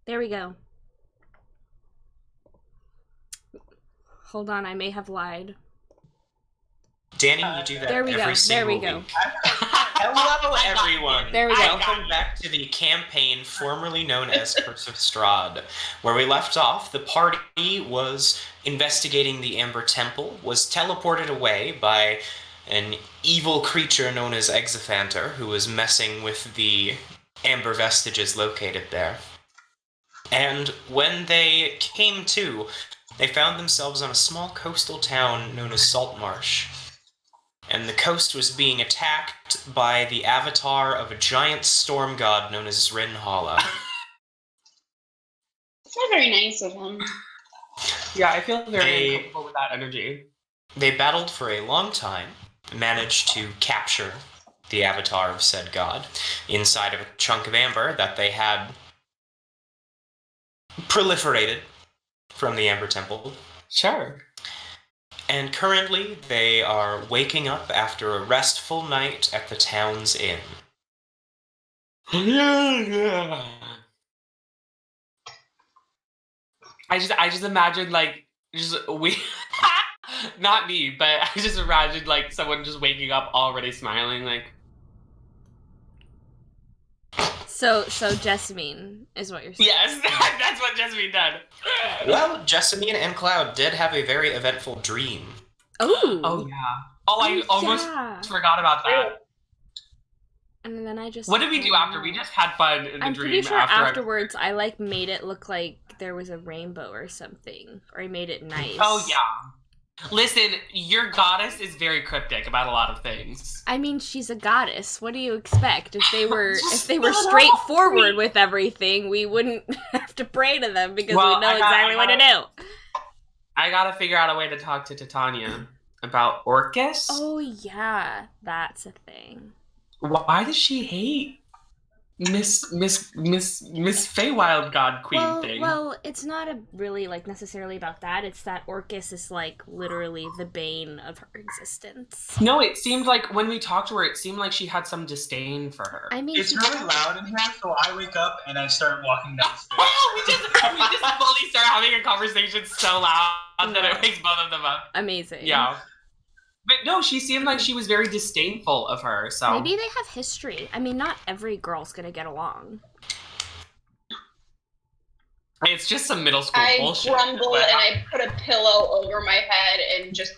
There we go. Hold on, I may have lied. Danny, you do that every single week. Hello, everyone. There we go. Welcome back to the campaign formerly known as Curse of Strahd. Where we left off, the party was investigating the Amber Temple, was teleported away by an evil creature known as Exophanter, who was messing with the Amber vestiges located there. And when they came to, they found themselves on a small coastal town known as Saltmarsh. And the coast was being attacked by the avatar of a giant storm god known as Rinhala. It's not very nice of him. Yeah, I feel very uncomfortable with that energy. They battled for a long time, managed to capture the avatar of said god inside of a chunk of amber that they had proliferated from the Amber Temple. Sure. And currently, they are waking up after a restful night at the town's inn. I just imagine, like, not me, but I just imagine, like, someone just waking up already smiling, like... So Jessamine is what you're saying. Yes, that's what Jessamine did. Well, Jessamine and Cloud did have a very eventful dream. Oh, yeah. I almost forgot about that. And then I just... What did we do after? We just had fun in the dream. I'm pretty sure afterwards I like made it look like there was a rainbow or something. Or I made it nice. Oh, yeah. Listen, your goddess is very cryptic about a lot of things. I mean, she's a goddess. What do you expect? If they were straightforward with everything, we wouldn't have to pray to them because we know exactly what to do. I gotta figure out a way to talk to Titania about Orcus. Oh yeah, that's a thing. Why does she hate Miss Feywild God Queen thing? Well, it's not really like necessarily about that. It's that Orcus is like literally the bane of her existence. No, it seemed like when we talked to her, it seemed like she had some disdain for her. I mean, it's really loud in here, so I wake up and I start walking downstairs. we just fully start having a conversation so loud that it wakes both of them up. Amazing. Yeah. But no, she seemed like she was very disdainful of her, so... Maybe they have history. I mean, not every girl's gonna get along. It's just some middle school bullshit. I grumble and I put a pillow over my head and just...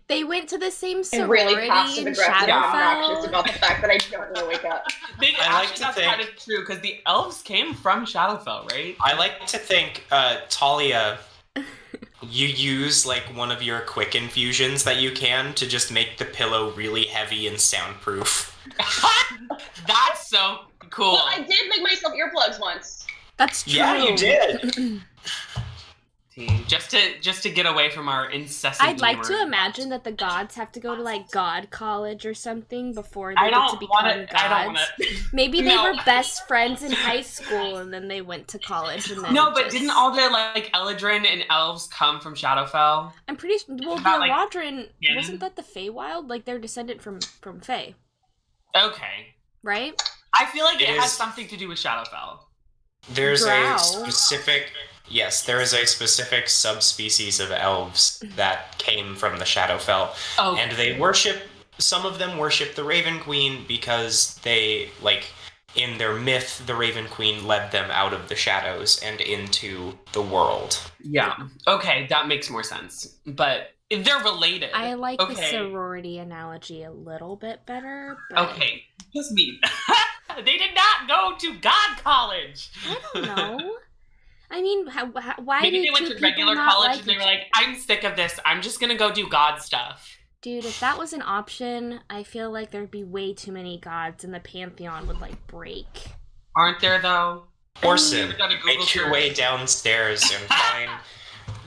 They went to the same sorority really passive-aggressive Shadowfell. about the fact that I don't want to wake up. That's kind of true, because the elves came from Shadowfell, right? I like to think, Thalia... You use, like, one of your quick infusions that you can to just make the pillow really heavy and soundproof. That's so cool. Well, I did make myself earplugs once. That's true. Yeah, you did. Just to get away from our incessant I'd like to imagine that the gods have to go to, like, god college or something before they get to become gods. I don't want to. Maybe they were best friends in high school and then they went to college and then didn't all the, like, Eladrin and elves come from Shadowfell? I'm pretty sure, well, the Eladrin, wasn't that the Feywild? Like, they're descendant from Fey. Okay. Right? I feel like it has something to do with Shadowfell. There's a specific... Yes, there is a specific subspecies of elves that came from the Shadowfell. Oh. And some of them worship the Raven Queen because they, like, in their myth, the Raven Queen led them out of the shadows and into the world. Yeah. Okay, that makes more sense. But they're related. I like the sorority analogy a little bit better. But... Okay, just me. They did not go to God College! I don't know. I mean, why Maybe do they went to regular college and they were like, I'm sick of this. I'm just gonna go do God stuff. Dude, if that was an option, I feel like there'd be way too many gods and the pantheon would, like, break. Aren't there, though? Orsan, make your way downstairs and find...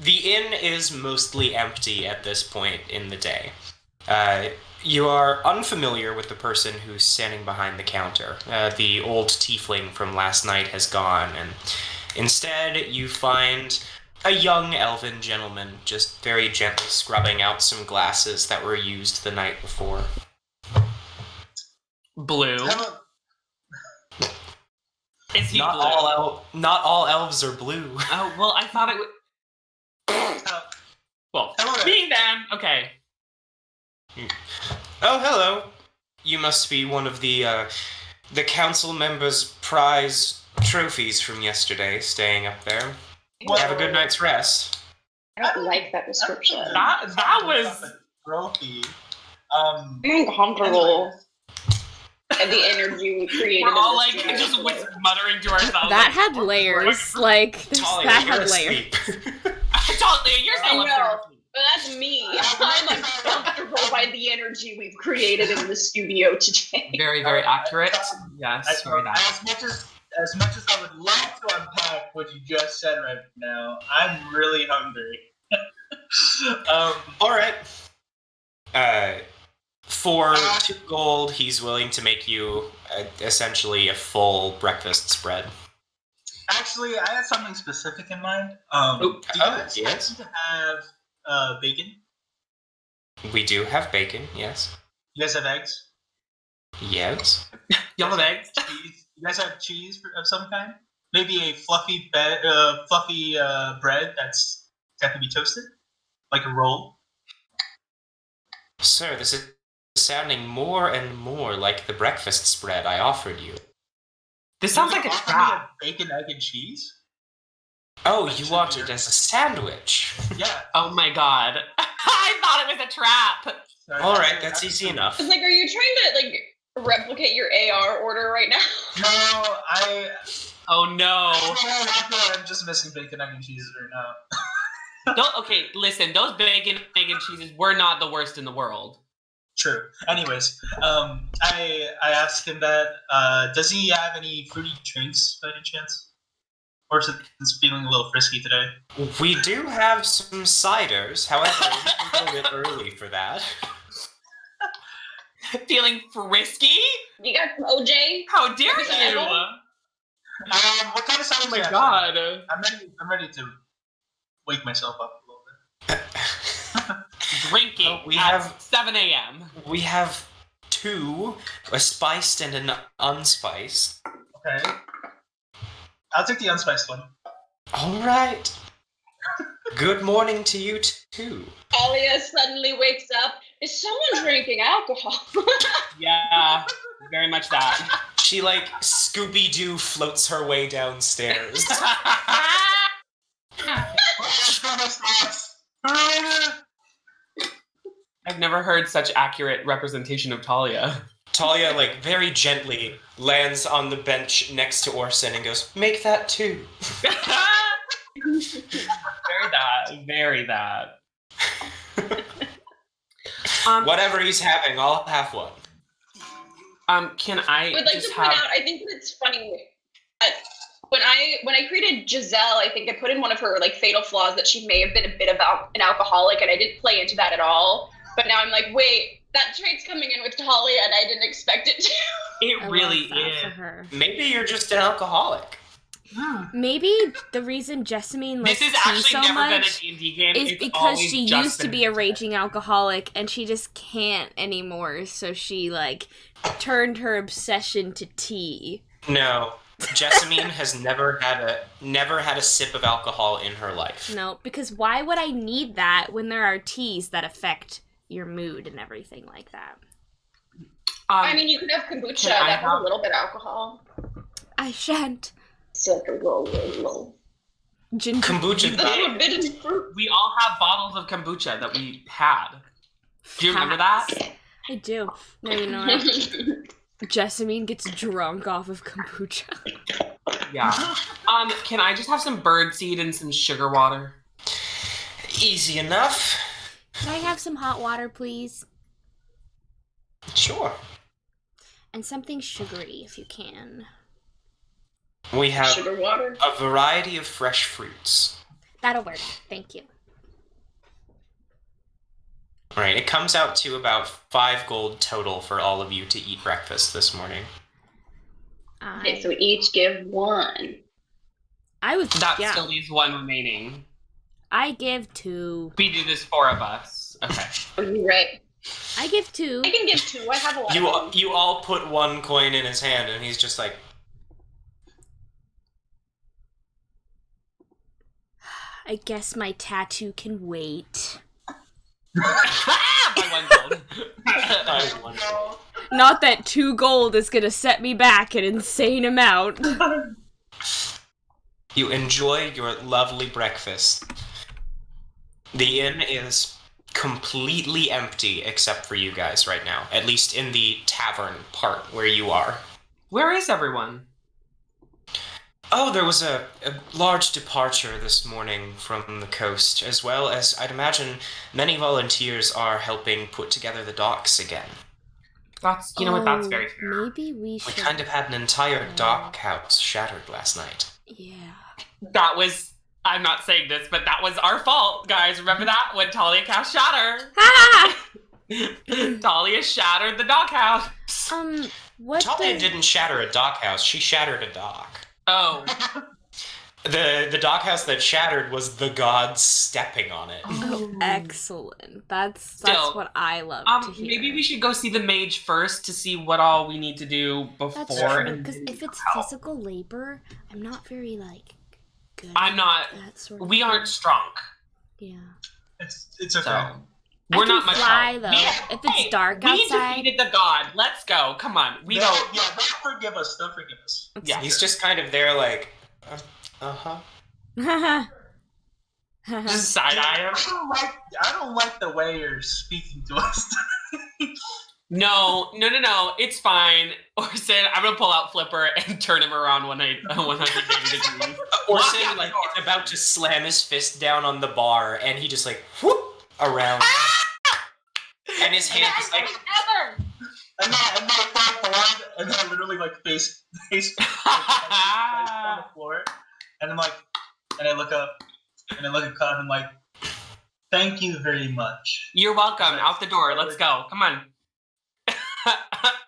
The inn is mostly empty at this point in the day. You are unfamiliar with the person who's standing behind the counter. The old tiefling from last night has gone, and... Instead, you find a young elven gentleman just very gently scrubbing out some glasses that were used the night before. Is he Not blue? not all elves are blue. Oh, well, I thought it would... Well, Hello. me then. Okay. Oh, hello. You must be one of the council members' prize trophies from yesterday, staying up there. Have a good night's rest. I don't like that description. That was... Trophy. I'm uncomfortable. And the energy we created. We're all, in like, this just studio. muttering to ourselves. That like, had layers. Like, Talia, that you're had layers. asleep. Talia, you're I still know, up but that's me. I'm uncomfortable by the energy we've created in the studio today. Very, very accurate. Yes, very that. As much as I would love to unpack what you just said right now, I'm really hungry. All right. For 2 gold, he's willing to make you essentially a full breakfast spread. Actually, I had something specific in mind. Do you guys yes. happen to have bacon? We do have bacon, yes. You guys have eggs? Yes. Y'all have eggs? Cheese? You guys have cheese of some kind? Maybe a fluffy bread that can be toasted, like a roll. Sir, this is sounding more and more like the breakfast spread I offered you. This sounds like a Offer me trap. Bacon, egg, and cheese. Oh, you want it as a sandwich? Yeah. Oh my god. I thought it was a trap. Sorry. All right, that's easy enough. It's like, are you trying to replicate your AR order right now? No, Oh no. I'm just missing bacon, egg, and cheese right now. Okay, listen, those bacon, egg, and cheeses were not the worst in the world. True. Anyways, I asked him that. Does he have any fruity drinks by any chance? Or is it feeling a little frisky today? We do have some ciders, however, it's a little bit early for that. Feeling frisky? You got some OJ? How dare Is that you? edible? What kind of sound? Oh my god. I'm ready to wake myself up a little bit. Drinking Oh, we at have- 7 a.m. We have 2, a spiced and an unspiced. Okay. I'll take the unspiced one. All right. Good morning to you too. Thalia suddenly wakes up. Is someone drinking alcohol? Yeah, very much that. She Scooby-Doo floats her way downstairs. I've never heard such accurate representation of Talia. Talia, very gently lands on the bench next to Orsan and goes, "Make that 2." Very that. Whatever he's having, I'll have one. Can I I would like just to point have... out, I think it's funny. When I created Giselle, I think I put in one of her fatal flaws that she may have been a bit of an alcoholic, and I didn't play into that at all. But now I'm like, wait, that trait's coming in with Talia, and I didn't expect it to. It I really love that for is. her. Maybe you're just an alcoholic. Maybe the reason Jessamine likes This has tea actually so never been a much D&D game. is It's because always she just used to been be a tea. raging alcoholic and she just can't anymore. So she turned her obsession to tea. No. Jessamine has never had a sip of alcohol in her life. No, because why would I need that when there are teas that affect your mood and everything like that? I mean, you could have kombucha Can I that has have- a little bit of alcohol. I shan't. It's like a little Ginger. Kombucha. a bit of fruit. we all have bottles of kombucha that we had. Do you remember that? I do. No, you know what? Jessamine gets drunk off of kombucha. Yeah. Can I just have some birdseed and some sugar water? Easy enough. Can I have some hot water, please? Sure. And something sugary, if you can. We have Sugar water. a variety of fresh fruits. That'll work. Thank you. Right, it comes out to about 5 gold total for all of you to eat breakfast this morning. Okay, so we each give 1. I was That yeah. still leaves 1 remaining. I give 2. We do this 4 of us. Okay. Are you right? I give 2. I can give 2. I have a lot. You all put 1 coin in his hand, and he's just like, I guess my tattoo can wait. By 1 gold. Not that 2 gold is gonna set me back an insane amount. You enjoy your lovely breakfast. The inn is completely empty except for you guys right now, at least in the tavern part where you are. Where is everyone? Oh, there was a large departure this morning from the coast, as well as, I'd imagine, many volunteers are helping put together the docks again. That's, you know what, that's very fair. Maybe we should... We kind of had an entire dock house shattered last night. Yeah. That was, I'm not saying this, but that was our fault, guys. Remember that? When Thalia cast Shatter. Thalia shattered the dock house. What Thalia didn't shatter a dock house, she shattered a dock. Oh. The dock house that shattered was the gods stepping on it. Oh, excellent. That's Still, what I love to hear. Maybe we should go see the mage first to see what all we need to do before. That's true, because if it's physical labor, I'm not very, good I'm not. that sort of We aren't strong. Yeah. It's okay. So, We're not can much fly, help. though. If it's dark we outside... defeated the god. Let's go. Come on. Yeah, they'll forgive us. They'll forgive us. Yeah. He's just kind of there like, uh-huh. Just side-eye him. I don't like the way you're speaking to us. No. It's fine. Orsan, I'm gonna pull out Flipper and turn him around 180 degrees. Orsan, is about to slam his fist down on the bar, and he just, whoop, around. And his hand is And then I literally face on the floor, and and I look up, and I look at Cloud, and I'm like, thank you very much. You're welcome. Out the door. Let's go. Come on.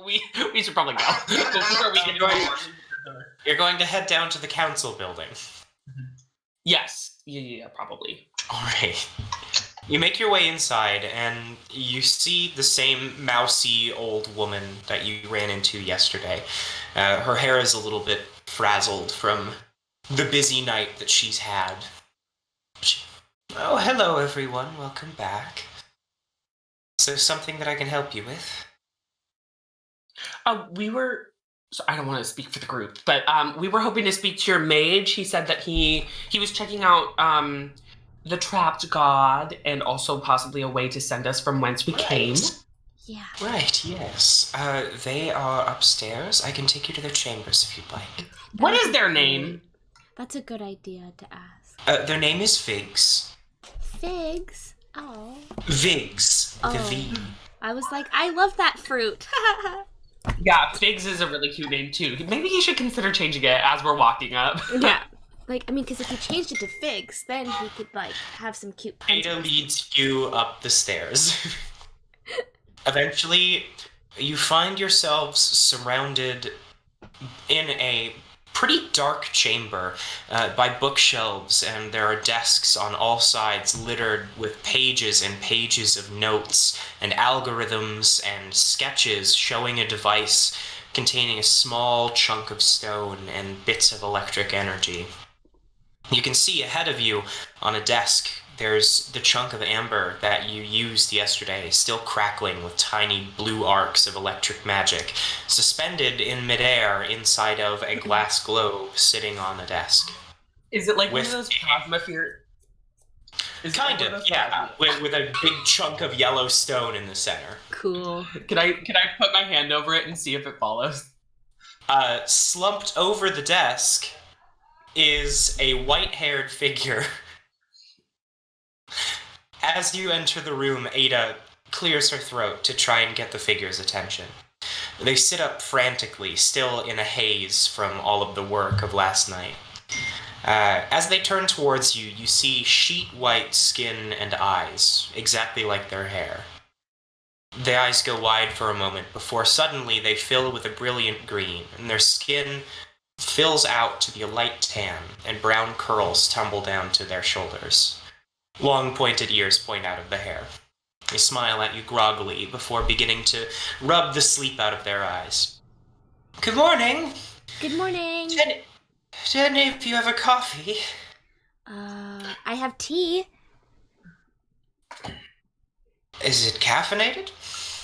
we should probably go. Before we get You're going to head down to the council building. Yes. Yeah, probably. All right. You make your way inside, and you see the same mousy old woman that you ran into yesterday. Her hair is a little bit frazzled from the busy night that she's had. Oh, hello, everyone. Welcome back. Is there something that I can help you with? We were... So I don't want to speak for the group, but we were hoping to speak to your mage. He said that he was checking out... the trapped god, and also possibly a way to send us from whence we came. Yeah. Right, yes. They are upstairs. I can take you to their chambers if you'd like. What is their name? That's a good idea to ask. Their name is Figs. Figs? Oh. Vigs. The V. I was like, I love that fruit. Yeah, Figs is a really cute name, too. Maybe you should consider changing it as we're walking up. Yeah. Because if you changed it to Figs, then he could, have some cute puns. Ada leads you up the stairs. Eventually, you find yourselves surrounded in a pretty dark chamber by bookshelves, and there are desks on all sides littered with pages and pages of notes and algorithms and sketches showing a device containing a small chunk of stone and bits of electric energy. You can see ahead of you on a desk, there's the chunk of amber that you used yesterday, still crackling with tiny blue arcs of electric magic, suspended in midair inside of a glass globe sitting on a desk. Is it like one of those plasma fear? Kind of, yeah, with a big chunk of yellow stone in the center. Cool. Can I put my hand over it and see if it follows? Slumped over the desk is a white-haired figure. As you enter the room, Ada clears her throat to try and get the figure's attention. They sit up frantically, still in a haze from all of the work of last night. As they turn towards you, you see sheet-white skin and eyes, exactly like their hair. The eyes go wide for a moment before suddenly they fill with a brilliant green, and their skin fills out to be a light tan, and brown curls tumble down to their shoulders. Long pointed ears point out of the hair. They smile at you groggily before beginning to rub the sleep out of their eyes. Good morning! Good morning! Did any of you have a coffee? I I have tea. Is it caffeinated?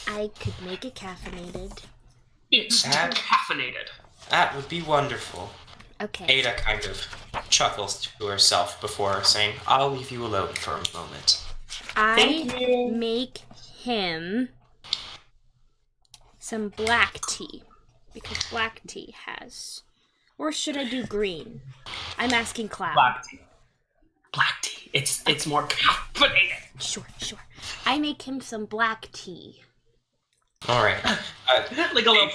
I could make it caffeinated. It's caffeinated. That would be wonderful. Okay. Ada kind of chuckles to herself before saying, I'll leave you alone for a moment. Thank you. Make him some black tea. Because black tea has... Or should I do green? I'm asking Cloud. Black tea. Black tea. It's more caffeinated. Sure. I make him some black tea. All right. Like a little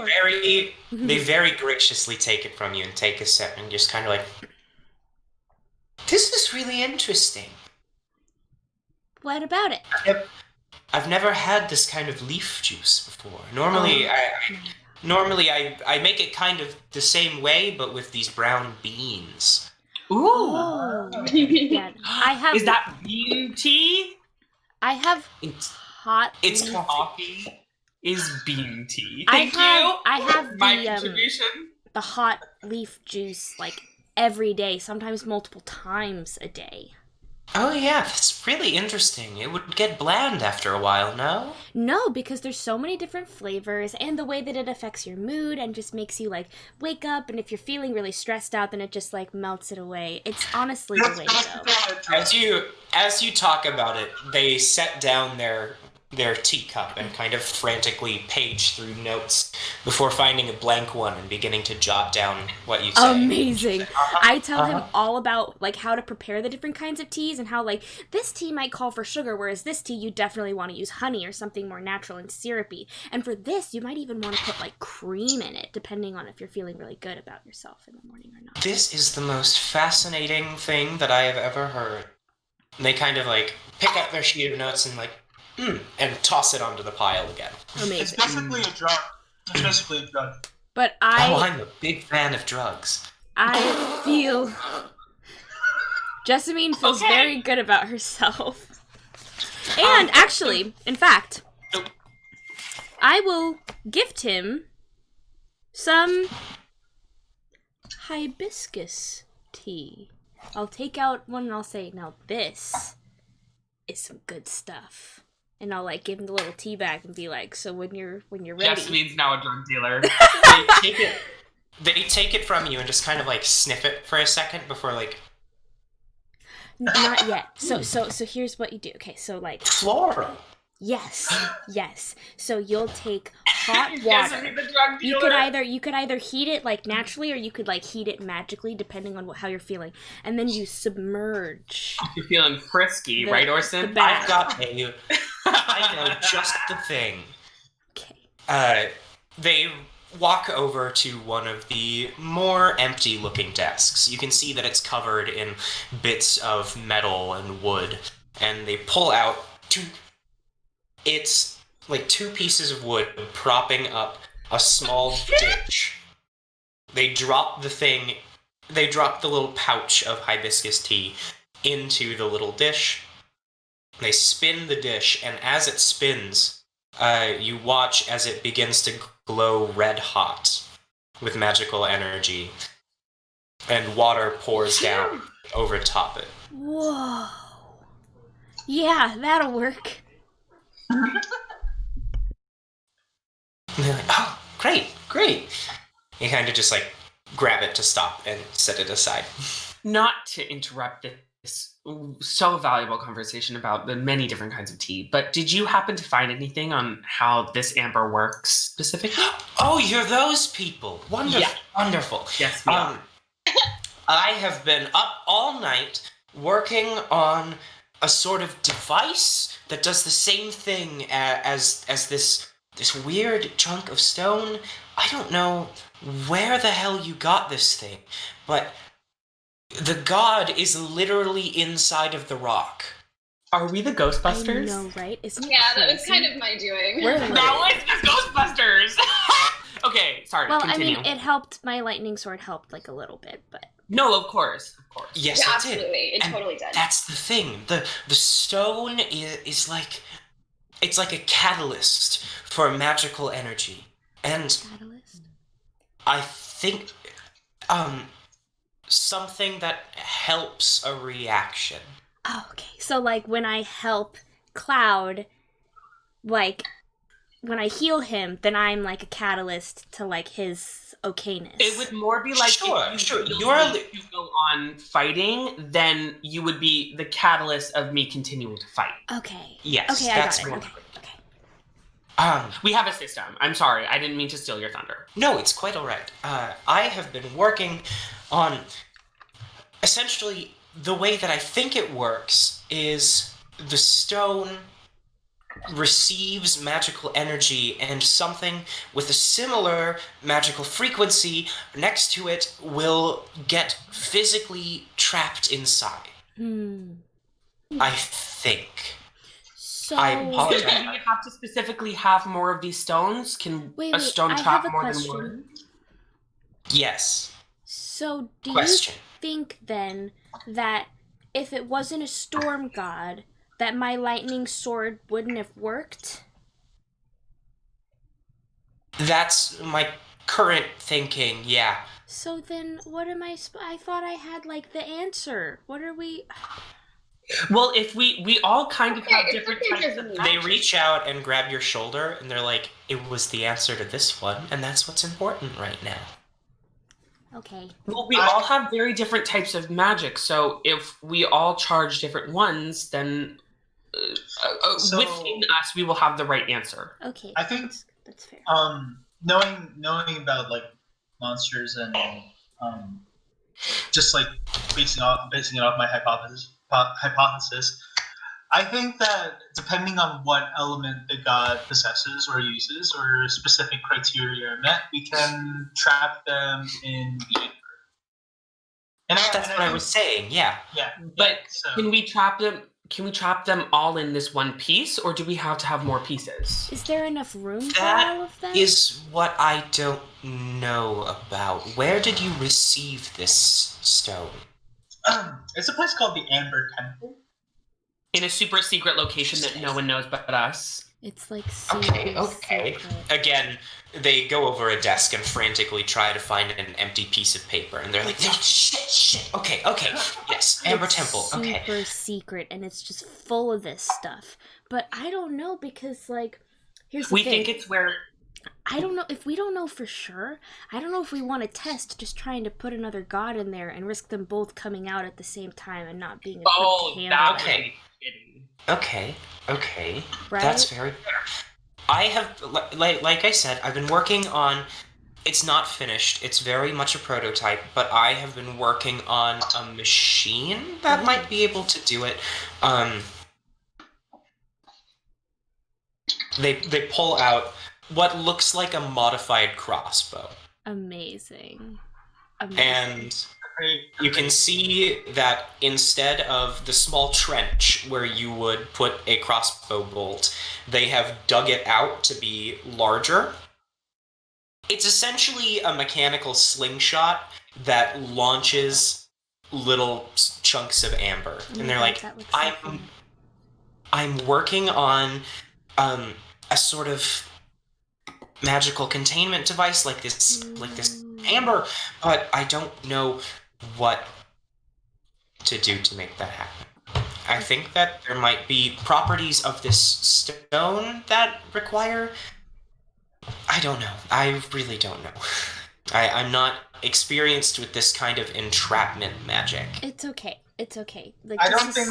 They very graciously take it from you and take a sip and just kind of like, this is really interesting. What about it? I've never had this kind of leaf juice before. Normally, I make it kind of the same way, but with these brown beans. Ooh. Oh. Yeah. I have. Is that bean tea? I have hot. It's leaf- Coffee is bean tea. Thank you. I have My contribution. the hot leaf juice like every day, sometimes multiple times a day. Oh yeah, that's really interesting. It would get bland after a while, no? No, because there's so many different flavors and the way that it affects your mood and just makes you like wake up, and if you're feeling really stressed out, then it just like melts it away. It's honestly the way to go. As you talk about it, they set down their teacup and kind of frantically page through notes before finding a blank one and beginning to jot down what you say. Amazing. I tell him all about like how to prepare the different kinds of teas and how like this tea might call for sugar, whereas this tea you definitely want to use honey or something more natural and syrupy. And for this, you might even want to put like cream in it, depending on if you're feeling really good about yourself in the morning or not. This is the most fascinating thing that I have ever heard. And they kind of like pick up their sheet of notes and like, and toss it onto the pile again. Amazing. It's basically a drug. But I'm a big fan of drugs. I feel Jessamine feels very good about herself. And actually, in fact, I will gift him some hibiscus tea. I'll take out one and I'll say, now this is some good stuff. And I'll like give him the little tea bag and be like, so when you're ready. Jessamine's now a drug dealer. They take it from you and just kind of like sniff it for a second before like. Not yet. So here's what you do. Okay, so like Floral. Yes. So you'll take hot water. Jessamine, the drug You dealer. could either heat it like naturally or you could like heat it magically depending on how you're feeling. And then you submerge. You're feeling frisky, The- right, Orsan? the bag. I've got I know just the thing. Okay. They walk over to one of the more empty-looking desks. You can see that it's covered in bits of metal and wood, and they pull out it's like two pieces of wood propping up a small ditch. They drop the little pouch of hibiscus tea into the little dish. They spin the dish, and as it spins, you watch as it begins to glow red hot with magical energy, and water pours down over top it. Whoa. Yeah, that'll work. And they're like, oh, great. You kind of just like grab it to stop and set it aside. Not to interrupt this so valuable conversation about the many different kinds of tea, but did you happen to find anything on how this amber works specifically? Oh, you're those people. Wonderful. Yeah. Wonderful. Yes, we are. I have been up all night working on a sort of device that does the same thing as this weird chunk of stone. I don't know where the hell you got this thing, but the god is literally inside of the rock. Are we the Ghostbusters? I know, right? Isn't it Yeah, that was crazy? kind of my doing. We're No, it's the Ghostbusters! Okay, sorry, Well, continue. I mean, it helped. My lightning sword helped like a little bit, but No, of course. Yes, Yeah, it did. absolutely. It And totally did. That's the thing. The stone is like, it's like a catalyst for magical energy. And catalyst. I think something that helps a reaction. Oh, okay. So, like, when I help Cloud, like, when I heal him, then I'm, like, a catalyst to, like, his okayness. It would more be like if you go on fighting, then you would be the catalyst of me continuing to fight. Okay. Yes, Okay, that's I got it. more. Okay. We have a system. I'm sorry. I didn't mean to steal your thunder. No, it's quite all right. I have been working on... Essentially, the way that I think it works is the stone receives magical energy, and something with a similar magical frequency next to it will get physically trapped inside. I think. So... I apologize. Do you have to specifically have more of these stones? Can a stone trap more than one? Yes. So, do Question. you think, then, that if it wasn't a storm god, that my lightning sword wouldn't have worked? That's my current thinking, yeah. So then, what am I thought I had, like, the answer. What are we... Well, if we all kind of have different types of They magic. reach out and grab your shoulder, and they're like, it was the answer to this one, and that's what's important right now. Okay. Well, we all have very different types of magic, so if we all charge different ones, then within us, we will have the right answer. Okay. I think that's fair. Knowing about like monsters and just like basing it off my hypothesis, I think that depending on what element the god possesses or uses, or specific criteria are met, we can trap them in the Ember. That's what I was saying, yeah. Yeah, But so, can we trap them? Can we trap them all in this one piece, or do we have to have more pieces? Is there enough room for all of them? That is what I don't know about. Where did you receive this stone? it's a place called the Amber Temple. In a super secret location that no one knows but us. It's like Okay. secret. Again, they go over a desk and frantically try to find an empty piece of paper, and they're like, shit. Okay. Yes, Amber Temple. Okay. Super secret, and it's just full of this stuff. But I don't know, because, like, here's the We thing. think it's where... I don't know, if we don't know for sure, I don't know if we want to test just trying to put another god in there and risk them both coming out at the same time and not being equipped to handle it. Okay. Right? That's very fair. I have, like I said, I've been working on... It's not finished. It's very much a prototype, but I have been working on a machine that might be able to do it. They pull out what looks like a modified crossbow. Amazing. And you can see that instead of the small trench where you would put a crossbow bolt, they have dug it out to be larger. It's essentially a mechanical slingshot that launches little chunks of amber. And they're like, I'm working on a sort of magical containment device like this amber, but I don't know what to do to make that happen. I think that there might be properties of this stone that require... I don't know. I really don't know. I'm not experienced with this kind of entrapment magic. It's okay. Like, I don't think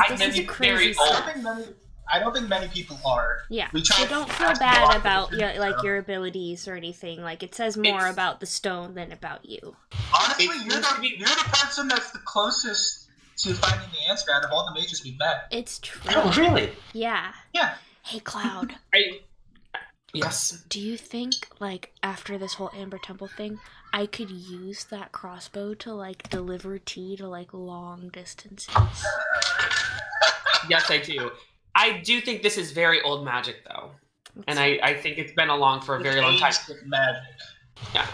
many people are. Yeah. So don't feel bad about your abilities or anything. Like, it says more about the stone than about you. Honestly, you're the person that's the closest to finding the answer out of all the mages we've met. It's true. Oh, really? Yeah. Yeah. Hey, Cloud. Yes. Do you think, like, after this whole Amber Temple thing, I could use that crossbow to, like, deliver tea to, like, long distances? Yes, I do. I do think this is very old magic, though. And I think it's been along for a very long time. Magic. Yeah.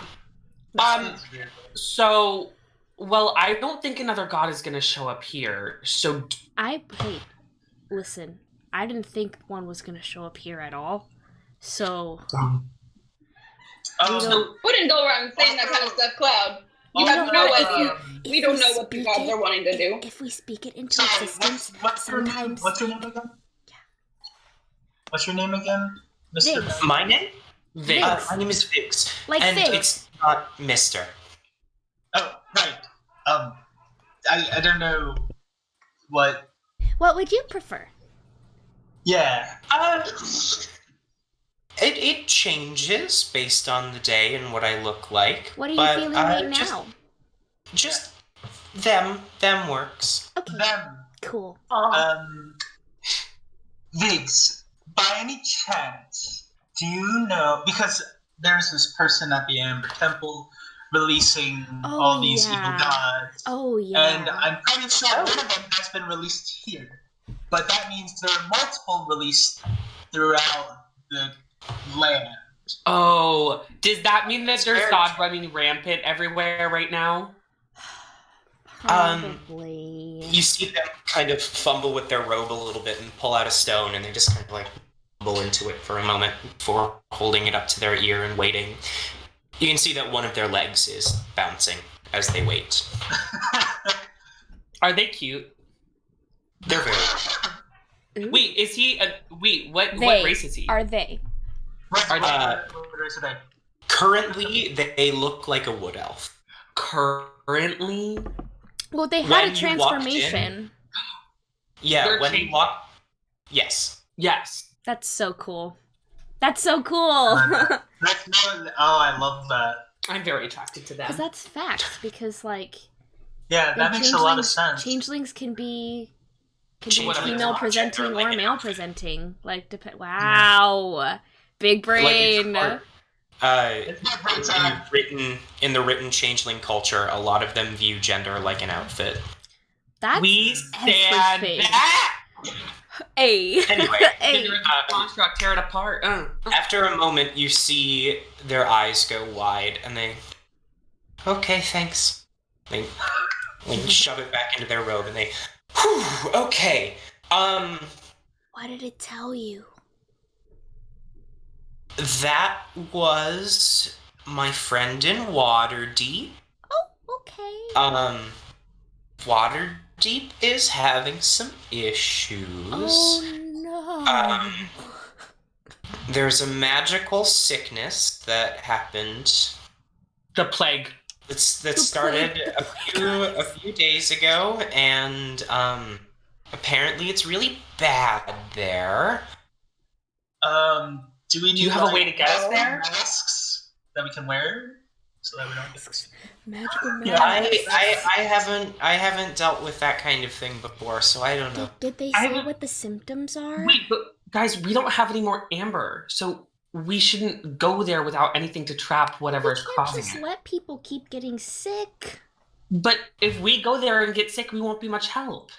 So, well, I don't think another god is going to show up here. So... Hey, listen. I didn't think one was going to show up here at all. So... wouldn't go around saying that kind of stuff, Cloud. You have no idea. If We don't know what the speak gods it- are wanting to do. If we speak it into Sorry, existence, what's your name? sometimes What's your name again? What's your name again, Mr. Viggs. My name? Viggs. My name is Viggs. Like and figs. it's not Mister. Oh, right. I don't know what. What would you prefer? Yeah. It changes based on the day and what I look like. What are you but, feeling right just, now? Just them works. Okay, Them. cool. Viggs, by any chance, do you know, because there's this person at the Amber Temple releasing Oh, all these yeah. evil gods, Oh yeah. and I'm pretty sure one of them has been released here. But that means there are multiple released throughout the land. Oh, does that mean that there's Very God running rampant everywhere right now? Probably. You see them kind of fumble with their robe a little bit and pull out a stone, and they just kind of like fumble into it for a moment before holding it up to their ear and waiting. You can see that one of their legs is bouncing as they wait. Are they cute? They're very. Ooh. Wait, is he a what They race is he? Are they? What Uh, race are they? Currently, they look like a wood elf. Currently? Well, they had When a you walked transformation. Yeah, They're when you changed. walk. Yes. Yes. That's so cool. That's so cool. I love that. I'm very attracted to them. Because that's facts. Because like, Yeah, that makes a lot of changelings- sense. Changelings can be Changelings female are presenting gender, or like an male outfit. presenting. Like, wow, big brain. Like in the written changeling culture, a lot of them view gender like an outfit. That's we stand everything. back! Hey. Anyway, Hey. Gender is a construct, tear it apart. After a moment, you see their eyes go wide, and they. Okay, thanks. They shove it back into their robe, and they. Whew, okay. What did it tell you? That was my friend in Waterdeep. Oh, okay. Waterdeep is having some issues. Oh no. There's a magical sickness that happened. The plague. That started a few days ago, and apparently it's really bad there. Do we need you have a way to get us there? Masks that we can wear so that we don't get Magical Yeah, magic. I haven't dealt with that kind of thing before, so I don't know. Did they I say would- what the symptoms are? Wait, but guys, we don't have any more amber, so we shouldn't go there without anything to trap whatever We is can't causing just it. let people keep getting sick. But if we go there and get sick, we won't be much help.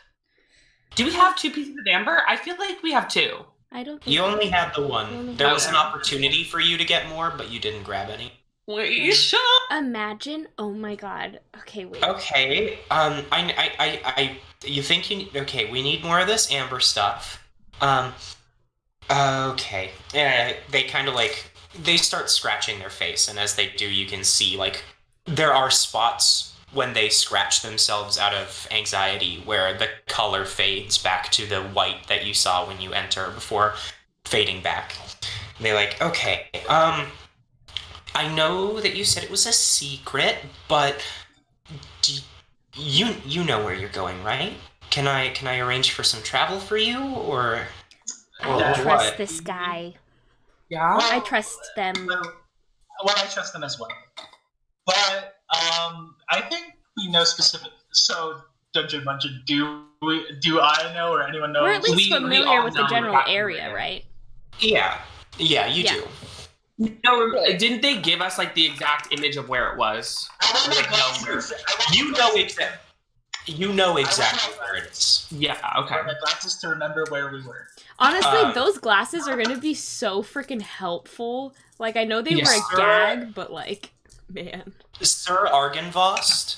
Do we have 2 pieces of amber? I feel like we have 2. I don't think You only had the You one. only There had was an one. opportunity for you to get more, but you didn't grab any. Wait, shut up! Imagine. Oh my god. Okay, wait. Okay. You think you need, okay, we need more of this amber stuff. Okay. Yeah, they kind of like, they start scratching their face, and as they do, you can see, like, there are spots when they scratch themselves out of anxiety where the color fades back to the white that you saw when you enter before fading back. And they're like, okay, I know that you said it was a secret, but you know where you're going, right? Can I arrange for some travel for you, or I trust what? this guy. Yeah? I trust them. Well, I trust them as well. But I think we know specific. So Dungeon Mungeon, do I know or anyone knows? We're at least we familiar all with the know general that area, area. right? Yeah, you Yeah. do. No, didn't they give us like the exact image of where it was? I want my Like, no, glasses. You know exactly where it is. Yeah, I okay. want my glasses to remember where we were. Honestly, those glasses are gonna be so freaking helpful. Like, I know they Yes, were a sir. gag, but like, man. Sir Argenvost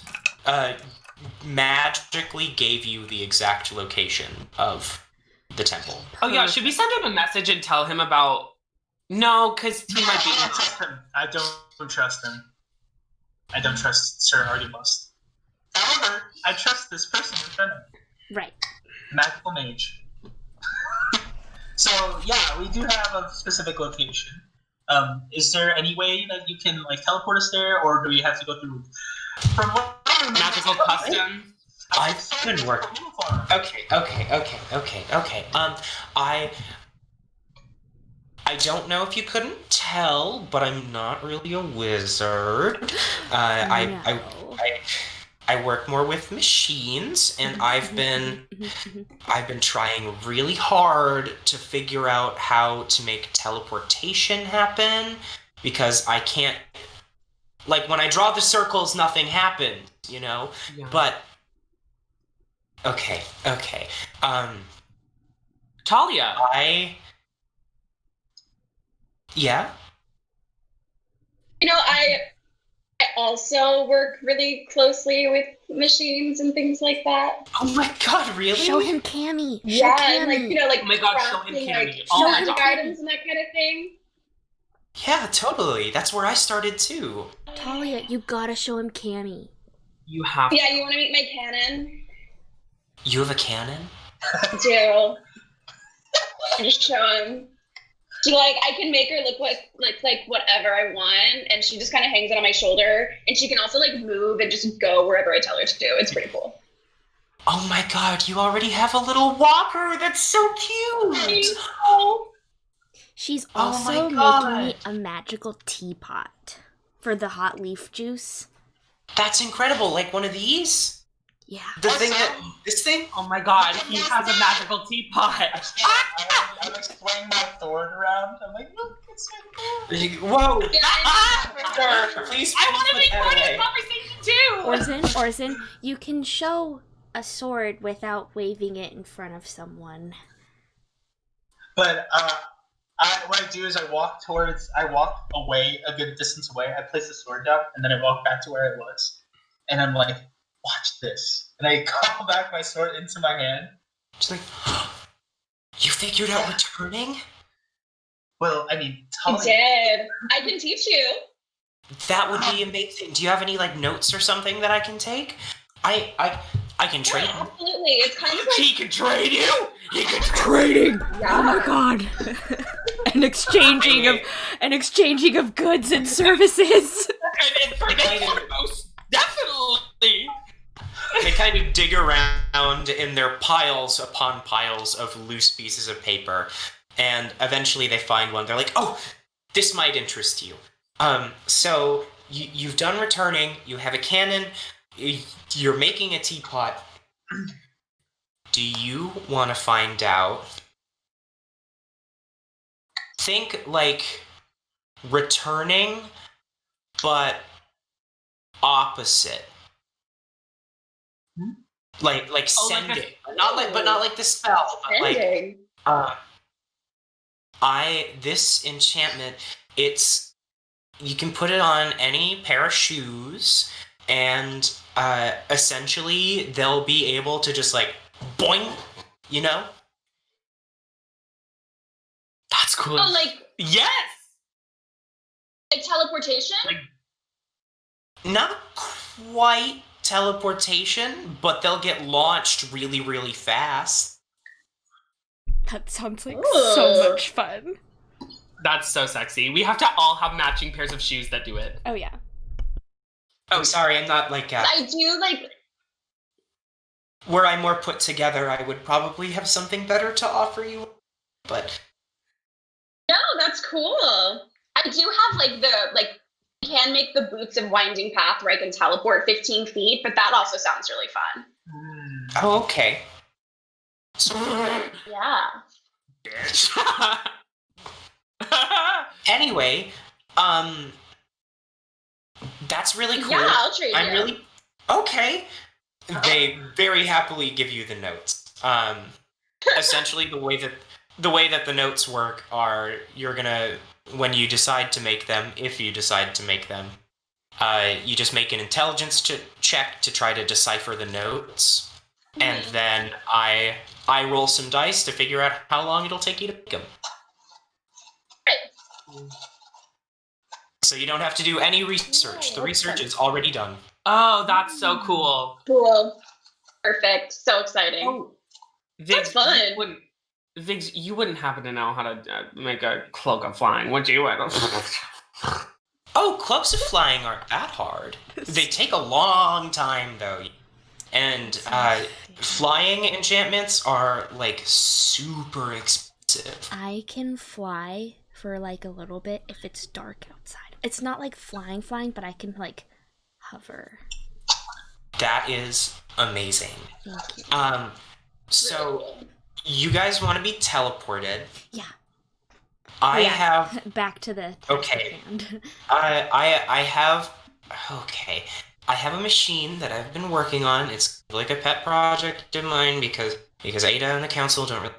magically gave you the exact location of the temple. Oh yeah, should we send him a message and tell him about... No, because he might I don't be... trust him. I don't trust him. I don't trust Sir Artemis. However, I trust this person in front of me. Right. Magical mage. So yeah, we do have a specific location. Is there any way that you can like teleport us there, or do we have to go through? From what I remember, Magical custom. I've been working. Okay. I don't know if you couldn't tell, but I'm not really a wizard. I work more with machines, and I've been trying really hard to figure out how to make teleportation happen, because I can't, like, when I draw the circles, nothing happens, you know? Yeah. But okay. Thalia. Yeah? I also work really closely with machines and things like that. Oh my god, really? Show him Cammy. Yeah, Show and Cammy. like Oh my god, show him crafting, Cammy. like Oh my magic god. items and that kind of thing. Yeah, totally. That's where I started too. Thalia, you gotta show him Cammy. You have Yeah, you want to meet my cannon? You have a cannon? I do. I just show him. She I can make her look like whatever I want, and she just kind of hangs it on my shoulder, and she can also move and just go wherever I tell her to do. It's pretty cool. Oh my god, you already have a little walker. That's so cute. She's Oh also my making me a magical teapot for the hot leaf juice. That's incredible. Like one of these? Yeah. This thing? Oh my god, he has a magical teapot. I'm like swaying my sword around. I'm like, look, it's so cool. Whoa. Yeah, Please, I want to put be that part of away. the conversation too. Orsan, you can show a sword without waving it in front of someone. But what I do is I walk away a good distance away. I place the sword down, and then I walk back to where I was, and I'm like, watch this. And I call back my sword into my hand. Just like, you figured out returning? Well, I mean, I Thalia. did. I can teach you. That would be amazing. Do you have any notes or something that I can take? I can train. Yeah, absolutely. It's kind of like He can trade you. He can Trading. yeah. Oh my god. an exchanging of goods and services. And for this, most definitely. They kind of dig around in their piles upon piles of loose pieces of paper, and eventually they find one. They're like, oh, this might interest you. So you've done returning, you have a cannon, you're making a teapot. Do you want to find out? Think returning, but opposite. Like sending, not like the spell, but Ending. this enchantment, you can put it on any pair of shoes, and essentially they'll be able to just boing, you know? That's cool. Oh, Yes. Teleportation? Not quite teleportation, but they'll get launched really, really fast. That sounds like Ooh. so much fun. That's so sexy. We have to all have matching pairs of shoes that do it. Oh yeah. Oh, sorry, I'm not I do were I more put together, I would probably have something better to offer you, but No, that's cool. I do have you can make the boots of Winding Path where I can teleport 15 feet, but that also sounds really fun. oh, okay. Yeah. Bitch. Anyway, that's really cool. Yeah, I'll trade I'm you. really okay. They very happily give you the notes. Essentially, the way that the notes work are, you're gonna, when you decide to make them, if you decide to make them, you just make an intelligence check to try to decipher the notes, and then I roll some dice to figure out how long it'll take you to make them. So you don't have to do any research. The research is already done. Oh, that's so cool. Cool. Perfect. So exciting. Oh, That's fun. Viggs, you wouldn't happen to know how to make a cloak of flying, would you? Oh, cloaks of flying aren't that hard. They take a long time, though. And flying enchantments are, like, super expensive. I can fly for, like, a little bit if it's dark outside. It's not, like, flying, but I can, like, hover. That is amazing. Thank you. So, you guys want to be teleported? Yeah. I have... Back to the Okay. hand. I have... Okay. I have a machine that I've been working on. It's like a pet project of mine because Ada and the council don't really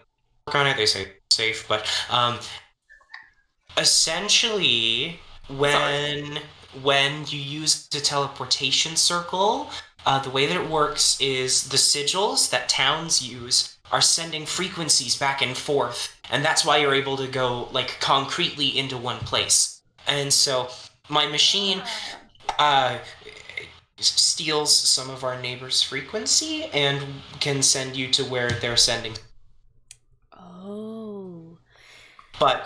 work on it. They say it's safe, but essentially when you use the teleportation circle, the way that it works is the sigils that towns use are sending frequencies back and forth, and that's why you're able to go like concretely into one place. And so my machine steals some of our neighbors' frequency and can send you to where they're sending. Oh. But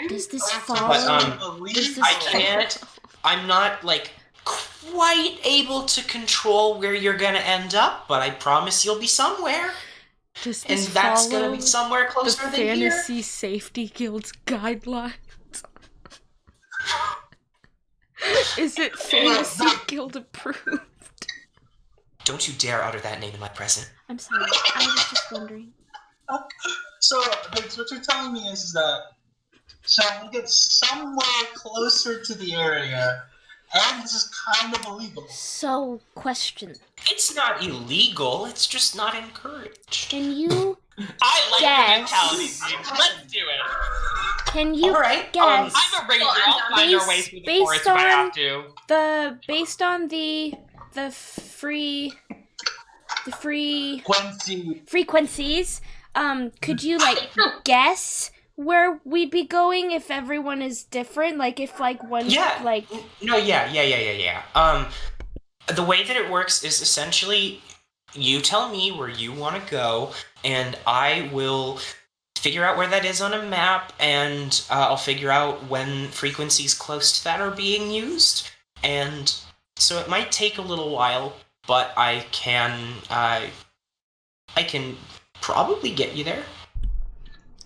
does this follow? I'm not like quite able to control where you're gonna end up, but I promise you'll be somewhere. Does And this that's follow gonna be somewhere the closer than here. Fantasy Safety Guild's guidelines? Is it Fantasy Guild approved? Don't you dare utter that name in my presence. I'm sorry, I was just wondering. So, Biggs, what you're telling me is that so we get somewhere closer to the area, and this is kind of illegal. So, question. It's not illegal, it's just not encouraged. Can you I like Guess. your mentality, Viggs. Let's do it. Can you Alright, guess I'm a ranger. I'll find our way through the Based forest if I have to. based on the frequencies, could you like guess where we'd be going if everyone is different? Like if like one Yeah. like No, yeah. The way that it works is essentially you tell me where you want to go, and I will figure out where that is on a map, and I'll figure out when frequencies close to that are being used. And so it might take a little while, but I can probably get you there.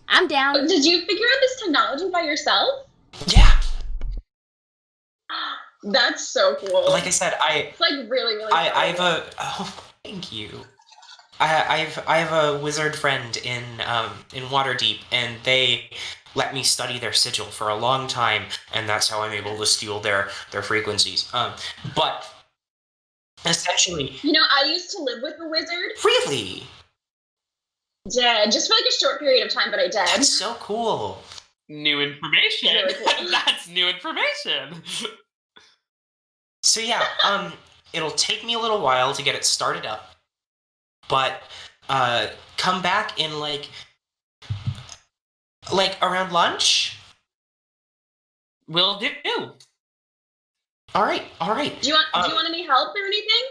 I'm down. Did you figure out this technology by yourself? Yeah. That's so cool. Like I said, It's like really, really cool. I have a thank you. I have a wizard friend in Waterdeep, and they let me study their sigil for a long time, and that's how I'm able to steal their frequencies. But essentially, You know, I used to live with a wizard. really, Yeah, just for like a short period of time, but I did. that's so cool. New information. Really cool. That's new information. So yeah, it'll take me a little while to get it started up, but come back in like around lunch. Will do. All right. Do you want any help or anything?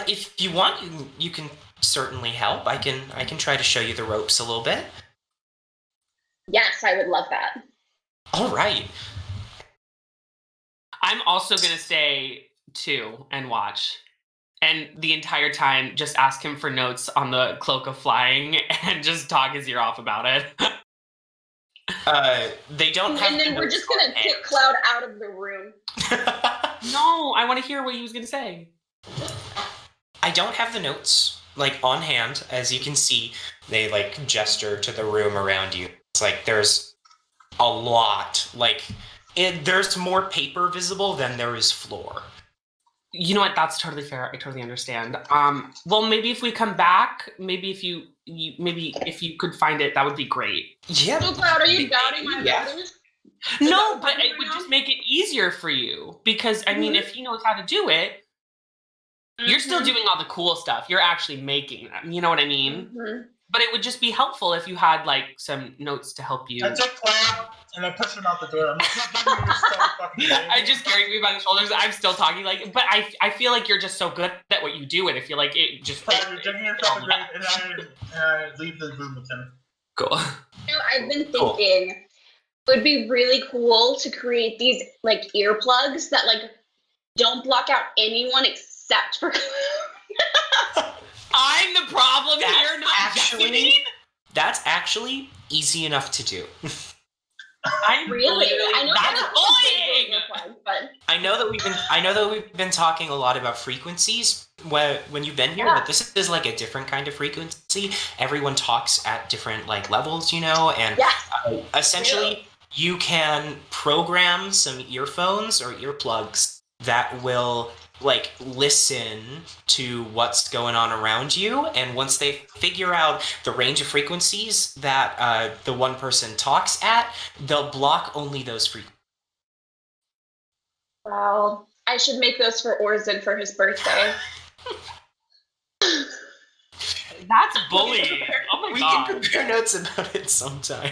If you want, you can certainly help. I can try to show you the ropes a little bit. Yes, I would love that. All right. I'm also gonna stay too and watch. And the entire time, just ask him for notes on the cloak of flying and just talk his ear off about it. They don't have. And then we're just gonna kick Cloud out of the room. No, I want to hear what he was gonna say. I don't have the notes like on hand. As you can see, they like gesture to the room around you. It's like there's a lot. Like there's more paper visible than there is floor. You know what? That's totally fair. I totally understand. Well, maybe if we come back, maybe if you could find it, that would be great. Yeah. So Cloud, are you doubting my abilities? No, but it would just make it easier for you because I mean, if he knows how to do it, you're still doing all the cool stuff. You're actually making them. You know what I mean? Mm-hmm. But it would just be helpful if you had like some notes to help you. I take Cloud and I push him out the door. I'm like, give me your stuff, fucking baby. I just carried me by the shoulders. I'm still talking but I feel like you're just so good at what you do, and I feel like it just. Cloud, you're digging yourself a grave, and I leave the room with him. Cool. I've been thinking it would be really cool to create these like earplugs that like don't block out anyone except for. I'm the problem here, not Jessamine. That's actually easy enough to do. I'm Really? I know that's that bullying. earplugs, but I know that we've been talking a lot about frequencies when you've been here, but this is like a different kind of frequency. Everyone talks at different like levels, and essentially you can program some earphones or earplugs that will like listen to what's going on around you, and once they figure out the range of frequencies that the one person talks at, they'll block only those frequencies. wow, I should make those for Orsan for his birthday. That's bullying. Oh my We god. can compare notes about it sometime.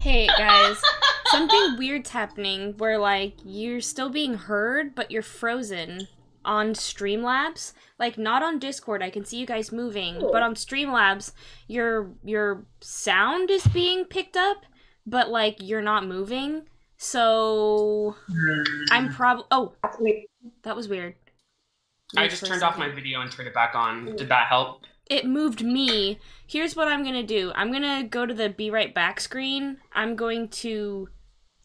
Hey guys, something weird's happening where like you're still being heard, but you're frozen on Streamlabs. Like not on Discord, I can see you guys moving, but on Streamlabs, your sound is being picked up, but like you're not moving. So I'm that was weird. I just turned off my video and turned it back on. Did that help? It moved me. Here's what I'm gonna do. I'm gonna go to the be right back screen. I'm going to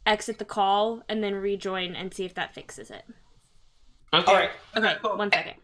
exit the call and then rejoin and see if that fixes it. Okay. All right. Okay, 1 second.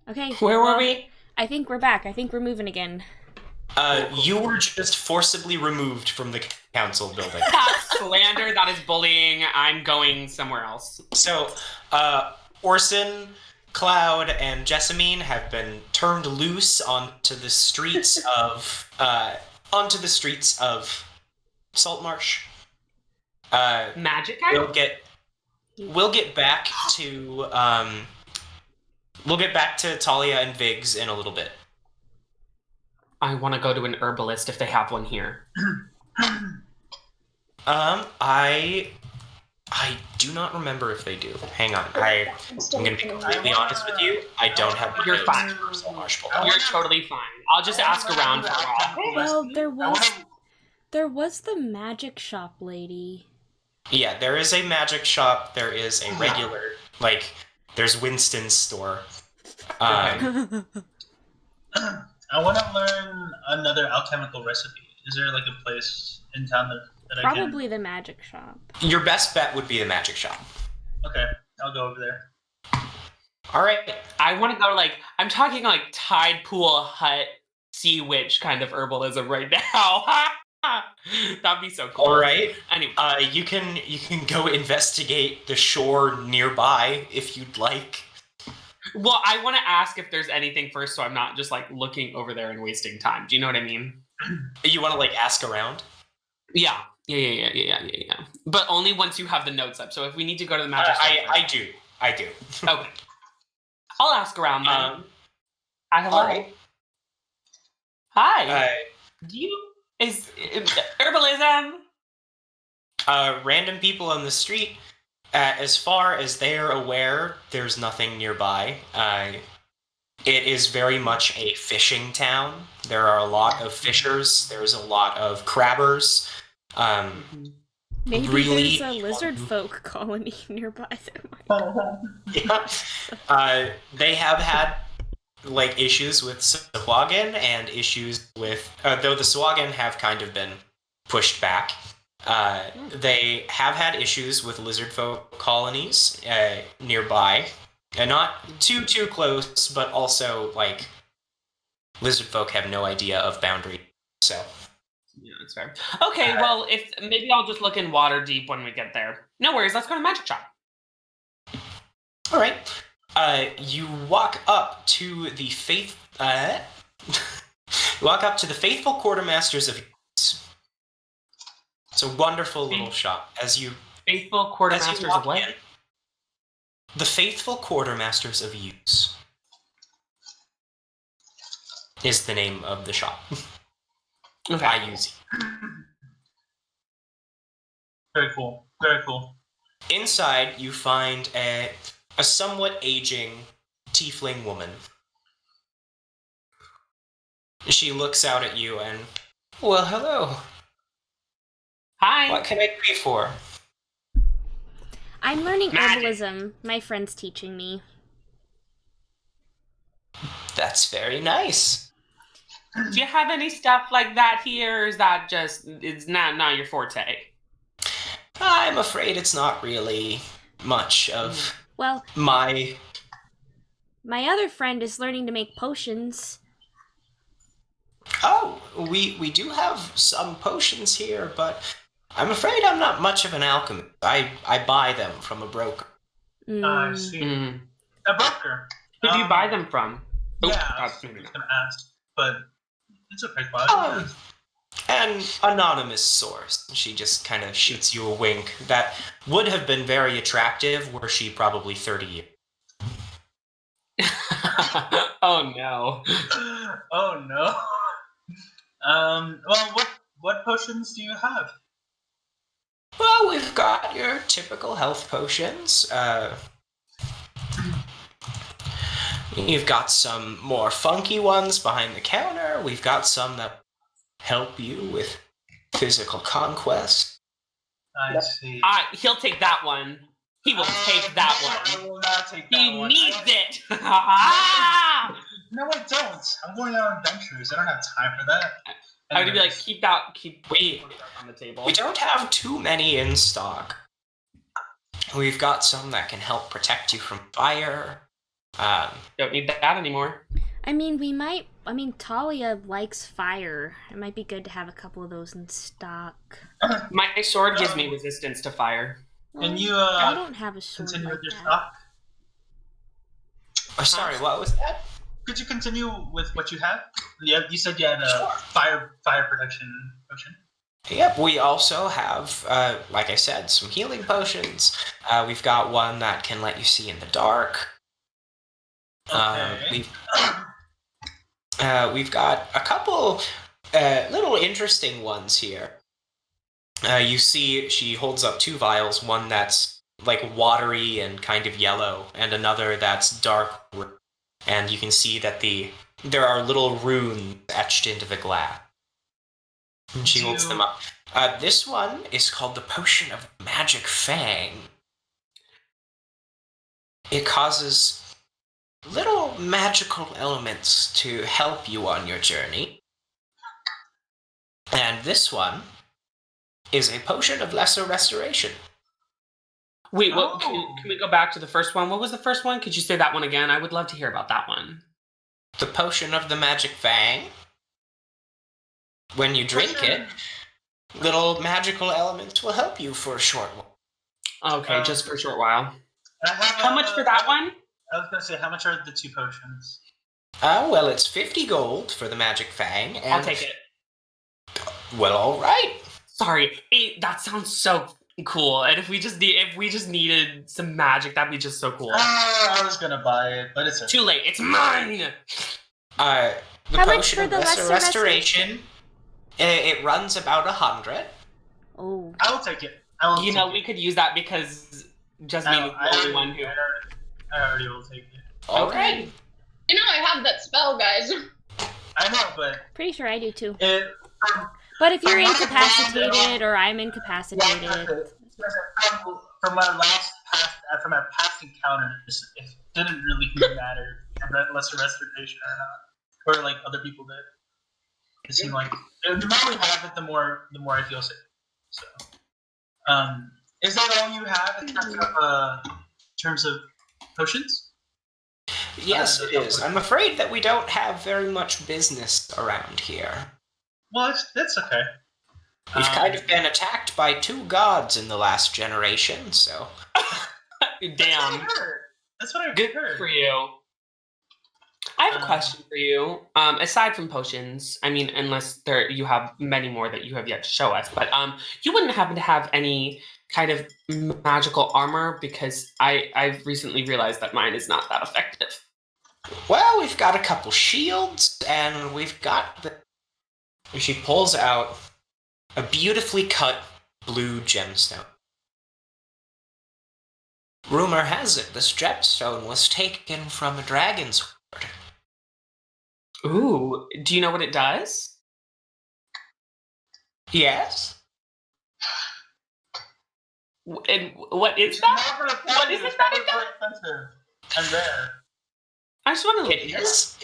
Okay. Where were we? I think we're back. I think we're moving again. You were just forcibly removed from the council building. That's slander. That is bullying. I'm going somewhere else. So, Orsan, Cloud, and Jessamine have been turned loose onto the streets of Saltmarsh. Magic We'll out? get back to Thalia and Viggs in a little bit. I want to go to an herbalist if they have one here. I do not remember if they do. Hang on. I'm going to be completely honest with you. I don't have the You're notes fine. for Saltmarsh Bowl. You're totally fine. I'll just ask around for all. Well, there was the magic shop lady. Yeah, there is a magic shop. There is a regular, there's Winston's store. I want to learn another alchemical recipe. Is there like a place in town that I can? Probably the magic shop. Your best bet would be the magic shop. Okay, I'll go over there. All right. I want to go I'm talking tide pool hut sea witch kind of herbalism right now. That'd be so cool. All right. Anyway, you can go investigate the shore nearby if you'd like. well, I want to ask if there's anything first, so I'm not just looking over there and wasting time. Do you know what I mean? You want to ask around? Yeah. But only once you have the notes up. So if we need to go to the magic shop first. I do. Okay. I'll ask around then. Hi, hello. All right. Hi. Is herbalism? Random people on the street. As far as they're aware, there's nothing nearby. It is very much a fishing town. There are a lot of fishers. There's a lot of crabbers. Maybe really there's a lizard folk colony nearby. Yeah. They have had issues with Swagan and issues with though the Swagan have kind of been pushed back. They have had issues with lizard folk colonies nearby. And not too close, but also, like, lizard folk have no idea of boundary, so. Yeah, that's fair. Okay, well, if maybe I'll just look in water deep when we get there. No worries, let's go to Magic Shop. All right. You walk up to the faithful quartermasters of Utes. It's a wonderful little shop. Faithful quartermasters of what? The faithful quartermasters of Utes is the name of the shop. Okay. I use. Very cool. Very cool. Inside, you find a somewhat aging tiefling woman. She looks out at you and, well, hello. Hi. What can I do you for? I'm learning Magic. herbalism. My friend's teaching me. That's very nice. Do you have any stuff like that here, or is that just, it's not your forte? I'm afraid it's not really much of Well, my... my other friend is learning to make potions. Oh, we do have some potions here, but I'm afraid I'm not much of an alchemist. I buy them from a broker. I see. Mm. A broker. Who do you buy them from? Yeah, Oh, I was going to ask, but it's okay, Claude. Oh, an anonymous source. She just kind of shoots you a wink that would have been very attractive were she probably 30 years. Oh no. Oh no. Well, what potions do you have? Well, we've got your typical health potions. You've got some more funky ones behind the counter. We've got some that help you with physical conquest. I see. He'll take that one. He will take that I one. will not take that He one. needs it. Ah! No, I don't. I'm going on adventures. I don't have time for that. I would be like, keep that We on the table. we don't have too many in stock. We've got some that can help protect you from fire. Don't need that anymore. I mean, Thalia likes fire. It might be good to have a couple of those in stock. My sword gives me resistance to fire. Can you I don't have a sword continue like with your that. stock? Oh, sorry, what was that? Could you continue with what you have? Yeah, you said you had a fire protection potion. Yep, we also have, like I said, some healing potions. We've got one that can let you see in the dark. Okay. We've got a couple little interesting ones here. You see she holds up two vials, one that's like watery and kind of yellow, and another that's dark. And you can see that there are little runes etched into the glass. And she holds them up. This one is called the Potion of Magic Fang. It causes little magical elements to help you on your journey. And this one is a Potion of Lesser Restoration. Wait, what? Can we go back to the first one? What was the first one? Could you say that one again? I would love to hear about that one. The Potion of the Magic Fang. When you drink it, little magical elements will help you for a short while. Okay, just for a short while. How How much for that one? I was going to say, how much are the two potions? Well, it's 50 gold for the Magic Fang. And, I'll take it. Well, all right. Sorry, that sounds so cool. And if we just needed some magic, that'd be just so cool. I was going to buy it, but it's okay. Too late. It's mine. The How much Potion for of the Lesser Restoration, it runs about 100. Oh. I will take it. We could use that because Jessamine is the only one who. I already will take it. All right. You know I have that spell, guys. I know, but Pretty sure I do too. it. But if you're incapacitated or I'm incapacitated, From our past encounters, it didn't really matter if lesser restoration or not, or like other people did. It seemed like the more we have it, the more I feel safe. So, is that all you have in terms of potions? Yes, it is. I'm afraid that we don't have very much business around here. Well, that's okay. We've kind of been attacked by 2 gods in the last generation, so... Damn. That's what I Good heard. for you. I have a question for you. Aside from potions, I mean, unless you have many more that you have yet to show us, but you wouldn't happen to have any kind of magical armor, because I've recently realized that mine is not that effective. Well, we've got a couple shields, and we've got the... She pulls out a beautifully cut blue gemstone. Rumor has it this gemstone was taken from a dragon's hoard. Ooh, do you know what it does? Yes? And what is that? What is it that it does? Expensive and rare. I just want to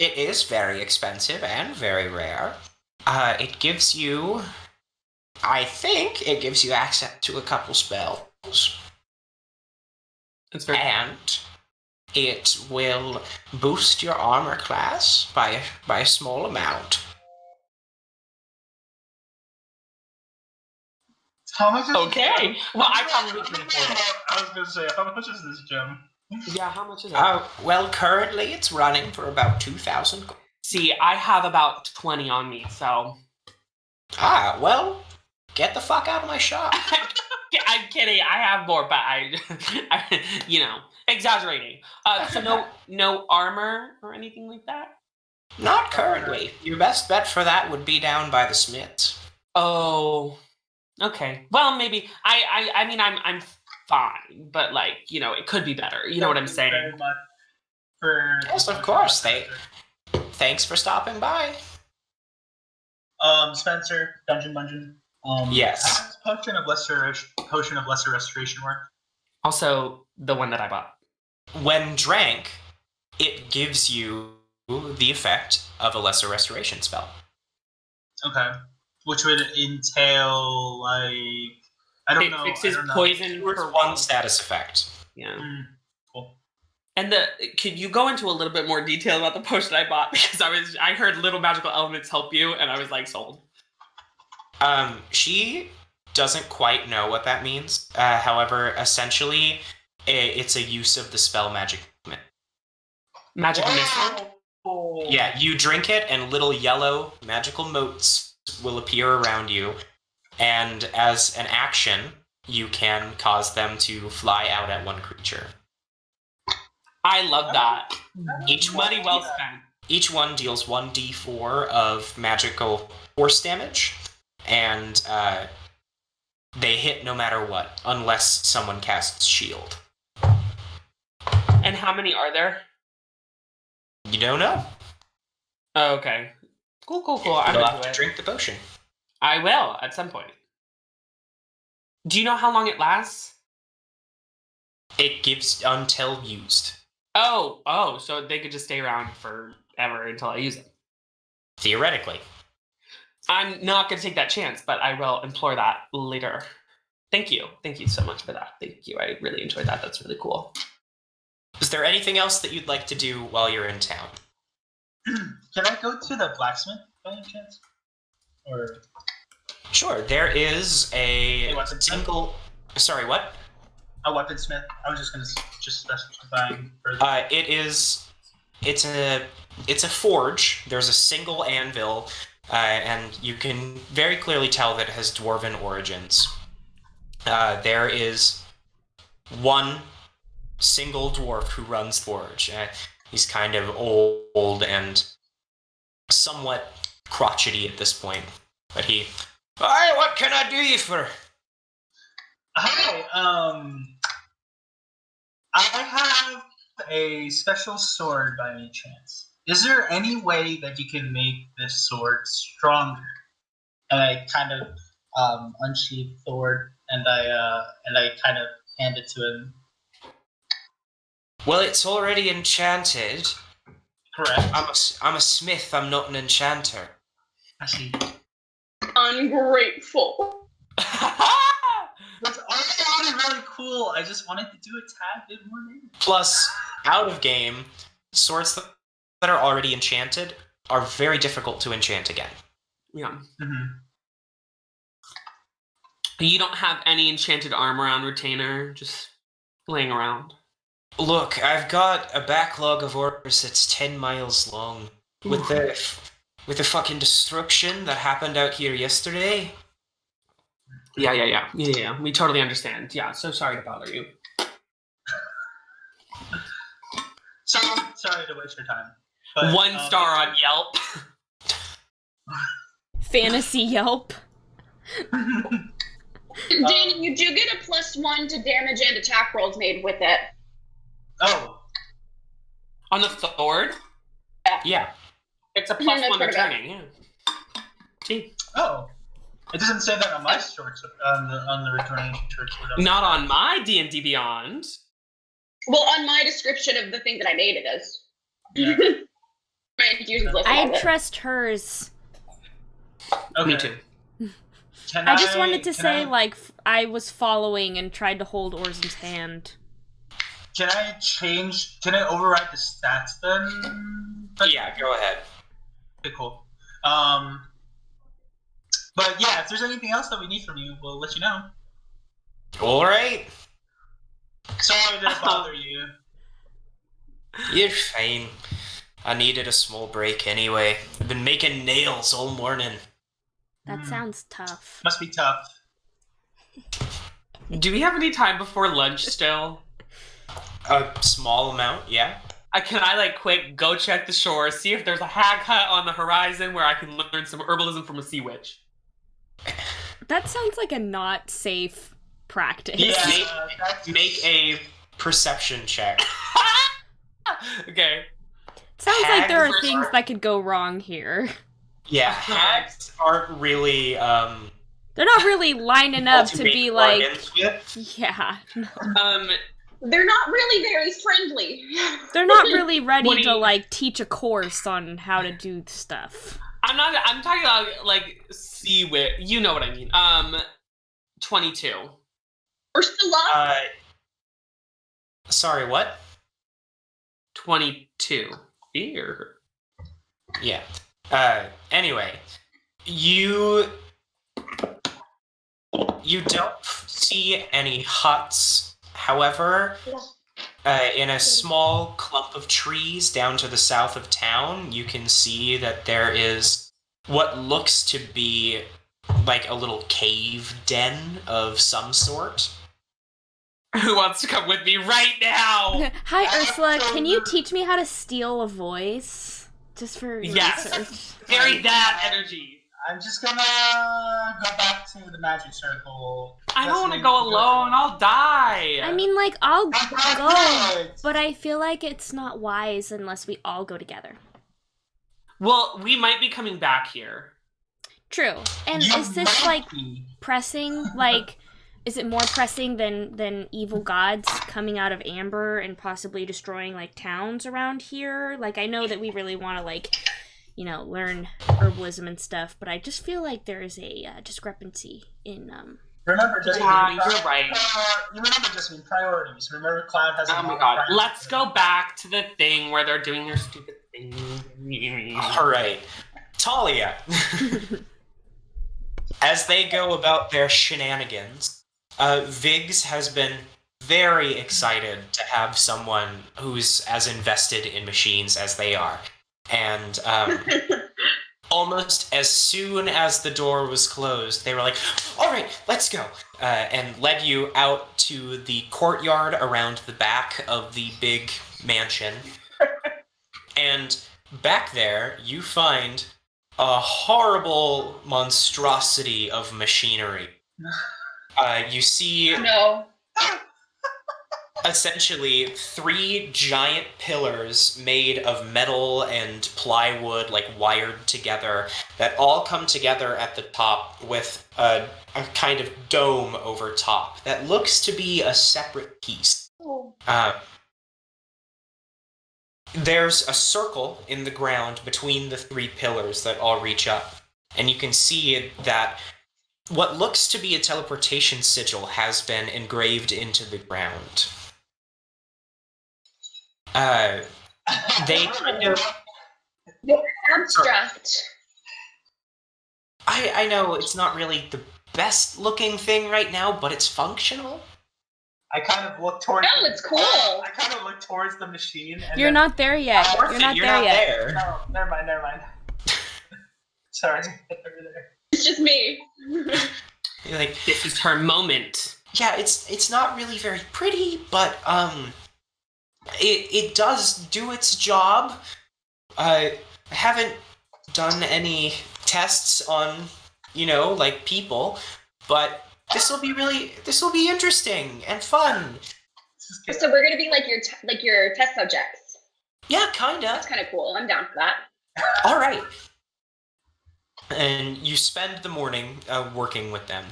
It is very expensive and very rare. It gives you... I think it gives you access to a couple spells. It's very And it will boost your armor class by a small amount. How much is okay. Well, I probably can afford it. I was gonna say, how much is this gem? Yeah, how much is it? Well, currently it's running for about 2,000. See, I have about 20 on me, so... Well, get the fuck out of my shop. I'm kidding. I have more, but I exaggerating. So no armor or anything like that? Not currently. Your best bet for that would be down by the smiths. Oh, okay. Well, maybe. I mean, I'm fine, but it could be better. You know what I'm saying? Very much for Yes, of course. Thanks for stopping by. Spencer, Dungeon. Yes. How does potion of lesser restoration work? Also, the one that I bought. When drank, it gives you the effect of a lesser restoration spell. Okay. Which would entail, like... I don't know. It fixes I don't know. poison Towards for one status effect. Yeah. Cool. And could you go into a little bit more detail about the potion I bought? Because I heard little magical elements help you, and I was like, sold. She doesn't quite know what that means. However, essentially, it's a use of the spell magic. Magic missile? Yeah, you drink it, and little yellow magical motes will appear around you. And as an action, you can cause them to fly out at one creature. I love that. Each Money well spent. Each one deals 1d4 of magical force damage, and they hit no matter what, unless someone casts shield. And how many are there? You don't know. Oh, okay. Cool. I'm You'll into have to it. drink the potion. I will, at some point. Do you know how long it lasts? It gives until used. Oh, so they could just stay around forever until I use it. Theoretically. I'm not going to take that chance, but I will implore that later. Thank you. Thank you so much for that. Thank you. I really enjoyed that. That's really cool. Is there anything else that you'd like to do while you're in town? Can I go to the blacksmith by any chance? Or... Sure, there is a single... Sorry, what? A weaponsmith. I was just going to specify further. It's a forge. There's a single anvil, and you can very clearly tell that it has dwarven origins. There is one single dwarf who runs forge. He's kind of old and somewhat crotchety at this point, but he... Hi, what can I do you for? Hi, I have a special sword by any chance. Is there any way that you can make this sword stronger? And I kind of unsheath the sword, and I kind of hand it to him. Well, it's already enchanted. Correct. I'm a smith. I'm not an enchanter. I see. Ungrateful. That's also really cool. I just wanted to do a tad bit more damage. Plus, out of game, swords that are already enchanted are very difficult to enchant again. Yeah. Mm-hmm. You don't have any enchanted armor on retainer, just laying around. Look, I've got a backlog of orders that's 10 miles long. With the fucking destruction that happened out here yesterday. Yeah. We totally understand. Yeah, so sorry to bother you. So sorry to waste your time. But, 1 star on Yelp. Fantasy Yelp. Danny, you do get a +1 to damage and attack rolls made with it. Oh. On the sword? Yeah. It's a that's +1 pretty returning, yeah. See? Oh. It doesn't say that on my short on the returning short sword. Not on my D&D Beyond. Well, on my description of the thing that I made, it is. Yeah. My infusions list I has it. trust hers. Okay. Me too. I just wanted to say, like, I was following and tried to hold Orsan's hand. Can I override the stats then? Yeah, go ahead. Okay, cool. But yeah, if there's anything else that we need from you, we'll let you know. Alright. Sorry to bother you. You're fine. I needed a small break anyway. I've been making nails all morning. That sounds tough. Must be tough. Do we have any time before lunch still? A small amount, yeah. Can I, like, quick go check the shore, see if there's a hag hut on the horizon where I can learn some herbalism from a sea witch? That sounds like a not safe practice. Yeah, Make a perception check. Okay. Sounds like there are Hags things that could go wrong here. Yeah, hags aren't really, They're not really lining up to be like, bargains with. yeah. They're not really very friendly. They're not really ready What do to, you- like, teach a course on how to do stuff. I'm talking about, like, sea witch. You know what I mean. 22. Ursula? Sorry, what? 22. Ear. Yeah. Anyway, you don't see any huts. However, in a small clump of trees down to the south of town, you can see that there is what looks to be like a little cave den of some sort. Who wants to come with me right now? Hi, Ursula. Can you teach me how to steal a voice? Just for Yes. research. Very that energy. I'm just gonna go back to the magic circle. I don't want to go alone. I'll die. I mean, like, I'll go, Good. but I feel like it's not wise unless we all go together. Well, we might be coming back here. True. And You is this, might like, be. pressing? Like, is it more pressing than evil gods coming out of Amber and possibly destroying, like, towns around here? Like, I know that we really want to, like, you know, learn herbalism and stuff, but I just feel like there is a discrepancy in, Remember, just You're right. You remember just priorities. Remember, Cloud has. Oh my god. Let's go back to the thing where they're doing their stupid thing. Alright. Thalia. As they go about their shenanigans, Viggs has been very excited to have someone who's as invested in machines as they are. And almost as soon as the door was closed, they were like, all right, let's go, and led you out to the courtyard around the back of the big mansion. And back there, you find a horrible monstrosity of machinery. You see No. essentially 3 giant pillars made of metal and plywood, like wired together, that all come together at the top with a kind of dome over top that looks to be a separate piece. There's a circle in the ground between the 3 pillars that all reach up, and you can see that what looks to be a teleportation sigil has been engraved into the ground. They kind of... They're abstract. I know it's not really the best looking thing right now, but it's functional. I kind of look towards. No, it's cool. I kind of look towards the machine. And You're not there yet. Orsan, You're not there yet. No, never mind. Sorry. It's just me. You're like, This is her moment. yeah, it's not really very pretty, but it does do its job. I haven't done any tests on, like people, but this will be interesting and fun. So we're gonna be like your test subjects. Yeah, kinda. That's kind of cool. I'm down for that. All right. And you spend the morning working with them.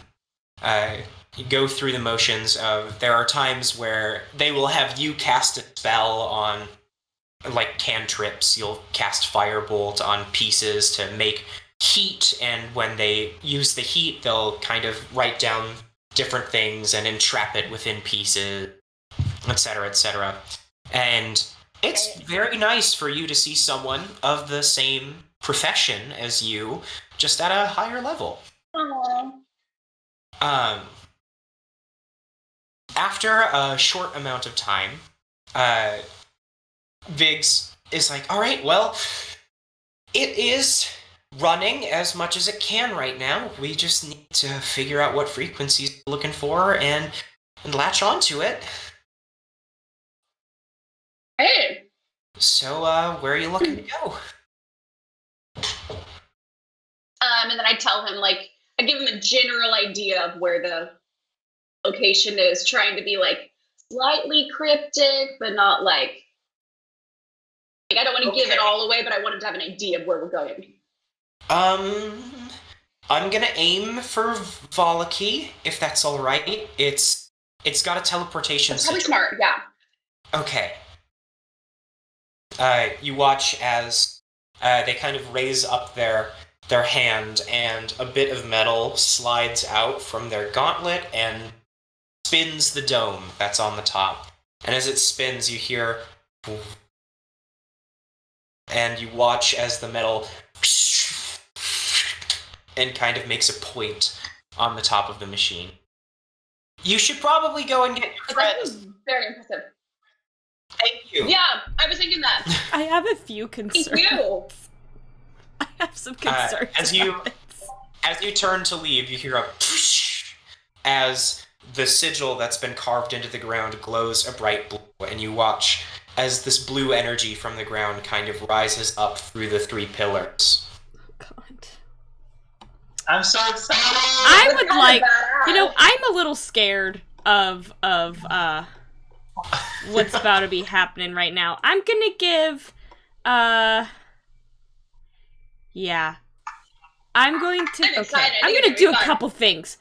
You go through the motions of, there are times where they will have you cast a spell on, like, cantrips. You'll cast Firebolt on pieces to make heat, and when they use the heat, they'll kind of write down different things and entrap it within pieces, etc., etc. And it's very nice for you to see someone of the same profession as you, just at a higher level. Aww. After a short amount of time, Viggs is like, all right, well, it is running as much as it can right now. We just need to figure out what frequencies we're looking for and latch onto it. Hey. So, where are you looking to go? And then I tell him, like, I give him a general idea of where the location is, trying to be, like, slightly cryptic, but not, like I don't want to give it all away, but I want him to have an idea of where we're going. I'm gonna aim for Volaki, if that's alright. It's got a teleportation That's probably system. smart, yeah. Okay. You watch as they kind of raise up their hand, and a bit of metal slides out from their gauntlet and spins the dome that's on the top. And as it spins, you hear... And you watch as the metal... and kind of makes a point on the top of the machine. You should probably go and get your friends. Very impressive. Thank you. Yeah, I was thinking that. I have a few concerns. Thank you. I have some concerns. As you turn to leave, you hear a as the sigil that's been carved into the ground glows a bright blue, and you watch as this blue energy from the ground kind of rises up through the 3 pillars. God. I'm so excited. I would like, I'm a little scared of what's about to be happening right now. I'm gonna give, yeah. I'm going to, I'm gonna do a couple things.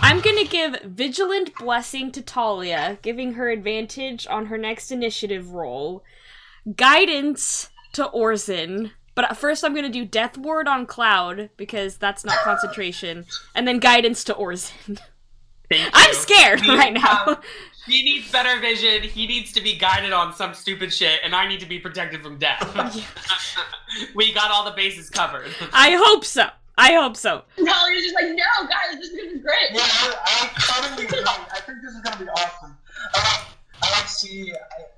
I'm gonna give Vigilant Blessing to Thalia, giving her advantage on her next initiative roll. Guidance to Orsan, but first I'm gonna do Death Ward on Cloud, because that's not concentration, and then Guidance to Orsan. I'm scared right now. He needs better vision, he needs to be guided on some stupid shit, and I need to be protected from death. We got all the bases covered. I hope so. Talia's just like, no, guys, this is gonna be great. Yeah, I totally agree. I think this is gonna be awesome.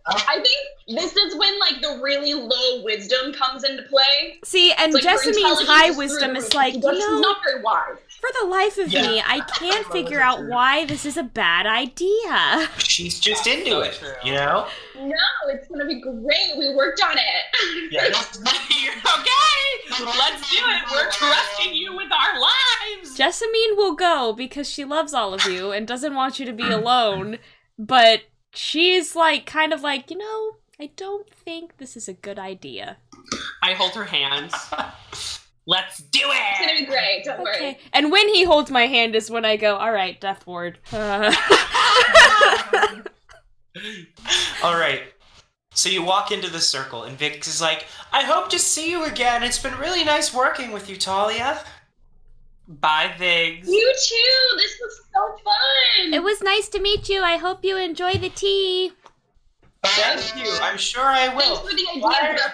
I think this is when, like, the really low wisdom comes into play. See, and like, Jessamine's high wisdom is like, she's not very wise. For the life of me, I can't figure out why this is a bad idea. She's just into it, you know? No, it's gonna be great. We worked on it. Yeah, You're okay! Let's do it! We're trusting you with our lives! Jessamine will go because she loves all of you and doesn't want you to be alone, but she's like, kind of like, I don't think this is a good idea. I hold her hand. Let's do it! It's gonna be great, don't worry. And when he holds my hand is when I go, alright, Death Ward. Alright. So you walk into the circle, and Vix is like, I hope to see you again. It's been really nice working with you, Thalia. Bye, Viggs. You too! This was so fun! It was nice to meet you. I hope you enjoy the tea. Thank you. I'm sure I will. Thanks for the idea, Greta.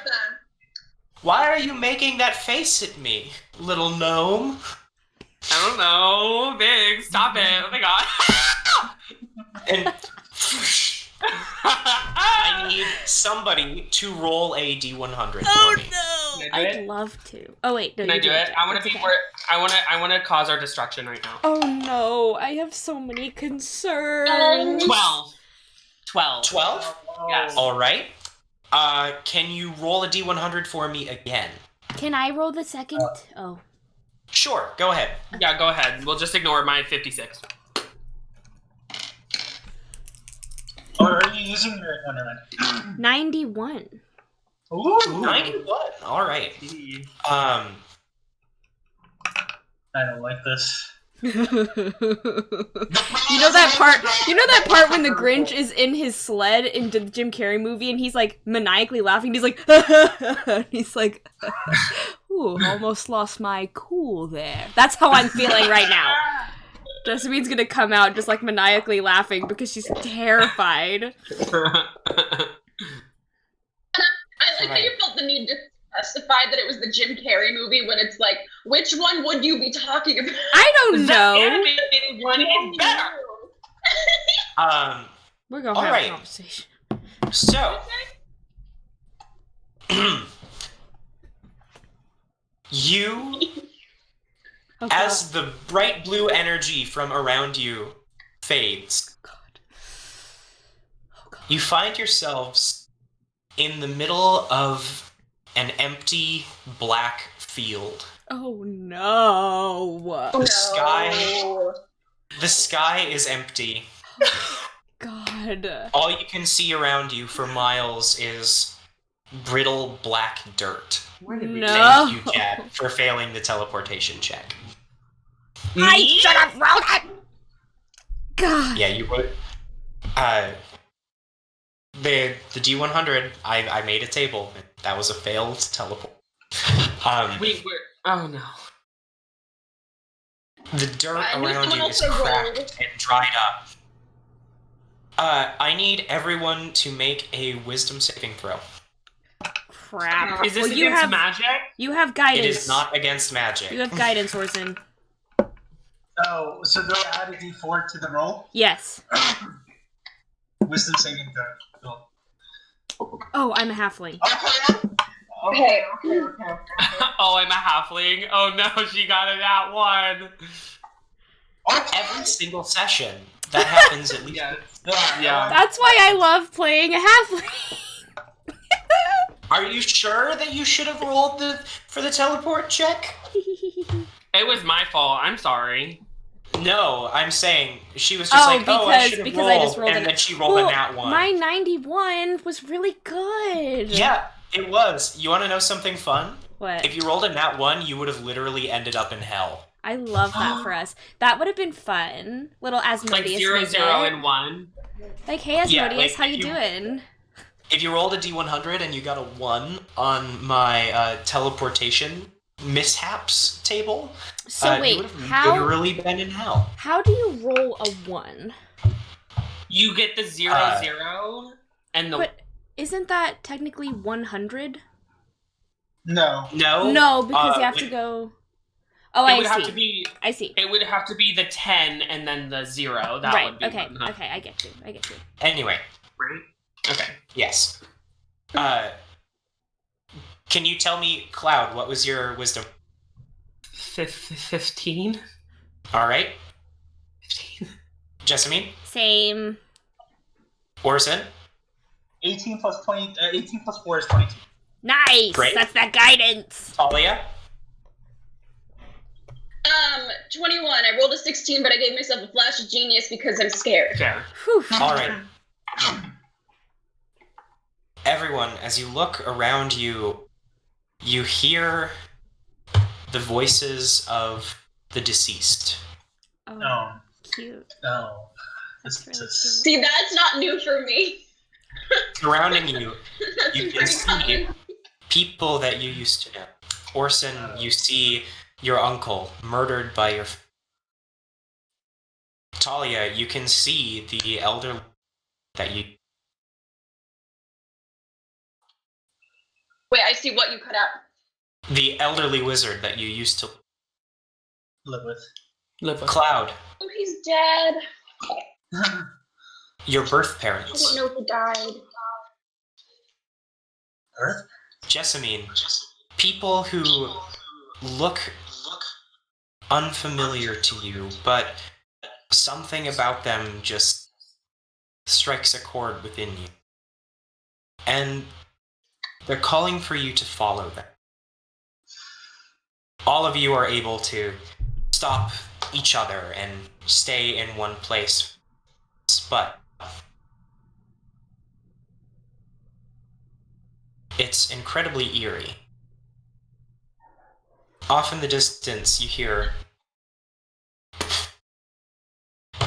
Why are you making that face at me, little gnome? I don't know. Big, stop it. Oh my god. And I need somebody to roll a d100 for me. no! Can I do I'd it? love to. Oh wait, no, Can I you do it? I want It's to be okay. where I want to cause our destruction right now. Oh no, I have so many concerns. 12. 12. 12? Yes. All right. Can you roll a d100 for me again? Can I roll the second? Oh. Sure, go ahead. Yeah, go ahead. We'll just ignore my 56. Or are you using your... Oh, never mind. 91. Ooh. 91. All right. I don't like this. You know that part when the Grinch is in his sled in the Jim Carrey movie and he's like maniacally laughing, he's like and he's like ooh, almost lost my cool there. That's how I'm feeling right now. Jessamine's gonna come out just like maniacally laughing because she's terrified. I like how you felt the need to specify that it was the Jim Carrey movie when it's like, which one would you be talking about? I don't The know. animated one is better. We're gonna All have right. a conversation. So, you, Oh, as the bright blue energy from around you fades, God. Oh, God. you find yourselves in the middle of an empty black field. Oh no. The sky is empty. God. All you can see around you for miles is brittle black dirt. No. Thank you, Jett, for failing the teleportation check. I should have rolled it. God. Yeah, you would. The D100, I made a table. That was a failed teleport. Wait, oh no. The dirt I need around someone you else is to roll. cracked and dried up. I need everyone to make a wisdom saving throw. Crap. Is this Well, you against have magic? you have guidance. It is not against magic. You have guidance, Orsan. Oh, so do I add a d4 to the roll? Yes. Wisdom saving throw. Cool. Oh, I'm a halfling. Okay. Oh, I'm a halfling. Oh no, she got it at one. Every single session, that happens at least. Yeah. That's why I love playing a halfling. Are you sure that you should have rolled for the teleport check? It was my fault. I'm sorry. No, I'm saying she was just like, oh, I should have because rolled, I just rolled and it. then she rolled a nat one. My 91 was really good. Yeah, it was. You want to know something fun? What? If you rolled a nat one, you would have literally ended up in hell. I love that for us. That would have been fun. Little Asmodeus. Like 0, 0, and 1. Like, hey Asmodeus, Yeah, like, how you if you- doing? If you rolled a d100 and you got a 1 on my teleportation mishaps table, So you wait, would have how literally been in hell. do you roll a 1? You get the 0, 0, and the. But isn't that technically 100? No. No. No, because you have wait, to go. Oh, it I would see. have to be. I see. It would have to be the 10 and then the 0. That Right. would be Okay. 100. Okay. I get you. Anyway, Right? Okay. yes. Can you tell me, Cloud, what was your wisdom? 15? All right. 15. Jessamine? Same. Orson? 18 plus 20. 18 plus 4 is 22. Nice. Great. That's that guidance. Thalia? 21. I rolled a 16, but I gave myself a flash of genius because I'm scared. Fair. Whew. All right. Everyone, as you look around you, you hear the voices of the deceased. Oh, No. cute. No. That's This really is... See, that's not new for me. Surrounding you, That's you can pretty see common. people that you used to know. Orson, you see your uncle murdered by your... Thalia, you can see the elder that you Wait, I see what you cut out. The elderly wizard that you used to Live with. Cloud, Oh, he's dead. your birth I parents. didn't know he died. Earth? Jessamine, people who look unfamiliar to you, but something about them just strikes a chord within you. And they're calling for you to follow them. All of you are able to stop each other and stay in one place, but it's incredibly eerie. Off in the distance, you hear,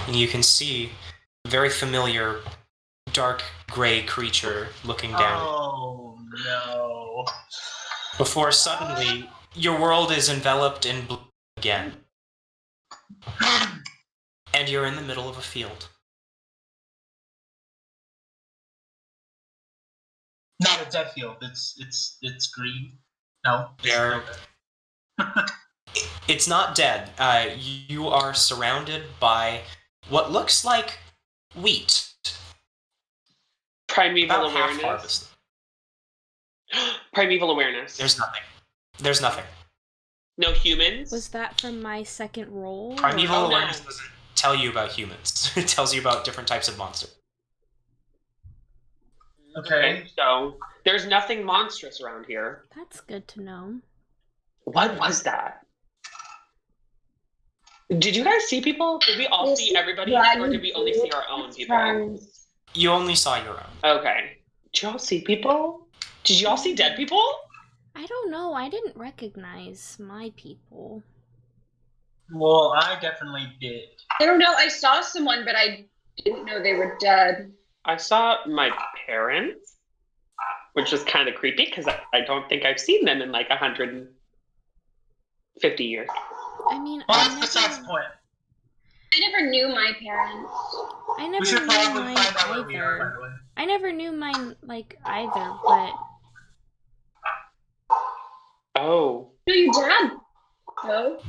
and you can see a very familiar dark gray creature looking down. Oh no. Before suddenly, your world is enveloped in blue again. And you're in the middle of a field. Not a dead field. It's green. No. There. It's not dead. You are surrounded by what looks like wheat. Primeval About half awareness. harvested. Primeval awareness. There's nothing. There's nothing. No humans. Was that from my second roll? Primeval Oh, no. awareness doesn't tell you about humans. It tells you about different types of monsters. Okay. So there's nothing monstrous around here. That's good to know. What was that? Did you guys see people? Did we all see everybody, or did we only see our own people? You only saw your own. Okay. Did you all see people? Did you all see dead people? I don't know. I didn't recognize my people. Well, I definitely did. I don't know. I saw someone, but I didn't know they were dead. I saw my parents, which was kind of creepy because I don't think I've seen them in like 150 years. I mean, Well, I that's besides the never, point. I never knew my parents. I We never should knew probably mine find out where we are, by either. the way. I never knew mine, like, either, but... Oh. No, your dad. No.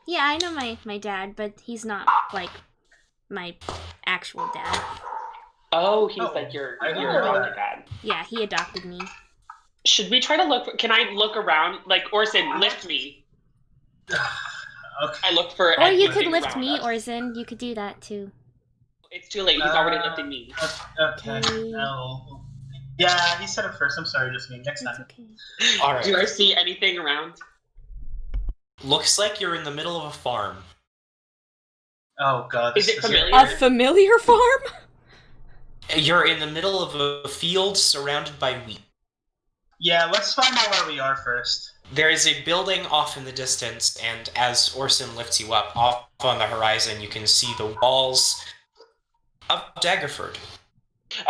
Yeah, I know my dad, but he's not, like, my actual dad. Oh, he's Oh, like your I didn't know adopted that. dad. Yeah, he adopted me. Should we try to look? Can I look around? Like, Orsan, lift me. Okay. I looked for. Or you could anything lift around me, us. Orsan. You could do that, too. It's too late. He's already lifting me. Okay. Okay. No. Yeah, he said it first. I'm sorry, just me. Next That's time. okay. All right. Do I see anything around? Looks like you're in the middle of a farm. Oh god. Is this it familiar? A familiar farm? You're in the middle of a field surrounded by wheat. Yeah, let's find out where we are first. There is a building off in the distance, and as Orsan lifts you up, off on the horizon, you can see the walls of Daggerford.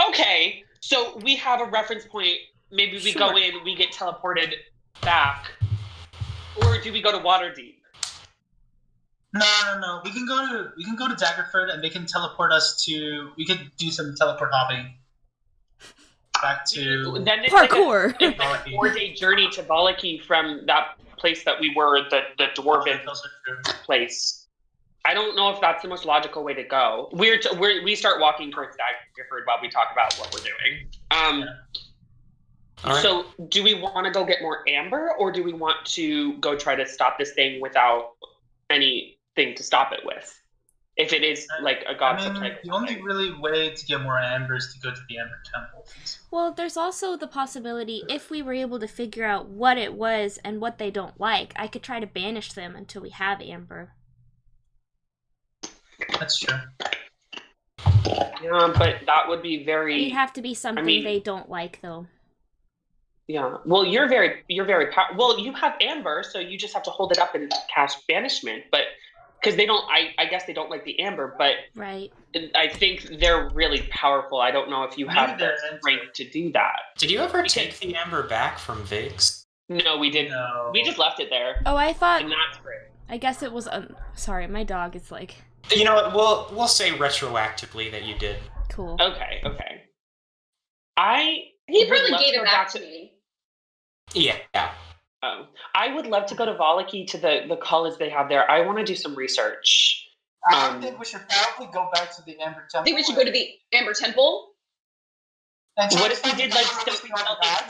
Okay, so we have a reference point. Maybe we go Sure. in, we get teleported back. Or do we go to Waterdeep? No. We can go to Daggerford, and they can teleport us to. We could do some teleport hopping. Back to. Then it's Parkour! Like a 4-day journey to Valaki from that place that we were, the dwarven place. I don't know if that's the most logical way to go. We start walking towards Daggerford while we talk about what we're doing. All right. So do we want to go get more amber, or do we want to go try to stop this thing without anything to stop it with? If it is like a god type the only really way to get more amber is to go to the Amber Temple. Well, there's also the possibility, if we were able to figure out what it was and what they don't like, I could try to banish them until we have amber. That's true. Yeah, but that would be very. It'd have to be something they don't like, though. Yeah. Well, you're very well, you have amber, so you just have to hold it up and cast banishment. But because they don't, I guess they don't like the amber. But Right. I think they're really powerful. I don't know if you have the strength to do that. Did you ever take the amber back from Viggs? No, we didn't. No. We just left it there, Oh, I thought... and that's great. I guess it was... sorry, my dog is like... You know what? We'll say retroactively that you did. Cool. Okay. He would probably love gave to it go back to me. Yeah. I would love to go to Valaki to the college they have there. I want to do some research. I think we should probably go back to the Amber Temple. I think we should go to the Amber Temple. What if we did like something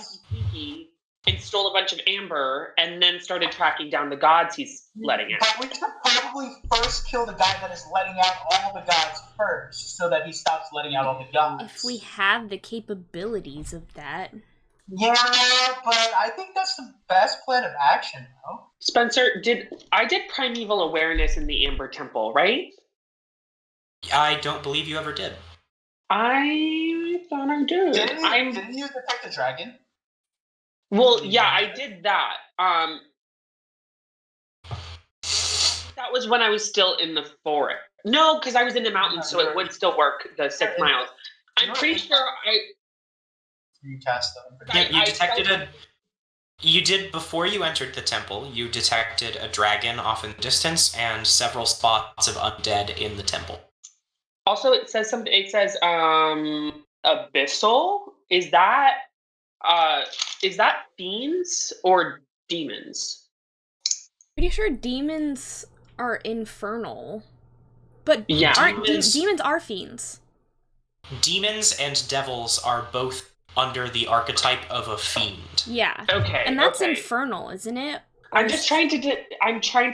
sneaky and stole a bunch of amber and then started tracking down the gods he's letting out? But we should probably first kill the guy that is letting out all the gods first, so that he stops letting out all the gods. If we have the capabilities of that. Yeah, but I think that's the best plan of action, though. Spencer, I did primeval awareness in the Amber Temple, right? I don't believe you ever did. I thought I did. Didn't you detect a dragon? Well, yeah, I did that. That was when I was still in the forest. No, because I was in the mountains, so it would still work, the 6 miles. I'm pretty sure You cast them. Yeah, you detected You did, before you entered the temple, you detected a dragon off in the distance and several spots of undead in the temple. Also, it says something. It says abyssal. Is that fiends or demons? Pretty sure demons are infernal, but Yeah, demons are fiends. Demons and devils are both under the archetype of a fiend. Yeah. Okay. And that's infernal, isn't it? I'm just trying to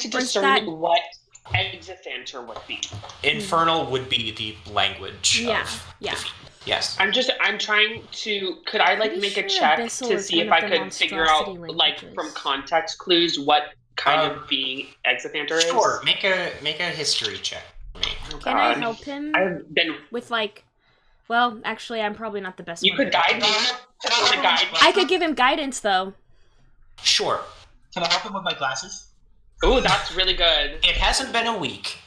discern what Exithanter would be. Infernal would be the language of the fiend. Yes. I'm trying to. Could I make a check to see if I could figure out from context clues what kind of being Exithanter is? Sure. Make a history check for me. Can I help him with well, actually, I'm probably not the best You one. could guide me. I could give him guidance, though. Sure. Can I help him with my glasses? Ooh, that's really good. It hasn't been a week.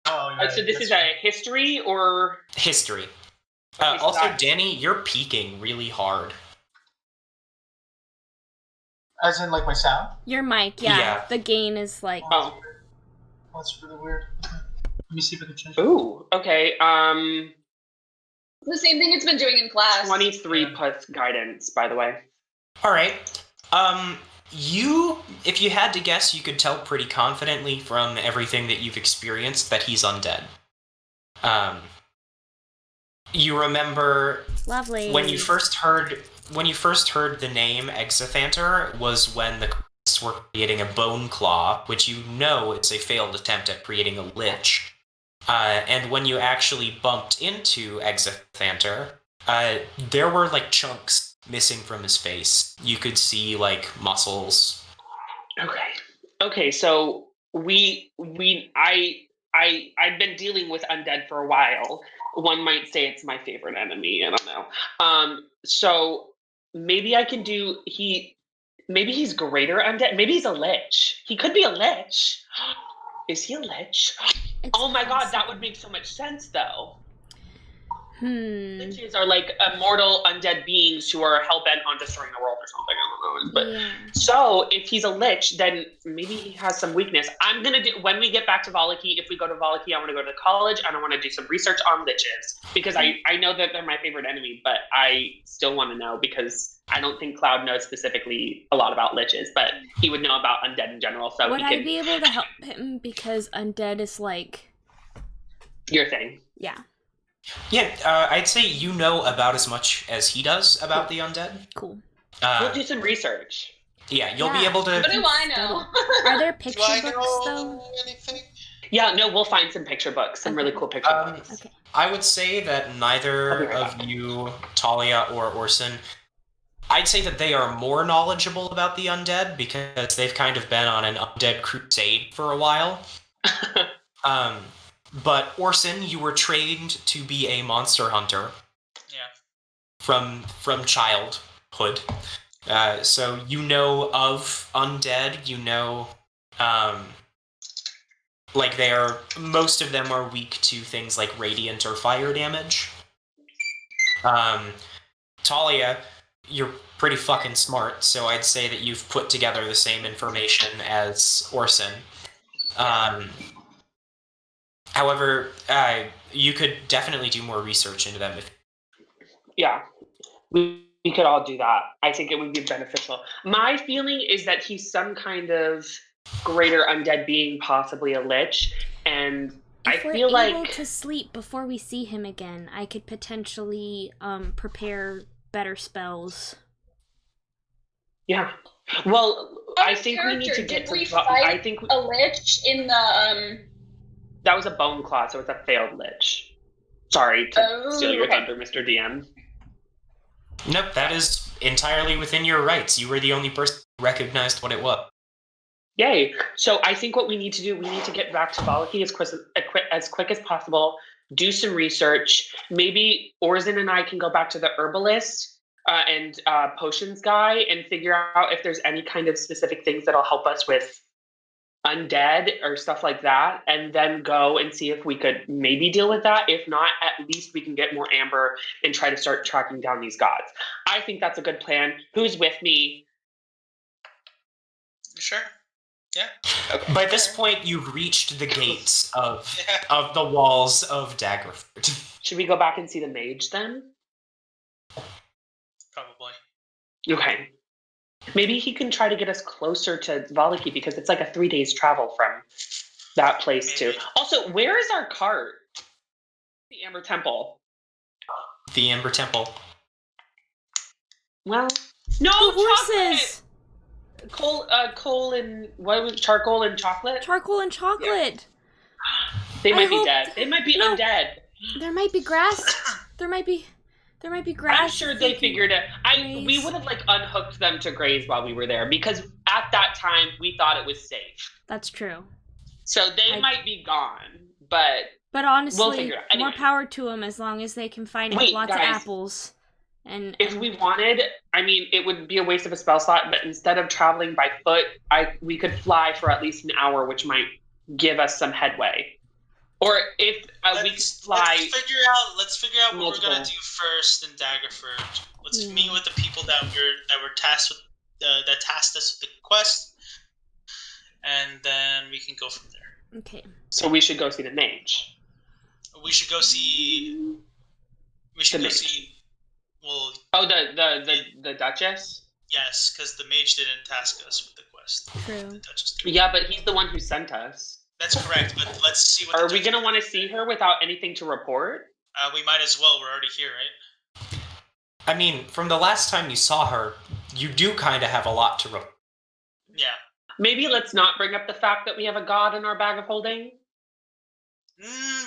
Oh, right. So this is a history or... History. Also, Danny, you're peaking really hard. As in, my sound? Your mic, yeah. The gain is Oh. That's really weird. Let me see if I can change it. Ooh, okay. The same thing it's been doing in class. 23 plus guidance, by the way. All right. If you had to guess, you could tell pretty confidently from everything that you've experienced that he's undead. You remember lovely when you first heard the name Exithanter was when the Christs were creating a bone claw, which you know it's a failed attempt at creating a lich. And when you actually bumped into Exithanter, there were chunks missing from his face. You could see muscles. Okay. So I've been dealing with undead for a while. One might say it's my favorite enemy. I don't know. So maybe I can do. Maybe he's greater undead. Maybe he's a lich. He could be a lich. Is he a lich? Oh my god, that would make so much sense, though. Liches are immortal undead beings who are hell-bent on destroying the world or something. I don't know. But so if he's a lich, then maybe he has some weakness. I'm gonna do, when we get back to Valaki, if we go to Valaki, I want to go to college and I want to do some research on liches. Because I know that they're my favorite enemy, but I still want to know because I don't think Cloud knows specifically a lot about liches, but he would know about undead in general. So would I be able to help him because undead is your thing? Yeah. Yeah, I'd say you know about as much as he does about the undead. Cool. We'll do some research. Yeah, you'll be able to... What do I know? Are there picture books, though? Anything? Yeah, no, we'll find some picture books, some really cool picture books. Okay. I would say that neither of you, Thalia or Orsan, I'd say that they are more knowledgeable about the undead because they've kind of been on an undead crusade for a while. But Orsan, you were trained to be a monster hunter. Yeah. From childhood. So you know of undead, you know, most of them are weak to things like radiant or fire damage. Thalia, you're pretty fucking smart, so I'd say that you've put together the same information as Orsan. However, you could definitely do more research into them. Yeah. We We could all do that. I think it would be beneficial. My feeling is that he's some kind of greater undead being, possibly a lich, and If I feel we're able like to sleep before we see him again, I could potentially prepare better spells. yeah. Well, I Out of think we need to character, get did we to. I fight think a lich in the that was a bone claw, so it's a failed lich. Sorry to steal your okay. thunder, Mr. DM. Nope, that is entirely within your rights. You were the only person who recognized what it was. Yay! So I think what we need to do, we need to get back to Valaki as quick as possible. Do some research. Maybe Orsan and I can go back to the herbalist and potions guy and figure out if there's any kind of specific things that'll help us with undead or stuff like that, and then go and see if we could maybe deal with that. If not, at least we can get more amber and try to start tracking down these gods. I think that's a good plan. Who's with me? Sure. Yeah. Okay. By this point, you've reached the gates of the walls of Daggerford. Should we go back and see the mage then? Probably. Okay. Maybe he can try to get us closer to Valaki because it's like a 3 days travel from that place too. Also, where is our cart? The Amber Temple. The Amber Temple. Well, no, The chocolate! horses! Coal and what was it? Charcoal and chocolate? Charcoal and chocolate! They might I be hope- dead. They might be No. undead. There might be grass. There might be grass. I'm sure they figured it. We graze. would have like unhooked them to graze while we were there because at that time we thought it was safe. That's true. So they might be gone, but But honestly, we'll figure it out. more Anyway. power to them as long as they can find Wait, lots of guys. apples. And if we wanted, I mean, it would be a waste of a spell slot, but instead of traveling by foot, we could fly for at least an hour, which might give us some headway. Or if we could fly. Let's figure out what multiple. we're gonna do first in Daggerford. Let's meet with the people that were tasked with that tasked us with the quest, and then we can go from there. okay. So we should go see the mage. We should go see. We should The go mage. see. Well, Oh, the Duchess? yes, because the mage didn't task us with the quest. True. The Duchess did. Yeah, but he's the one who sent us. That's correct, but let's see what. Are the we Duchess going to want to did. see her without anything to report? We might as well. We're already here, right? I mean, from the last time you saw her, you do kind of have a lot to report. Yeah. Maybe let's not bring up the fact that we have a god in our bag of holding.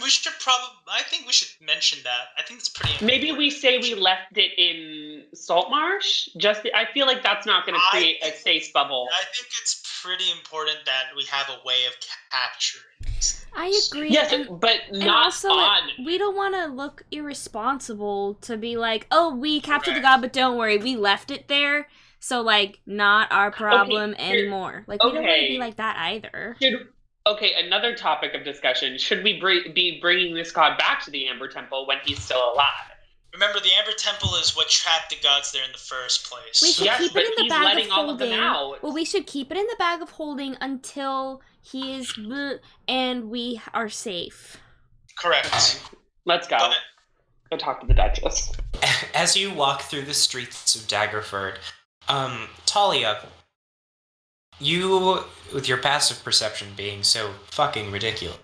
We should probably. I think we should mention that. I think it's pretty. Maybe we say we left it in Saltmarsh. I feel like that's not going to create a safe bubble. I think it's pretty important that we have a way of capturing these I things. agree. Yes, and, but and not also, on. we don't want to look irresponsible to be like, oh, we captured the Correct. god, but don't worry, we left it there. So, like, not our problem here- anymore. Like, we don't want to okay. be like that either. Okay, another topic of discussion. Should we be bringing this god back to the Amber Temple when he's still alive? Remember, the Amber Temple is what trapped the gods there in the first place. We should Yes, keep but it in the he's bag letting of all of them holding. out. Well, we should keep it in the bag of holding until he is and we are safe. Correct. Let's go. But Go talk to the Duchess. As you walk through the streets of Daggerford, Thalia, you, with your passive perception being so fucking ridiculous,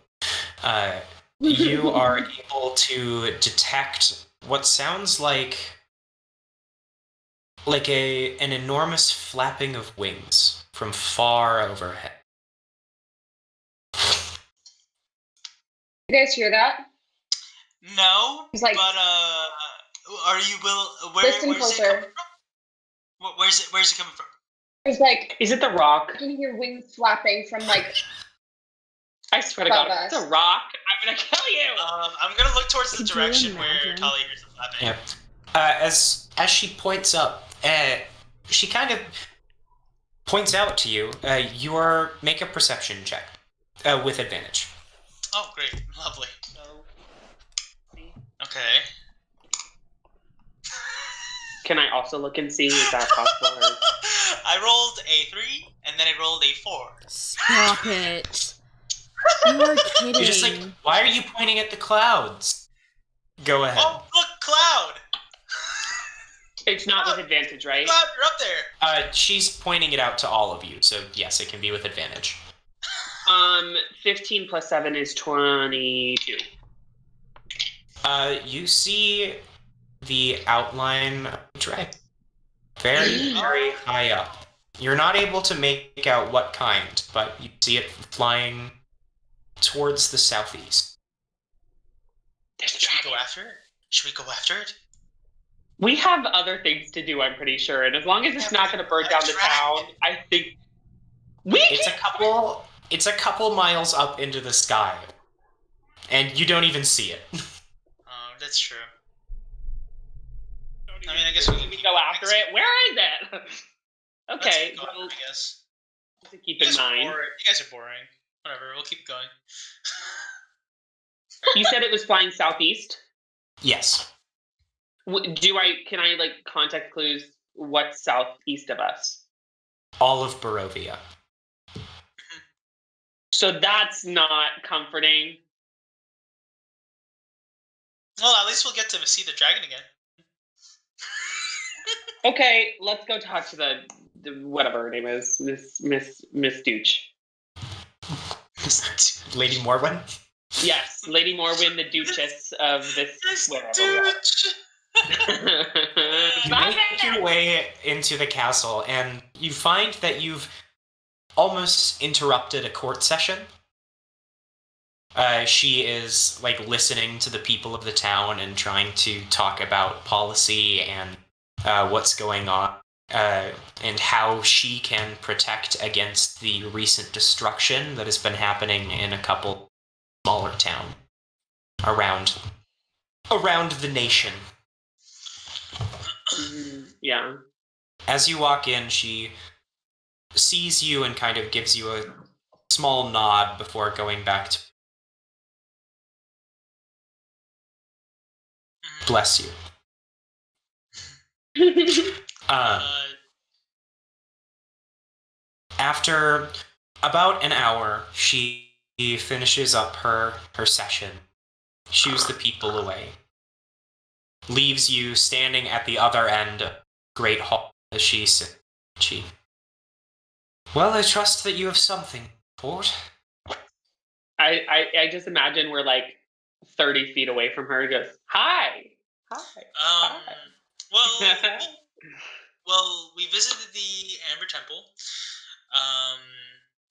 you are able to detect what sounds like an enormous flapping of wings from far overhead. You guys hear that? no, It's like- but are you Listen where's it closer. coming from? Where's it coming from? There's like Is it the rock? you can hear wings flapping from like I swear to God, Above if it's us. a rock, I'm gonna kill you! I'm gonna look towards the Could you direction where imagine? Talia hears the flapping. Yep. As she points up, she kind of points out to you. Make a perception check with advantage. Oh, great, lovely. Okay. Can I also look and see? Is that possible? Or... I rolled a 3, and then I rolled a 4. Stop it. You are kidding. You're just like, why are you pointing at the clouds? Go ahead. Oh, look, cloud! It's not with advantage, right? God, you're up there. She's pointing it out to all of you, so yes, it can be with advantage. 15 plus 7 is 22. You see the outline of the dragon. Very, very high up. You're not able to make out what kind, but you see it flying towards the southeast. Should we go after it? Should we go after it? We have other things to do, I'm pretty sure, and as long as it's not going to burn down the town, I think It's a couple miles up into the sky, and you don't even see it. Oh, that's true. I mean, I guess we can go after it. Where is it? Okay, Let's go, I guess. to keep in mind. You guys are boring. Whatever, we'll keep going. You said it was flying southeast. Yes. Can I like context clues what's southeast of us? All of Barovia. So that's not comforting. Well, at least we'll get to see the dragon again. Okay, let's go talk to the whatever her name is, Miss Dooch. Lady Morwen? Yes, Lady Morwen, the Duchess of this wherever. You make your way into the castle, and you find that you've almost interrupted a court session. She is like listening to the people of the town and trying to talk about policy and what's going on, and how she can protect against the recent destruction that has been happening in a couple smaller towns around the nation. Yeah. As you walk in, she sees you and kind of gives you a small nod before going back to... Bless you. After about an hour, she finishes up her session, shoos the people away, leaves you standing at the other end of the Great Hall as she sits. Well, I trust that you have something, Port. I just imagine we're like 30 feet away from her. Goes, hi. Well, we visited the Amber Temple.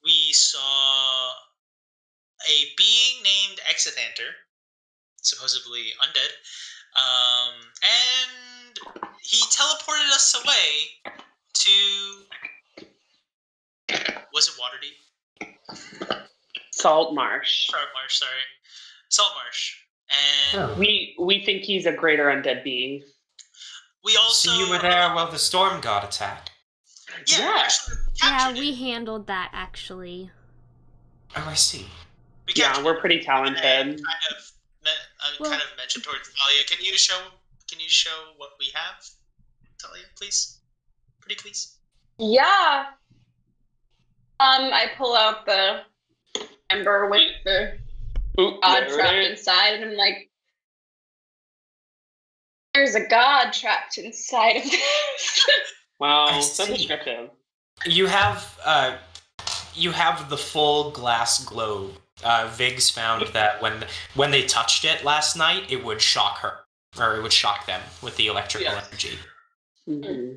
We saw a being named Exithanter, supposedly undead, and he teleported us away to... Was it Waterdeep? Salt Marsh. Salt Marsh. And we think he's a greater undead being. we also... So you were there while the storm god attacked? Yeah. Actually, we handled that actually. Oh, I see. Yeah, we're pretty talented. I kind of mentioned towards Thalia. Can you show what we have, Thalia, please? Pretty please. Yeah. I pull out the ember with the god trapped inside, and I'm like, there's a god trapped inside of this. Wow, so descriptive. You have the full glass globe. Viggs found that when they touched it last night, it would shock her, or it would shock them with the electrical energy. Mm-hmm.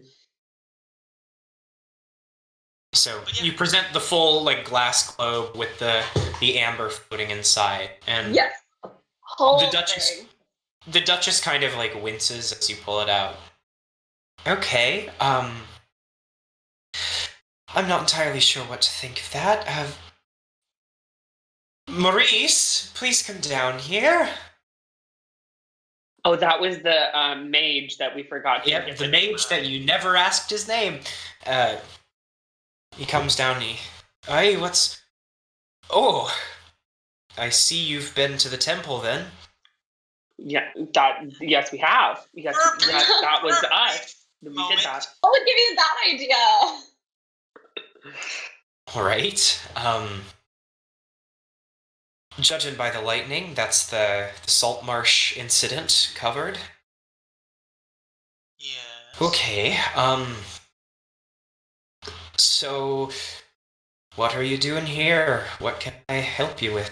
So you present the full like glass globe with the amber floating inside, and yes, the Duchess kind of like winces as you pull it out. Okay, I'm not entirely sure what to think of that. Maurice, please come down here. Oh, that was the mage that we forgot. Yep, the mage that you never asked his name. He comes down, Hey, what's... Oh, I see you've been to the temple then. Yeah, yes, we have. Yes, that was us. We did that. Oh, give you that idea. All right. Judging by the lightning, that's the Salt Marsh incident covered. Yeah. Okay, so what are you doing here? What can I help you with?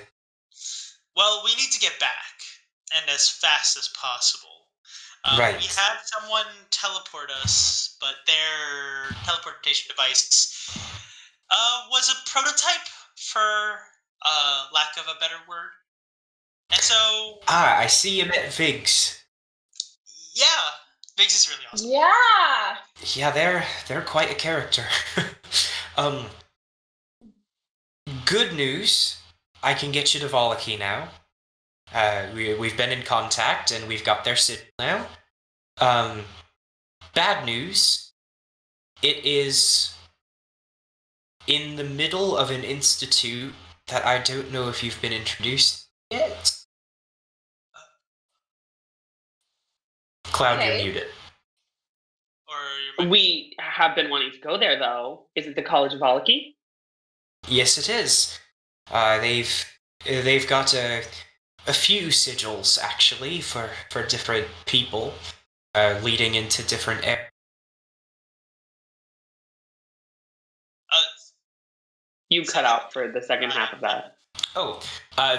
Well, we need to get back, and as fast as possible. Right. We had someone teleport us, but their teleportation device was a prototype, for lack of a better word. And so, I see you met Viggs. yeah, Biggs is really awesome. Yeah. Yeah, they're quite a character. Good news, I can get you to Volaki now. We've been in contact, and we've got their sigil now. Bad news, it is in the middle of an institute that I don't know if you've been introduced yet. Cloud, Okay. you're muted. Or We have been wanting to go there, though. Is it the College of Valaki? Yes, it is. They've got a few sigils actually for different people, leading into different areas. You cut out for the second half of that. Oh,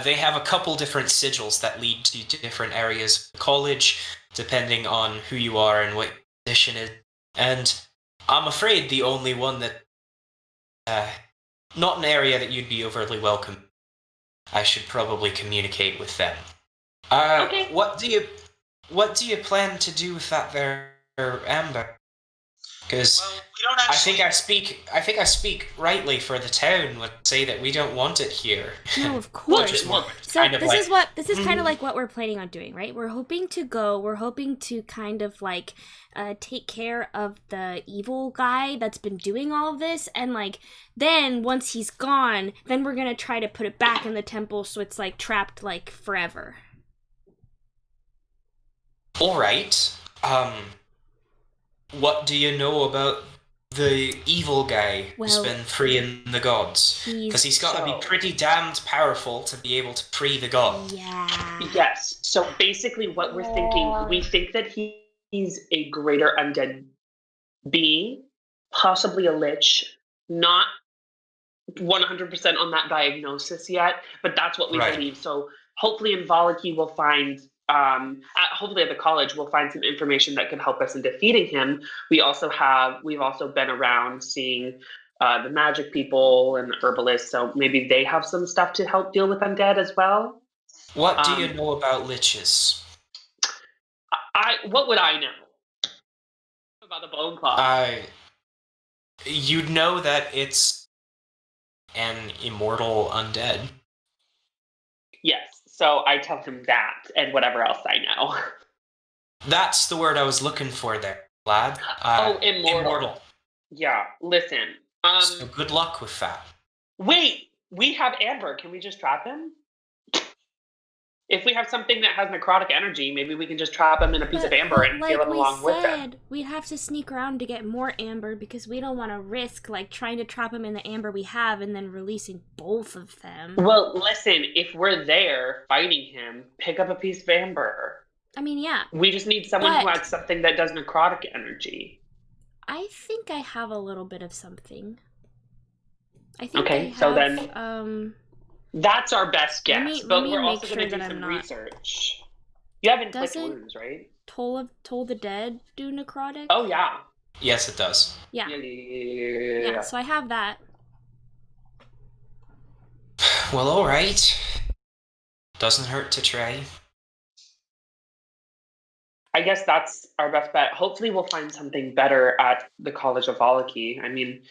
they have a couple different sigils that lead to different areas of the college, depending on who you are and what your position is. And I'm afraid the only one that, not an area that you'd be overly welcome. I should probably communicate with them. Okay. What do you plan to do with that there, Amber? Because well, we don't actually. I think I speak rightly for the town when I say that we don't want it here. No, of course. Just more So kind of this like- is kind of like what we're planning on doing, right? We're hoping to kind of like take care of the evil guy that's been doing all of this, and like then once he's gone, then we're gonna try to put it back in the temple so it's like trapped like forever. All right. What do you know about the evil guy who's Well, been freeing the gods? Because he's got to be so- pretty damned powerful to be able to free the god. Yeah. Yes. So basically, what we're thinking, we think that he's a greater undead being, possibly a lich, not 100% on that diagnosis yet, but that's what we Right. believe. So hopefully in Valaki we'll find, hopefully at the college we'll find some information that could help us in defeating him. We've also been around seeing the magic people and the herbalists, so maybe they have some stuff to help deal with undead as well. What do you know about liches? What would I know about the bone claw? You'd know that it's an immortal undead. Yes. So I tell him that and whatever else I know. That's the word I was looking for there, lad. Immortal. Yeah. Listen. So good luck with that. Wait. We have Amber. Can we just trap him? If we have something that has necrotic energy, maybe we can just trap him in a piece of amber and like feel him we along with him. we'd have to sneak around to get more amber because we don't want to risk like trying to trap him in the amber we have and then releasing both of them. Well, listen, if we're there fighting him, pick up a piece of amber. I mean, yeah. We just need someone who But- has something that does necrotic energy. I think I have a little bit of something. I think Okay, I have, so then- That's our best guess, Let but me we're make also sure going to that do I'm some not- research. You have inflict Doesn't- wounds, right? Toll the Dead do necrotic? Oh, yeah. Yes, it does. Yeah. Yeah. So I have that. Well, all right. Doesn't hurt to try. I guess that's our best bet. Hopefully we'll find something better at the College of Valaki. I mean,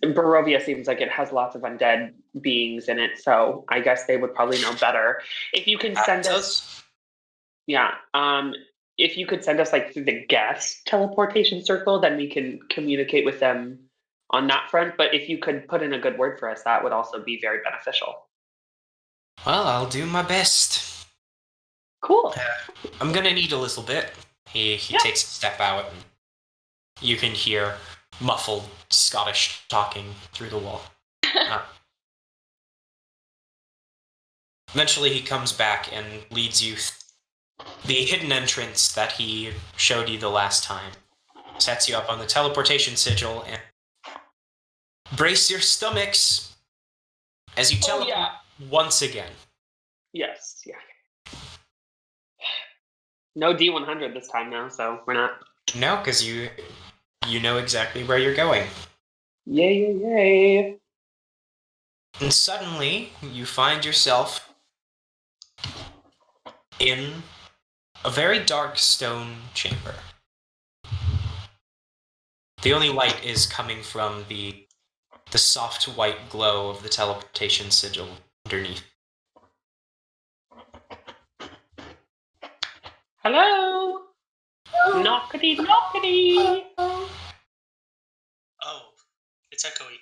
Barovia seems like it has lots of undead beings in it, so I guess they would probably know better. If you can send us... Yeah. If you could send us like through the guest teleportation circle, then we can communicate with them on that front. But if you could put in a good word for us, that would also be very beneficial. Well, I'll do my best. Cool. I'm gonna need a little bit. He takes a step out, and you can hear muffled Scottish talking through the wall. Eventually, he comes back and leads you the hidden entrance that he showed you the last time. sets you up on the teleportation sigil, and brace your stomachs as you teleport once again. Yes, yeah. No D100 this time now, so we're not. No, because you know exactly where you're going. Yay. And suddenly, you find yourself in a very dark stone chamber. The only light is coming from the soft white glow of the teleportation sigil underneath. Hello? Knockety. Oh, it's echoey.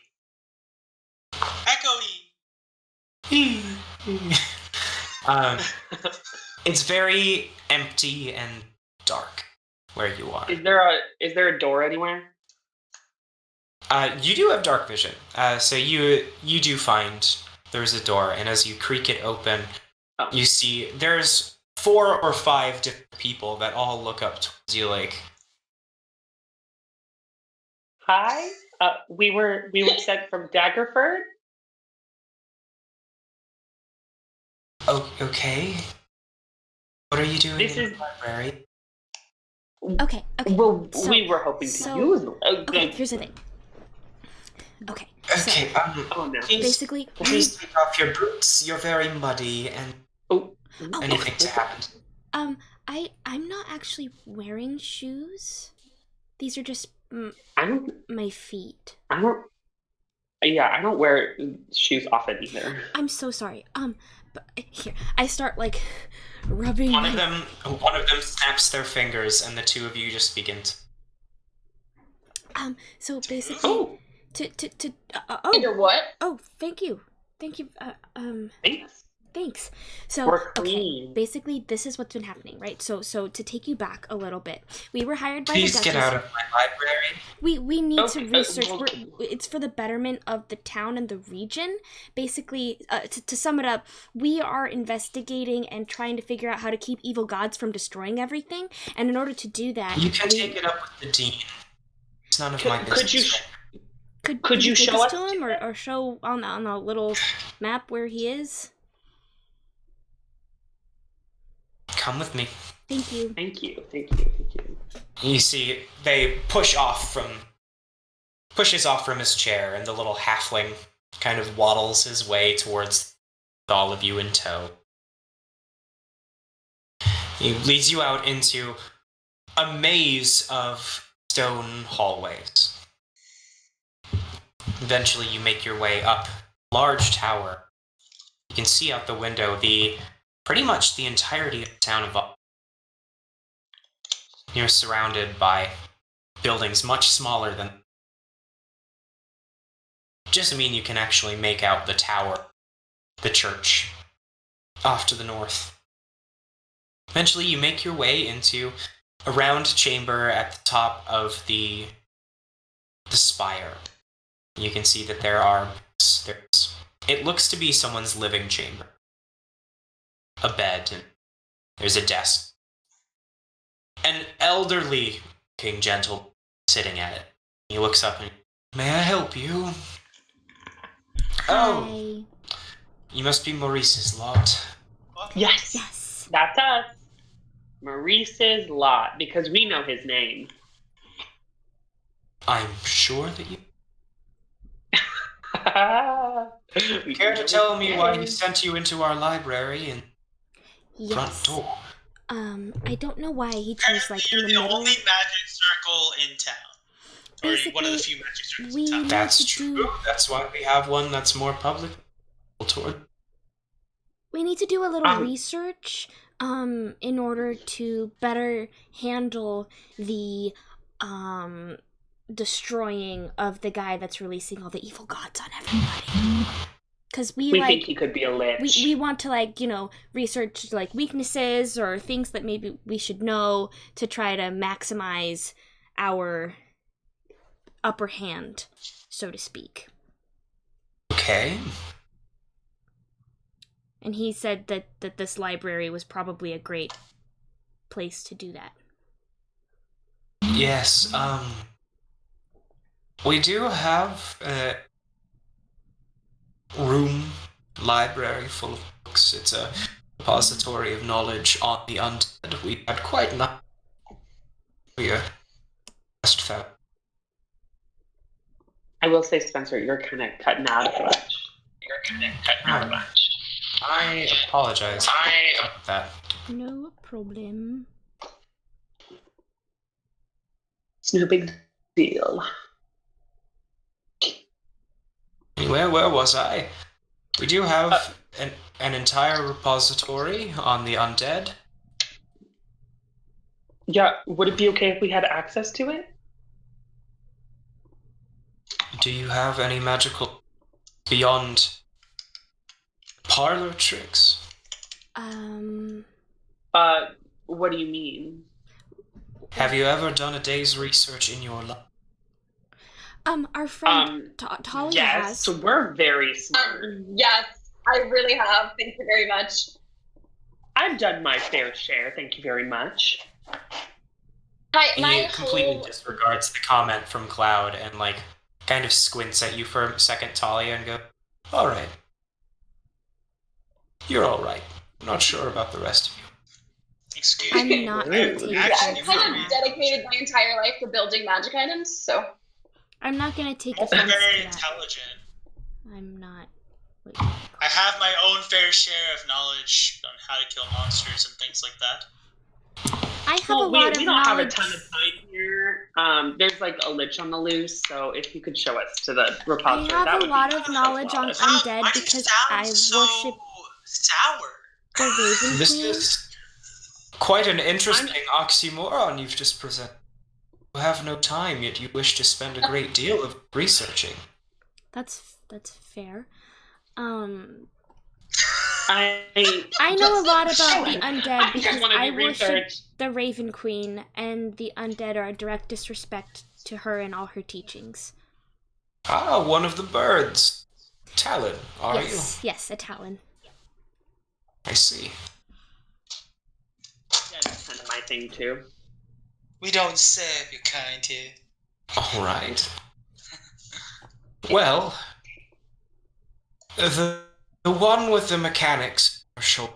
It's very empty and dark where you are. Is there a door anywhere? You do have dark vision, so you do find there's a door, and as you creak it open, you see there's 4 or 5 different people that all look up towards you like, Hi? We were sent from Daggerford? oh, okay. What are you doing This in is- the library? Okay. Well, So- we were hoping to so- use them. Okay, here's the thing. Okay. Okay, Oh no. please, Basically, please take off your boots. You're very muddy, and anything to happen. I'm not actually wearing shoes. These are just I don't my feet. I don't wear shoes often either. I'm so sorry. But here, I start like rubbing. One of them snaps their fingers, and the two of you just begin to... So basically, Under what? Oh, thank you. Thanks. So, We're clean. basically, this is what's been happening, right? So to take you back a little bit, we were hired by Please the get Duchess. out of my library. We need to Okay, research. well- It's for the betterment of the town and the region. Basically, to sum it up, we are investigating and trying to figure out how to keep evil gods from destroying everything. And in order to do that, You can take it up with the dean. It's none of my business. Could you show take us to him or show on the little map where he is? Come with me. Thank you. Thank you. You see, they pushes off from his chair, and the little halfling kind of waddles his way towards all of you in tow. He leads you out into a maze of stone hallways. Eventually, you make your way up a large tower. You can see out the window pretty much the entirety of the town of Val. You're surrounded by buildings much smaller than... Jessamine, you can actually make out the tower, the church, off to the north. Eventually, you make your way into a round chamber at the top of the spire. You can see that it looks to be someone's living chamber. A bed, and there's a desk. An elderly looking gentleman sitting at it. He looks up and, may I help you? Oh, Hi. you must be Maurice's lot. Yes. Yes. That's us. Maurice's lot, because we know his name. I'm sure that you... We Care know to his tell me why he name. sent you into our library and front Yes. door? I don't know why he chose like in You're the the middle. only magic circle in town. Or one of the few magic circles we in town. need That's to true. do. That's why we have one that's more public toward. We need to do a little Um, research, in order to better handle the, destroying of the guy that's releasing all the evil gods on everybody. Because We think he could be a lich. we want to research weaknesses or things that maybe we should know to try to maximize our upper hand, so to speak. Okay. And he said that this library was probably a great place to do that. Yes, we do have a room, library full of books. It's a repository of knowledge on the undead. We had quite enough. We just found. I will say, Spencer, you're kind of cutting out a bunch. I apologize about that. No problem. It's no big deal. Anyway, where was I? We do have an entire repository on the undead. Yeah, would it be okay if we had access to it? Do you have any magical beyond parlor tricks? What do you mean? Have you ever done a day's research in your life? Our friend Thalia yes, has. so we're very smart. Yes, I really have. Thank you very much. I've done my fair share, thank you very much. He completely disregards the comment from Cloud and, like, kind of squints at you for a second, Thalia, and goes, "Alright. You're alright. I'm not sure about the rest of you." Excuse I'm me. not gonna take Actually, offense I've to kind of that. dedicated my entire life to building magic items, so. I'm not gonna take That's offense very to that. intelligent. I'm not. Wait. I have my own fair share of knowledge on how to kill monsters and things like that. I have a lot of we don't have a knowledge. ton of time here. There's like a lich on the loose, so if you could show us to the I repository, that have would a lot be of knowledge on awesome. undead Why do you because sound I so worship sour? the Raven This Queen. is quite an interesting oxymoron you've just presented. You have no time, yet you wish to spend a great deal of researching. That's fair. I know a lot about the undead I just because wanna I do worship research. the Raven Queen, and the undead are a direct disrespect to her and all her teachings. Ah, one of the birds. Talon, are Yes, a Talon. you? I see. That's kind of my thing too. We don't serve your kind here. Alright. Well, the one with the mechanics are sure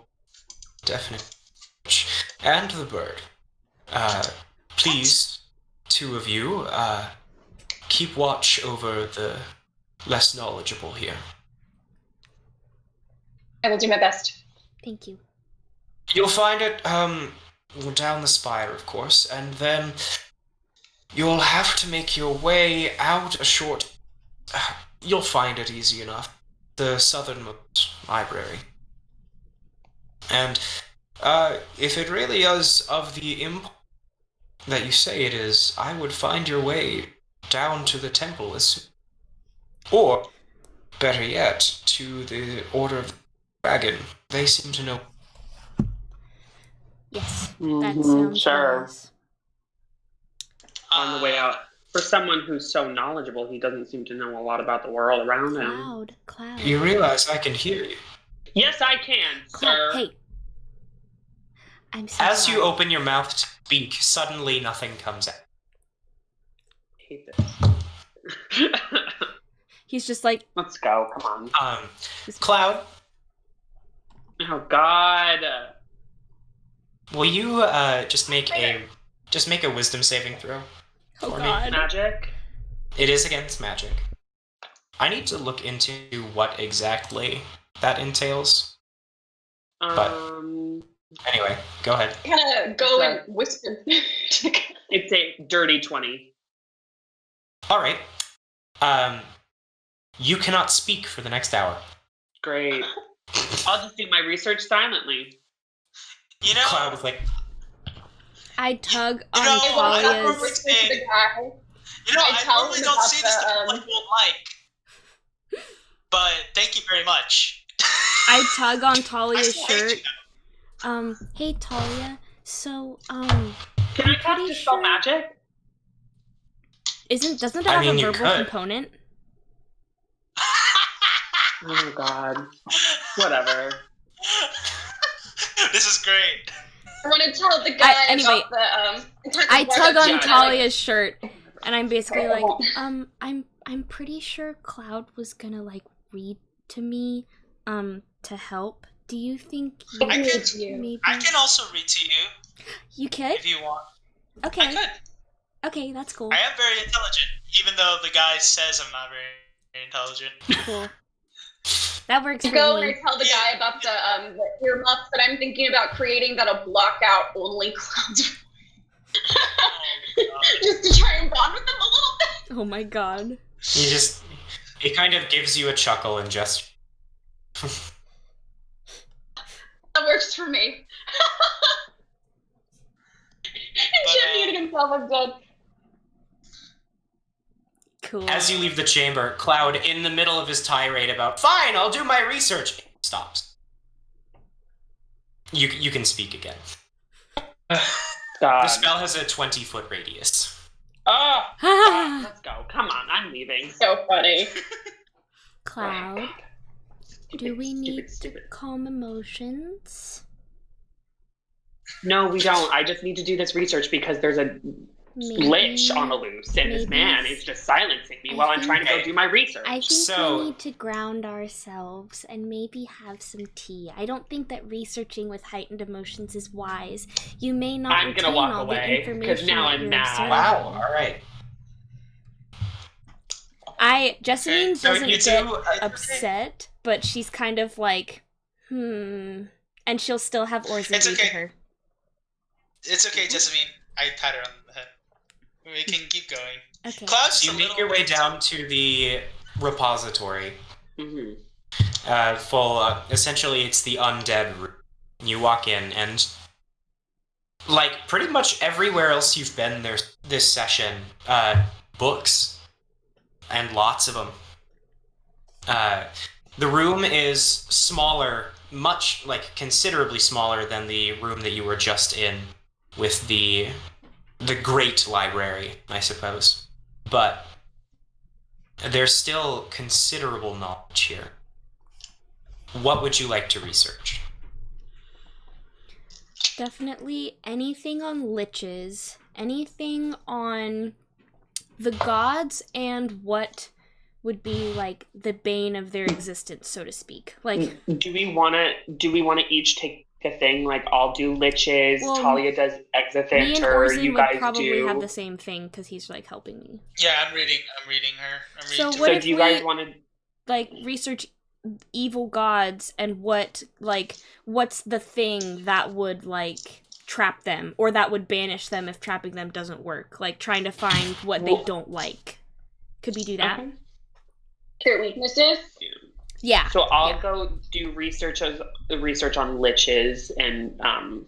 definitely, and the bird. Please, two of you, keep watch over the less knowledgeable here. I will do my best. Thank you. You'll find it, down the spire, of course, and then you'll have to make your way out a short... you'll find it easy enough. The southernmost library. And, if it really is of the import that you say it is, I would find your way down to the temple as soon. Or, better yet, to the Order of the Dragon. They seem to know. Yes, that Mhm, sounds sure. wise. On the way out. For someone who's so knowledgeable, he doesn't seem to know a lot about the world around him. Cloud. You realize I can hear you. Yes, I can, Cloud, sir. hey. I'm so As sorry. you open your mouth to speak, suddenly nothing comes out. I hate this. He's just like, Let's go. Come on. Cloud, Oh God. will you just make a wisdom saving throw oh for me? god. Magic. It is against magic. I need to look into what exactly that entails. Anyway, go ahead. Kind of go and whisper. It's a dirty 20. All right. You cannot speak for the next hour. Great. I'll just do my research silently. You know, Cloud is like, I tug You on know, I I don't Thalia's. whisper to the guy. you know, I I tell normally him don't about say this to people the, I won't like. But thank you very much. I tug on I Thalia's still hate shirt. you. Hey Thalia. So, Can I cast pretty Dispel sure- Magic? doesn't it I have mean, a you verbal could. component? Oh God. Whatever. This is great. I want to tell the guy anyway, about the I tug on Yeah. Thalia's shirt, and I'm basically like, I'm pretty sure Cloud was gonna like read to me, to help. Do you think you I could could- maybe? I can also read to you You could? if you want. Okay. I could. Okay, that's cool. I am very intelligent, even though the guy says I'm not very intelligent. Cool. That works I for go and me. I tell the guy about the earmuffs that I'm thinking about creating that'll block out only Cloud's just to try and bond with them a little bit. Oh my god. It kind of gives you a chuckle and just. That works for me. And championing himself, I'm dead. Cool. As you leave the chamber, Cloud, in the middle of his tirade about, fine, I'll do my research, stops. You can speak again. The spell has a 20-foot radius. Oh, let's go. Come on, I'm leaving. So funny. Cloud, do we need Stupid. to calm emotions? No, we don't. I just need to do this research because there's a lich on the loose, and this maybe man is just silencing me I while I'm think- trying to go do my research. I think So- we need to ground ourselves and maybe have some tea. I don't think that researching with heightened emotions is wise. You may not I'm gonna retain walk all away, the 'cause information now that I'm you're mad. observing. Wow, alright. Jessamine So doesn't you get two- upset, but she's kind of like, and she'll still have Orsan It's read to okay. her. It's okay, Jessamine. I pat her on the head. We can keep going. Okay. Cloud's You a make little your way bit- down to the repository. Mhm. Essentially, it's the undead room. You walk in, and like pretty much everywhere else you've been there's this session, books, and lots of them. The room is smaller, considerably smaller than the room that you were just in with the great library, I suppose. But there's still considerable knowledge here. What would you like to research? Definitely anything on liches, anything on the gods and what would be like the bane of their existence, so to speak. Like, Do we want to each take a thing? Like, I'll do liches. Well, Talia does me and exithanter. Orsan You would guys probably do. have the same thing because he's like helping me. Yeah, I'm reading her. I'm So reading what to So if do you we- guys want to? Like, research evil gods and what's the thing that would like trap them or that would banish them if trapping them doesn't work. Like trying to find what they don't like. Could we do that? Okay. Cure weaknesses. Yeah. So I'll Yeah. go do research on liches and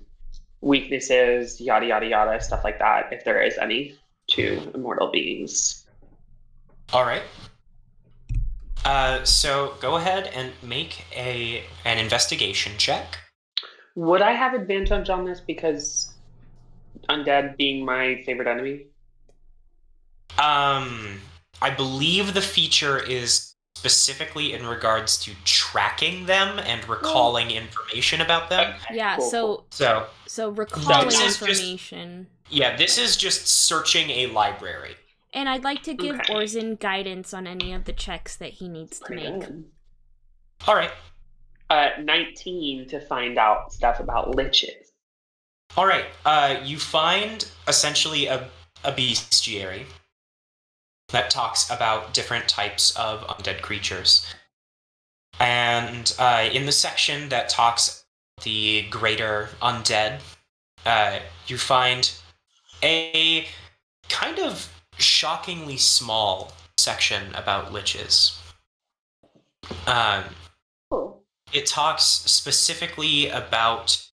weaknesses, yada yada yada, stuff like that. If there is any to immortal beings. All right. So go ahead and make an investigation check. Would I have advantage on this because undead being my favorite enemy? I believe the feature is specifically in regards to tracking them and recalling information about them. Yeah, Cool, so So, recalling this is just- information. yeah, this is just searching a library. And I'd like to give Okay. Orsan guidance on any of the checks that he needs to Pretty make. good. All right. 19 to find out stuff about liches. All right. You find essentially a bestiary that talks about different types of undead creatures. And in the section that talks the greater undead, you find a kind of shockingly small section about liches. Cool. It talks specifically about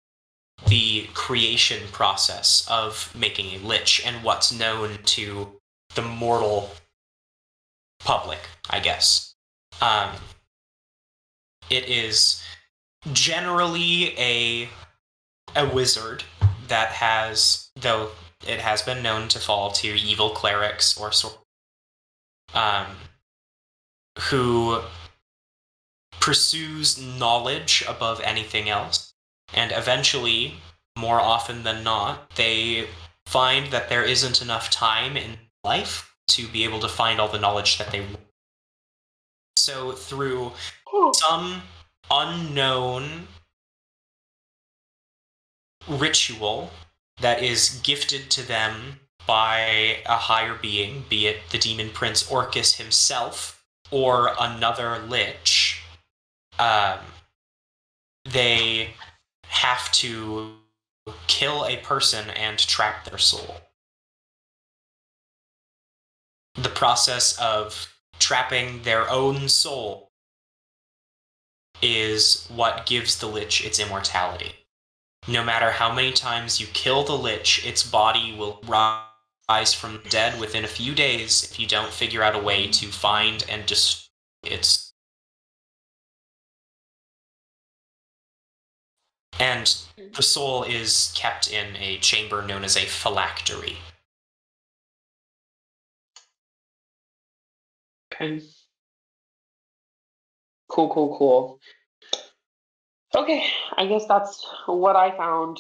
the creation process of making a lich and what's known to the mortal public, I guess. It is generally a wizard that has, though it has been known to fall to evil clerics or who pursues knowledge above anything else, and eventually more often than not, they find that there isn't enough time in life to be able to find all the knowledge that they want. So through some unknown ritual that is gifted to them by a higher being, be it the demon prince Orcus himself or another lich, they have to kill a person and trap their soul. The process of trapping their own soul is what gives the lich its immortality. No matter how many times you kill the lich, its body will rise from the dead within a few days if you don't figure out a way to find and destroy its. And the soul is kept in a chamber known as a phylactery. Okay. Cool. Okay, I guess that's what I found.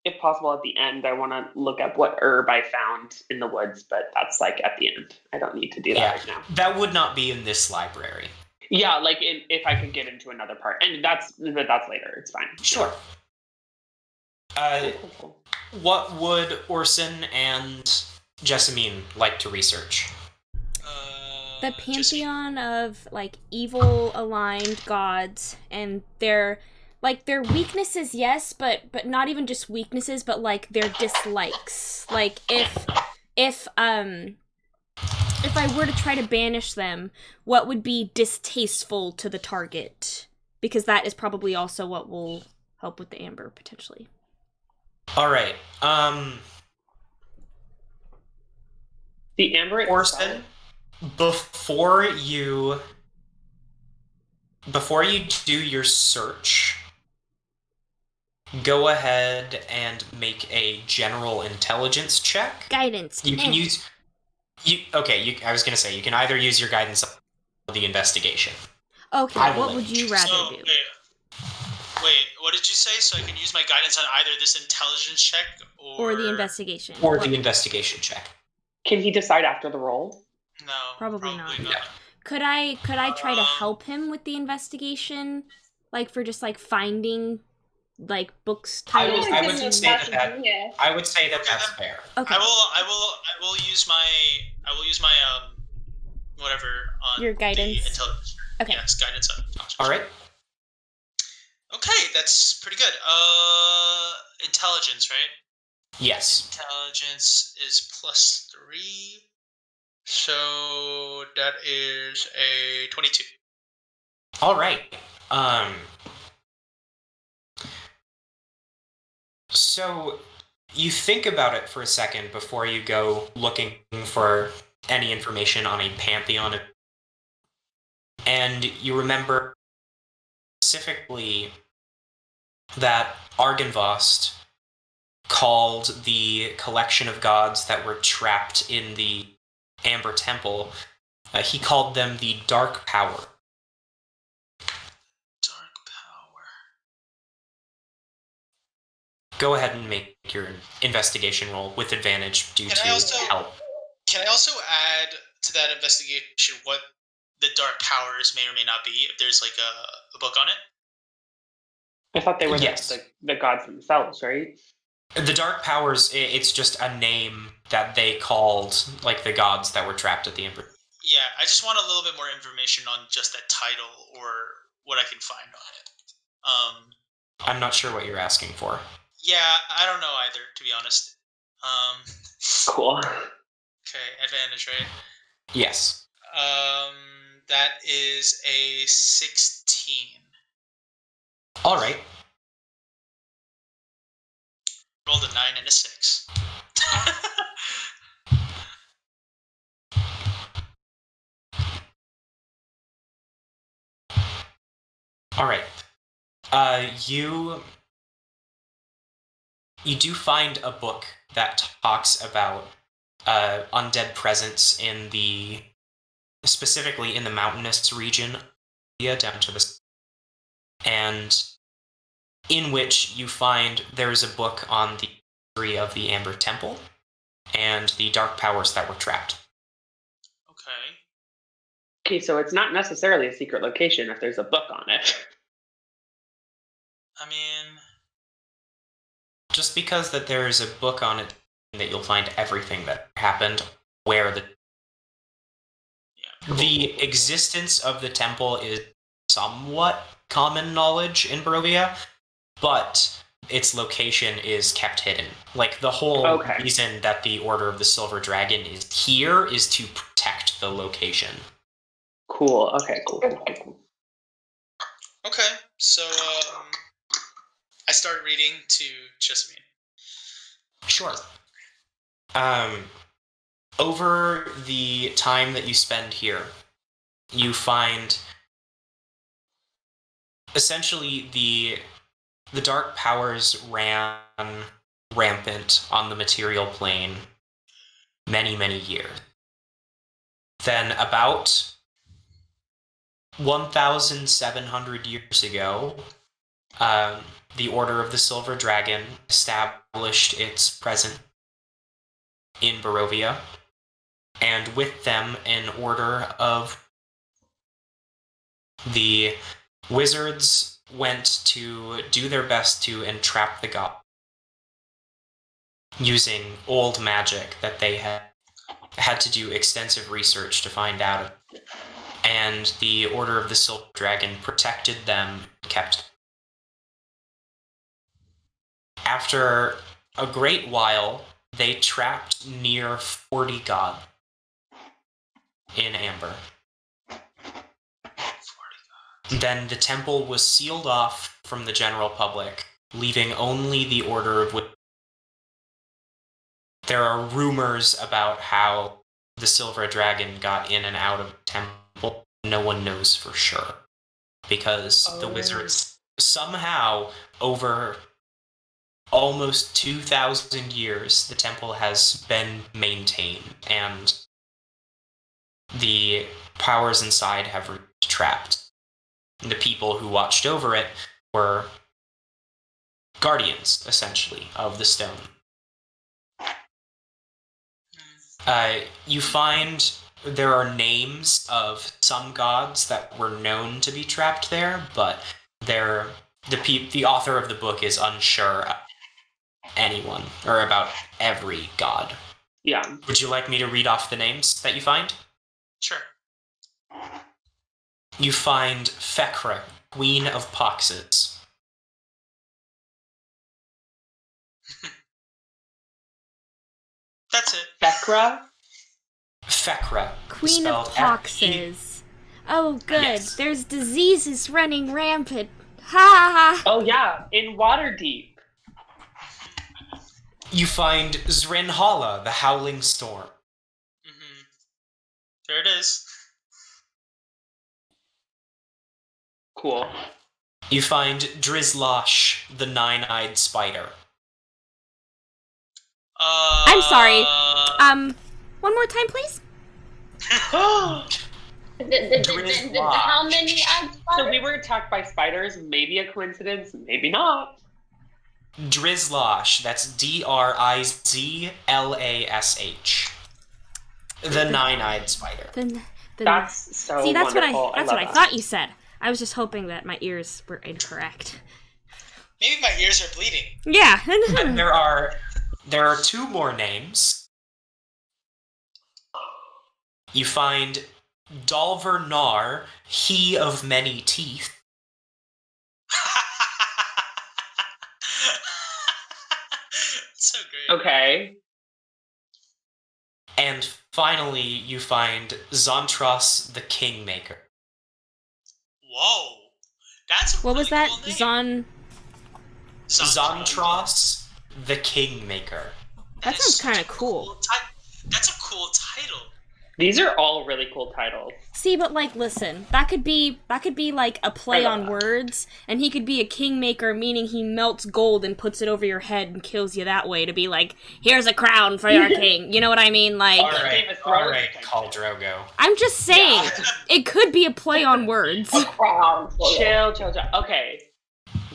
If possible, at the end, I want to look up what herb I found in the woods, but that's like at the end. I don't need to do that right now. That would not be in this library. Yeah, like if I could get into another part, and that's later. It's fine. Sure. Cool. What would Orsan and Jessamine like to research? The pantheon of like evil aligned gods and their weaknesses, yes, but not even just weaknesses, but like their dislikes. Like if I were to try to banish them, what would be distasteful to the target? Because that is probably also what will help with the amber potentially. All right. The amber Orsan, before you do your search, go ahead and make a general intelligence check. Guidance. You can use. I was gonna say you can either use your guidance or the investigation. Okay. What would you rather do? Wait, what did you say? So I can use my guidance on either this intelligence check or the investigation. Or the investigation check. Can he decide after the roll? No, probably not. No. Could I try to help him with the investigation, like for just like finding like books titles? I would say that that's fair. Okay. I will use my whatever on your guidance. The intelligence. Okay. Yes, guidance on. All right. Okay, that's pretty good. Intelligence, right? Yes. Intelligence is +3. So that is a 22. All right. So you think about it for a second before you go looking for any information on a pantheon, and you remember specifically that Argynvost called the collection of gods that were trapped in the Amber Temple, he called them the Dark Power. Dark Power. Go ahead and make your investigation roll with advantage due to help. Can I also add to that investigation what the Dark Powers may or may not be, if there's like a book on it? I thought they were yes. the gods themselves, right? The Dark Powers, it's just a name that they called like the gods that were trapped at the Emperor. Yeah, I just want a little bit more information on just that title or what I can find on it. I'm not sure what you're asking for. Yeah, I don't know either, to be honest. Cool. Okay, advantage, right? Yes. That is a 16. All right. Rolled a 9 and a 6. All right. You do find a book that talks about undead presence specifically in the mountainous region, down to the, and in which you find there's a book on the history of the Amber Temple and the dark powers that were trapped. Okay. Okay, so it's not necessarily a secret location if there's a book on it. I mean, Just because that there's a book on it, that you'll find everything that happened, where the existence of the temple is somewhat common knowledge in Barovia, but its location is kept hidden. Like, the whole reason that the Order of the Silver Dragon is here is to protect the location. Cool. Okay, cool. okay. So, I start reading to Jessamine. Sure. Over the time that you spend here, you find essentially the dark powers ran rampant on the material plane many, many years. Then about 1,700 years ago, the Order of the Silver Dragon established its presence in Barovia, and with them an order of the wizards went to do their best to entrap the god using old magic that they had to do extensive research to find out. And the Order of the Silver Dragon protected them and kept them. After a great while, they trapped near 40 gods in Amber. 40 Then the temple was sealed off from the general public, leaving only the Order of Wizards. There are rumors about how the Silver Dragon got in and out of the temple. No one knows for sure, because the wizards somehow, over almost 2,000 years, the temple has been maintained, and the powers inside have remained trapped. The people who watched over it were guardians, essentially, of the stone. You find there are names of some gods that were known to be trapped there, but the author of the book is unsure of anyone, or about every god. Yeah. Would you like me to read off the names that you find? Sure. You find Fekra, Queen of Poxes. That's it. Fekra? Fekra. Queen of spelled Poxes. Oh, good. Yes. There's diseases running rampant. Ha ha ha. Oh yeah, in Waterdeep. You find Zrinhala, the Howling Storm. Mm-hmm. There it is. Cool. You find Drizlosh, the Nine-Eyed Spider. I'm sorry. One more time, please. How many So we were attacked by spiders. Maybe a coincidence, maybe not. Drizlosh, that's Drizlash. The Nine-Eyed Spider. That's so See, that's wonderful. what I thought you said. I was just hoping that my ears were incorrect. Maybe my ears are bleeding. Yeah. And there are two more names. You find Dalver Nar, he of many teeth. So great. Okay. And finally, you find Zontros, the Kingmaker. Whoa. That's a What really was that? cool name. Zontros, the Kingmaker. That sounds kind of cool. That's a cool title. These are all really cool titles. See, but like, listen, that could be like a play on words, and he could be a kingmaker, meaning he melts gold and puts it over your head and kills you that way to be like, here's a crown for your king. You know what I mean? Like, All right, Khal Drogo. I'm just saying, it could be a play on words. Chill. Okay.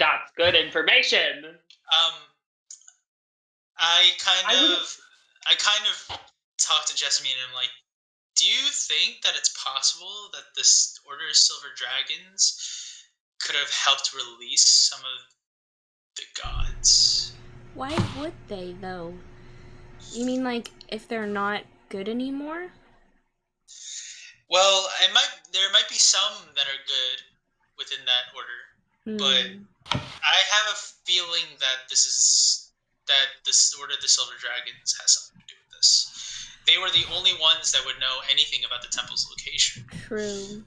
That's good information. I kind of talked to Jessamine and I'm like, do you think that it's possible that this Order of Silver Dragons could have helped release some of the gods? Why would they, though? You mean, like, if they're not good anymore? Well, there might be some that are good within that order, but I have a feeling that this Order of the Silver Dragons has something to do with this. They were the only ones that would know anything about the temple's location. True.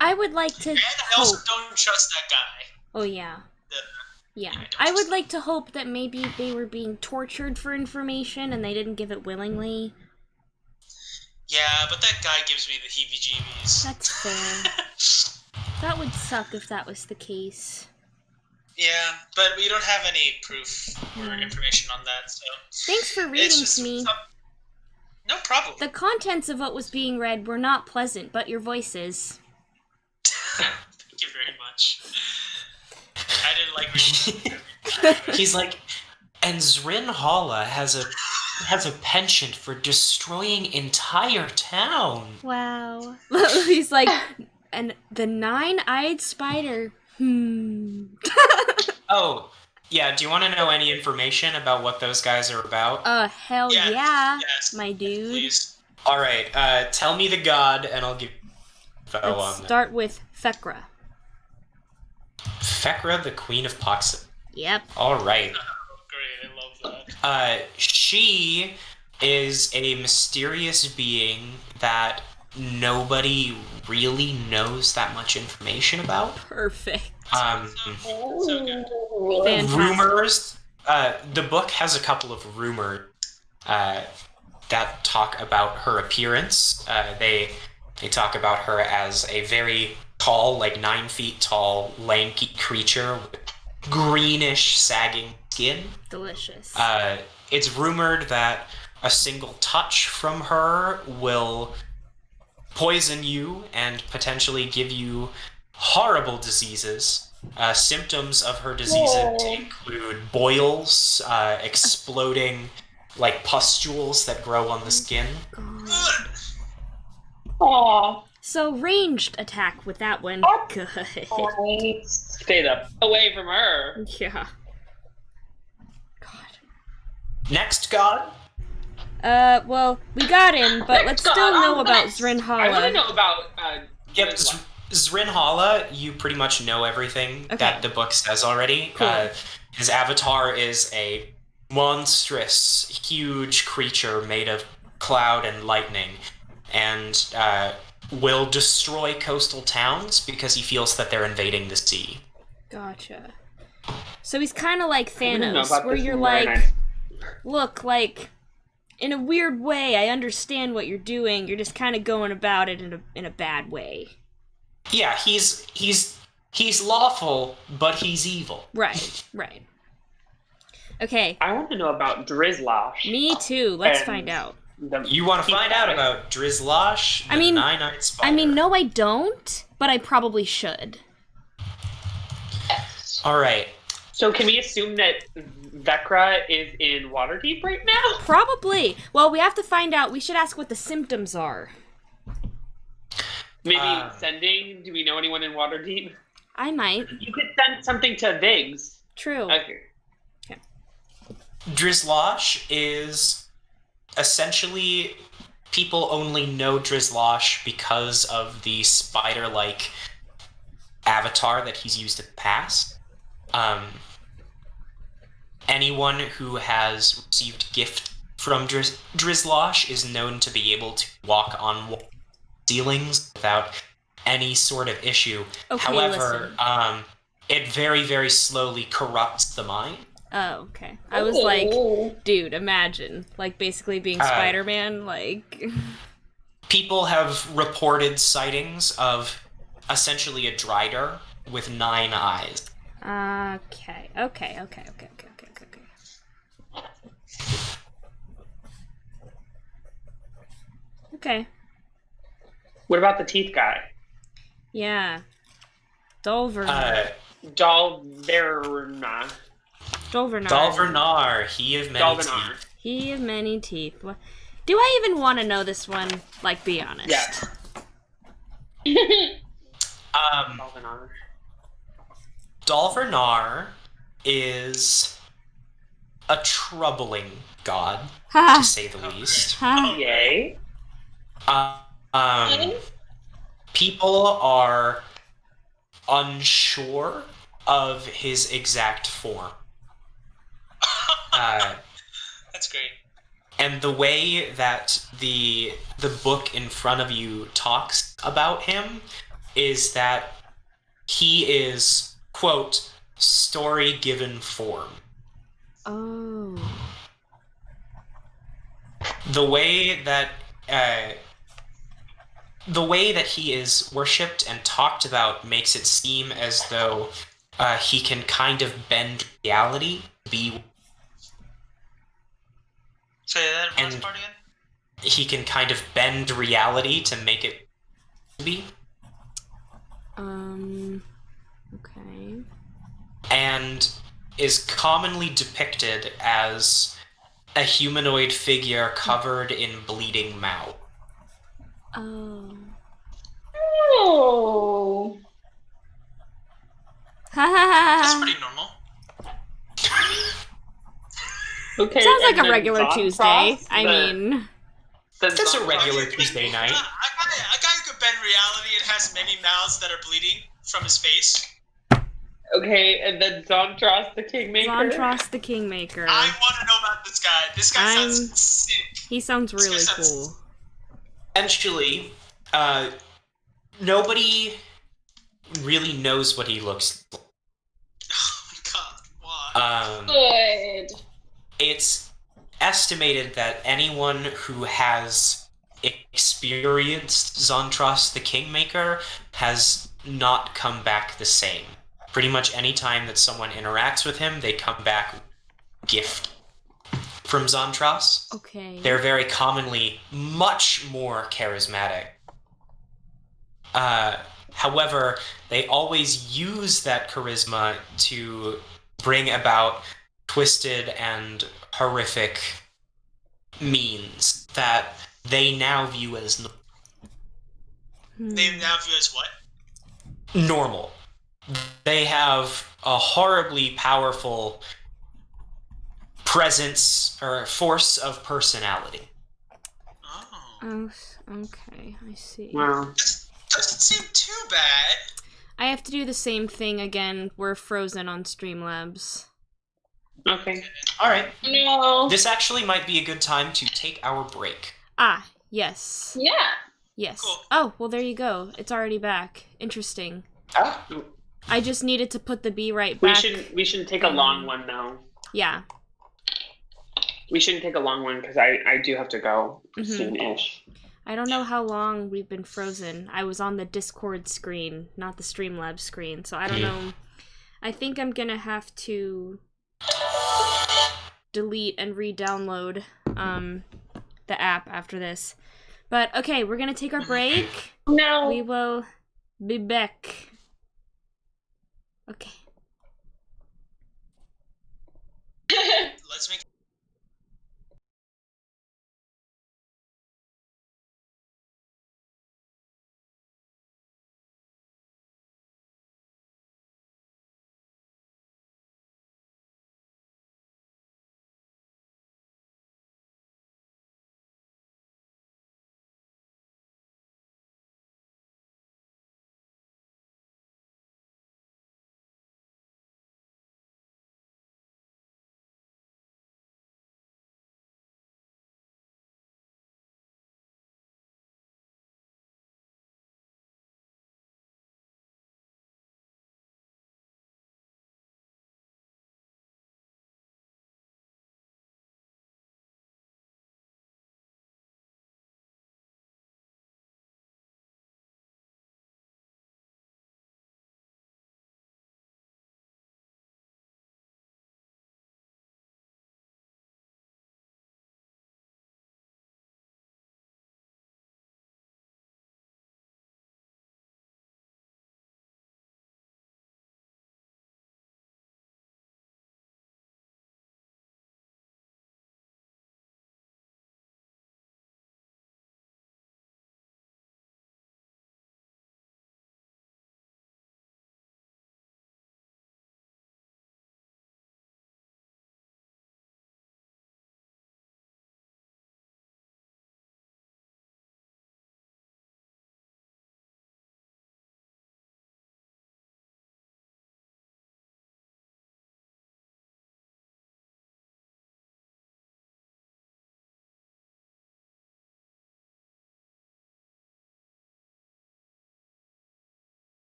I would like to And I also don't trust that guy. Oh, yeah. Yeah. I I would like to hope that maybe they were being tortured for information and they didn't give it willingly. Yeah, but that guy gives me the heebie-jeebies. That's fair. That would suck if that was the case. Yeah, but we don't have any proof or information on that, so... Thanks for reading to me. No problem. The contents of what was being read were not pleasant, but your voices. Thank you very much. I didn't like reading. He's like, and Zrin Hala has a penchant for destroying entire town. Wow. He's like, and the nine-eyed spider. Oh, yeah, do you want to know any information about what those guys are about? Hell Yes, yeah, yes, my dude. Please. Alright, tell me the god, and I'll give you info Let's on that. start with Fekra. Fekra, the Queen of Poxit. Yep. Alright. Oh, great, I love that. She is a mysterious being that nobody really knows that much information about. Perfect. So good. Fantastic. Rumors. The book has a couple of rumors that talk about her appearance. They talk about her as a very tall, like 9 feet tall, lanky creature with greenish, sagging skin. Delicious. It's rumored that a single touch from her will poison you and potentially give you horrible diseases. Symptoms of her diseases include boils, exploding, like, pustules that grow on the skin. God. Aww. So ranged attack with that one. Good. Stay the away from her. Yeah. God. Next god? Well, we got him, but let's still know about Zrin I want to Hala. know about. Yep, Zrin Hala, you pretty much know everything that the book says already. Cool. His avatar is a monstrous, huge creature made of cloud and lightning, and will destroy coastal towns because he feels that they're invading the sea. Gotcha. So he's kind of like I don't know Thanos, about where this you're more, like, and look, like, in a weird way, I understand what you're doing. You're just kind of going about it in a bad way. Yeah, he's lawful, but he's evil. Right. Okay, I want to know about Drizzlash. me too. Let's And find out. You want to find out about Drizzlash, the nine-eyed spider? No, I don't, but I probably should. All right. So can we assume that Vecra is in Waterdeep right now? Probably. Well, we have to find out. We should ask what the symptoms are. Maybe sending? Do we know anyone in Waterdeep? I might. You could send something to Viggs. True. Okay. Drizzlash is essentially, people only know Drizzlash because of the spider-like avatar that he's used in the past. Anyone who has received gift from Drizzlash is known to be able to walk on ceilings without any sort of issue. Okay, However, it very, very slowly corrupts the mind. Oh, okay. I was like, dude, imagine. Like, basically being Spider-Man, like... People have reported sightings of essentially a Drider with 9 eyes. Okay. Okay. What about the teeth guy? Yeah. Dulver. Dalverna. Dolvernar. Dalvernar, he of many Dalvernar. teeth. He of many teeth. Do I even want to know this one? Like, be honest. Yes. Dalvernar. Dalvernar is a troubling god, to Ha! say the least. Ha! Yay. People are unsure of his exact form. That's great. And the way that the book in front of you talks about him is that he is, quote, story given form. Oh. The way that he is worshipped and talked about makes it seem as though he can kind of bend reality to be. Say that last And part again? he can kind of bend reality to make it be. Okay. And is commonly depicted as a humanoid figure covered in bleeding mouth. Oh. Oh. Ha ha That's ha! pretty normal. Okay. Sounds like and a then regular Zoncross, Tuesday. I mean, That's a Zoncross- regular Tuesday night. A guy who could bend reality and has many mouths that are bleeding from his face. Okay, and then Zontros the Kingmaker. Zontros the Kingmaker. I want to know about this guy. This guy sounds sick. He sounds really This guy sounds- cool. Essentially, nobody really knows what he looks like. Oh my god, why? Good. It's estimated that anyone who has experienced Zontros the Kingmaker has not come back the same. Pretty much any time that someone interacts with him, they come back gift from Zontros. Okay. They're very commonly much more charismatic. However, they always use that charisma to bring about twisted and horrific means that they now view as They now view as what? normal. They have a horribly powerful presence or force of personality. Oh. Oh, okay. I see. Wow. Doesn't seem too bad. I have to do the same thing again. We're frozen on Streamlabs. Okay. All right. No. This actually might be a good time to take our break. Ah, yes. Yeah. Yes. Cool. Oh, well, there you go. It's already back. Interesting. I just needed to put the B right We back. shouldn't take a long one though. Yeah. We shouldn't take a long one because I do have to go soon-ish. I don't know how long we've been frozen. I was on the Discord screen, not the Streamlabs screen, so I don't know. I think I'm gonna have to delete and re-download the app after this. But okay, we're gonna take our break. No. We will be back. Okay. Let's make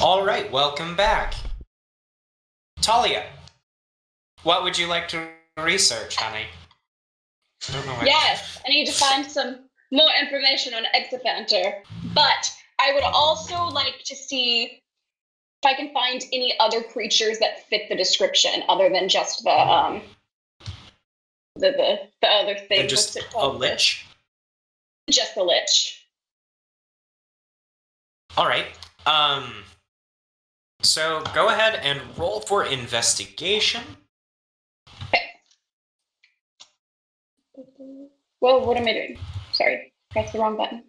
All right, welcome back. Talia, what would you like to research, honey? I don't know what. Yes, I need to find some more information on Exophanter, but I would also like to see if I can find any other creatures that fit the description other than just the other thing. They're just What's it a called? lich? Just the lich. All right. So go ahead and roll for investigation. Well, what am I doing? Sorry, pressed the wrong button.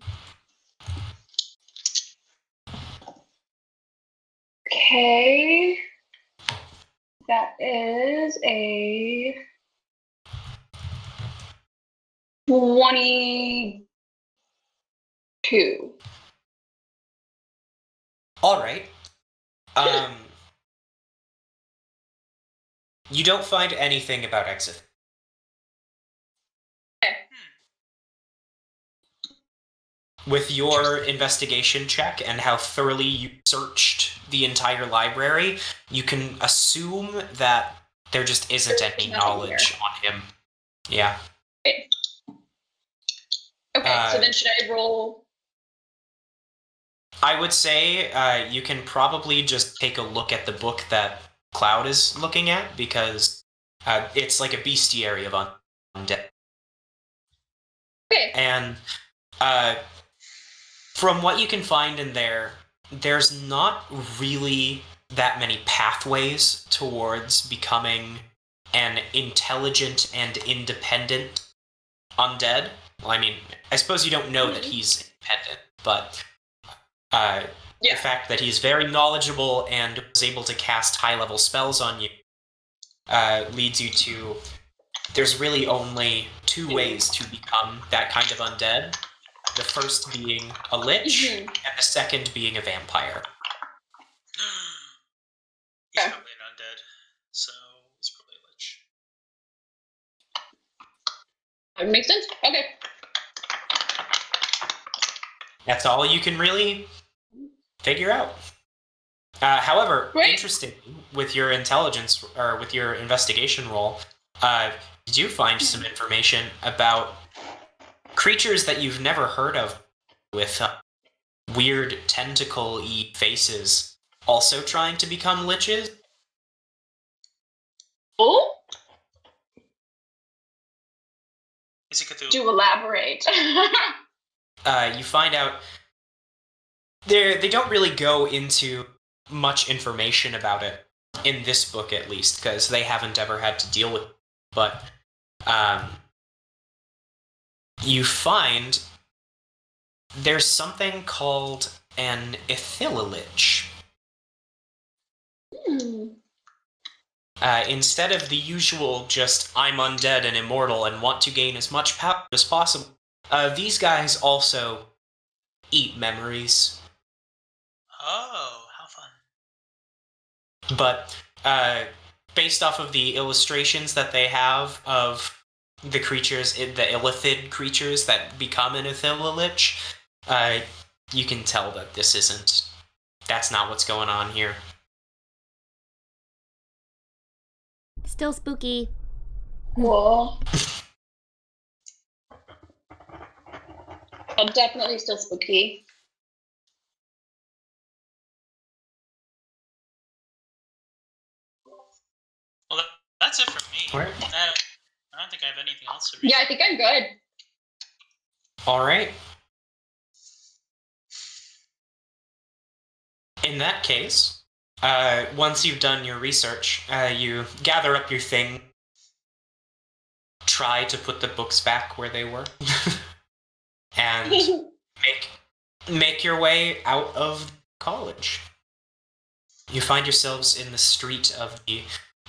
Okay. That is a 22. All right. You don't find anything about Exif. With your investigation check and how thoroughly you searched the entire library, you can assume that there just isn't any knowledge on him. Yeah. Okay, so then should I roll? I would say you can probably just take a look at the book that Cloud is looking at, because it's like a bestiary of undead. Okay. And from what you can find in there, there's not really that many pathways towards becoming an intelligent and independent undead. Well, I mean, I suppose you don't know that he's independent, but the fact that he's very knowledgeable and was able to cast high-level spells on you leads you to... There's really only two ways to become that kind of undead. The first being a lich, and the second being a vampire. He's probably an undead, so it's probably a lich. That makes sense. Okay. That's all you can really figure out. However, interestingly, with your intelligence, or with your investigation roll, you do find some information about creatures that you've never heard of with weird tentacle-y faces also trying to become liches. Oh? Is it Cthulhu? Do elaborate. You find out they don't really go into much information about it in this book, at least, because they haven't ever had to deal with it. But you find there's something called an Ithililich. Instead of the usual just, I'm undead and immortal and want to gain as much power as possible, these guys also eat memories. Oh, how fun. But based off of the illustrations that they have of the creatures, the illithid creatures that become an Ithililich, you can tell that that's not what's going on here. Still spooky. Cool. Oh, definitely still spooky. Well, that's it for me. All right. I don't think I have anything else to read. Yeah, I think I'm good. All right. In that case, once you've done your research, you gather up your thing, try to put the books back where they were, and make your way out of college. You find yourselves in the street of the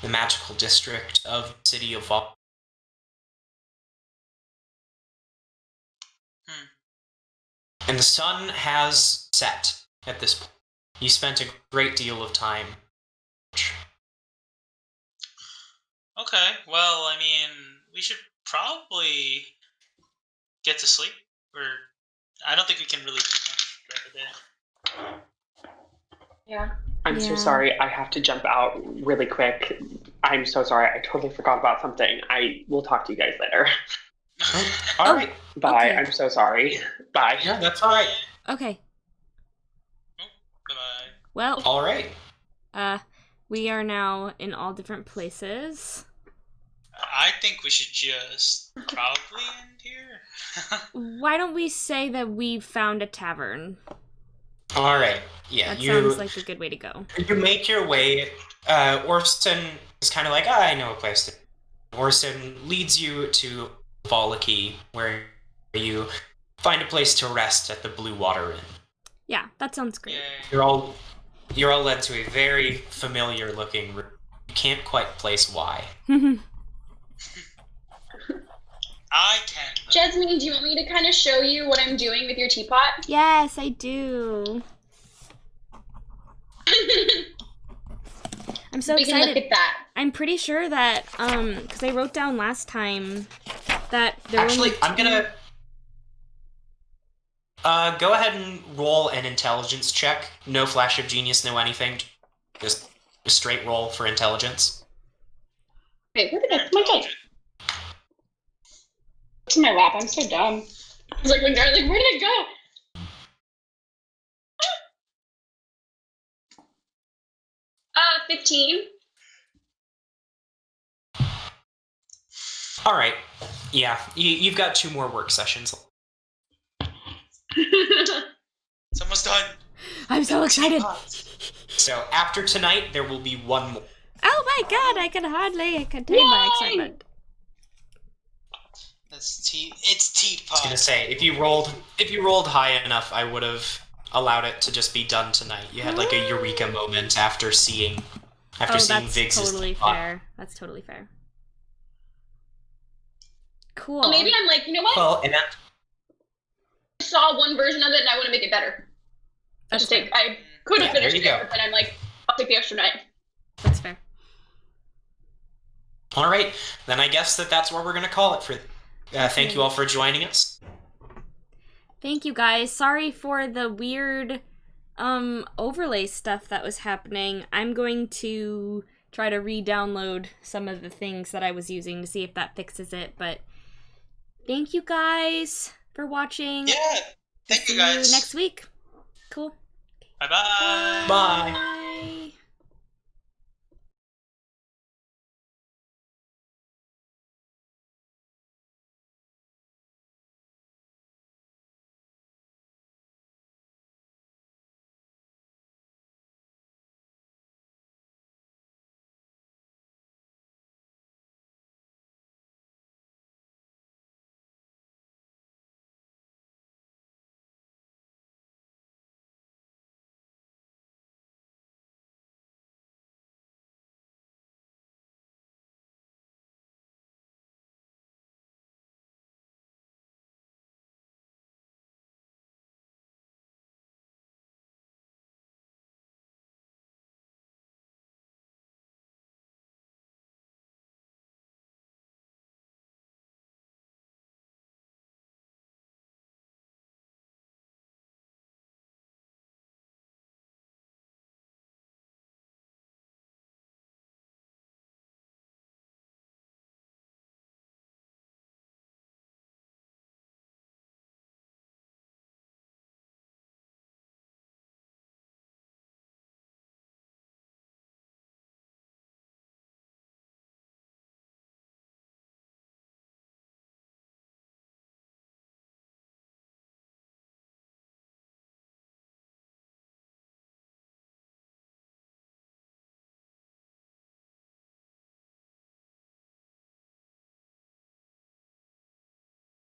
magical district of the city of Vol. And the sun has set at this point. You spent a great deal of time. Okay, well, I mean, we should probably get to sleep. I don't think we can really do much throughout the day. Yeah. I'm so Yeah. sorry. I have to jump out really quick. I'm so sorry. I totally forgot about something. I will talk to you guys later. All right. Bye. Okay. I'm so sorry. Bye. Yeah, that's all right. Okay. Bye-bye. Well, All right. we are now in all different places. I think we should just probably end here. Why don't we say that we found a tavern? All right. Yeah, That you sounds like a good way to go. you make your way. Orsan is kind of like, I know a place to. Orsan leads you to Volaki, where you find a place to rest at the Blue Water Inn. Yeah, that sounds great. Yay. You're all led to a very familiar looking room. You can't quite place why. I can. though. Jessamine, do you want me to kind of show you what I'm doing with your teapot? Yes, I do. I'm so We can look excited. at that. I'm pretty sure that, because I wrote down last time that there Actually, were only I'm gonna go ahead and roll an intelligence check. No flash of genius, no anything. Just a straight roll for intelligence. Wait, where did I put my dice? It's in my lap. I'm so dumb. I was like, where did it go? 15. All right. Yeah, you've got 2 more work sessions. It's almost done. I'm so excited. So after tonight, there will be 1 more. Oh my god, I can hardly contain my Yay! excitement. It's teapot. I was gonna say, if you rolled high enough, I would have allowed it to just be done tonight. You had like a eureka moment after seeing That's Viggs's totally teapot. fair. That's totally fair. Cool. Well, maybe I'm like, you know what? Well, and that, I saw one version of it and I want to make it better. That's I think I could have Yeah, there finished you it, go. but then I'm like, I'll take the extra night. That's fair. all right, then I guess that's what we're gonna call it for. Thank you all for joining us. Thank you guys. Sorry for the weird overlay stuff that was happening. I'm going to try to re-download some of the things that I was using to see if that fixes it, but thank you guys for watching. Yeah. Thank See you guys. you next week. Cool. Bye-bye. Bye.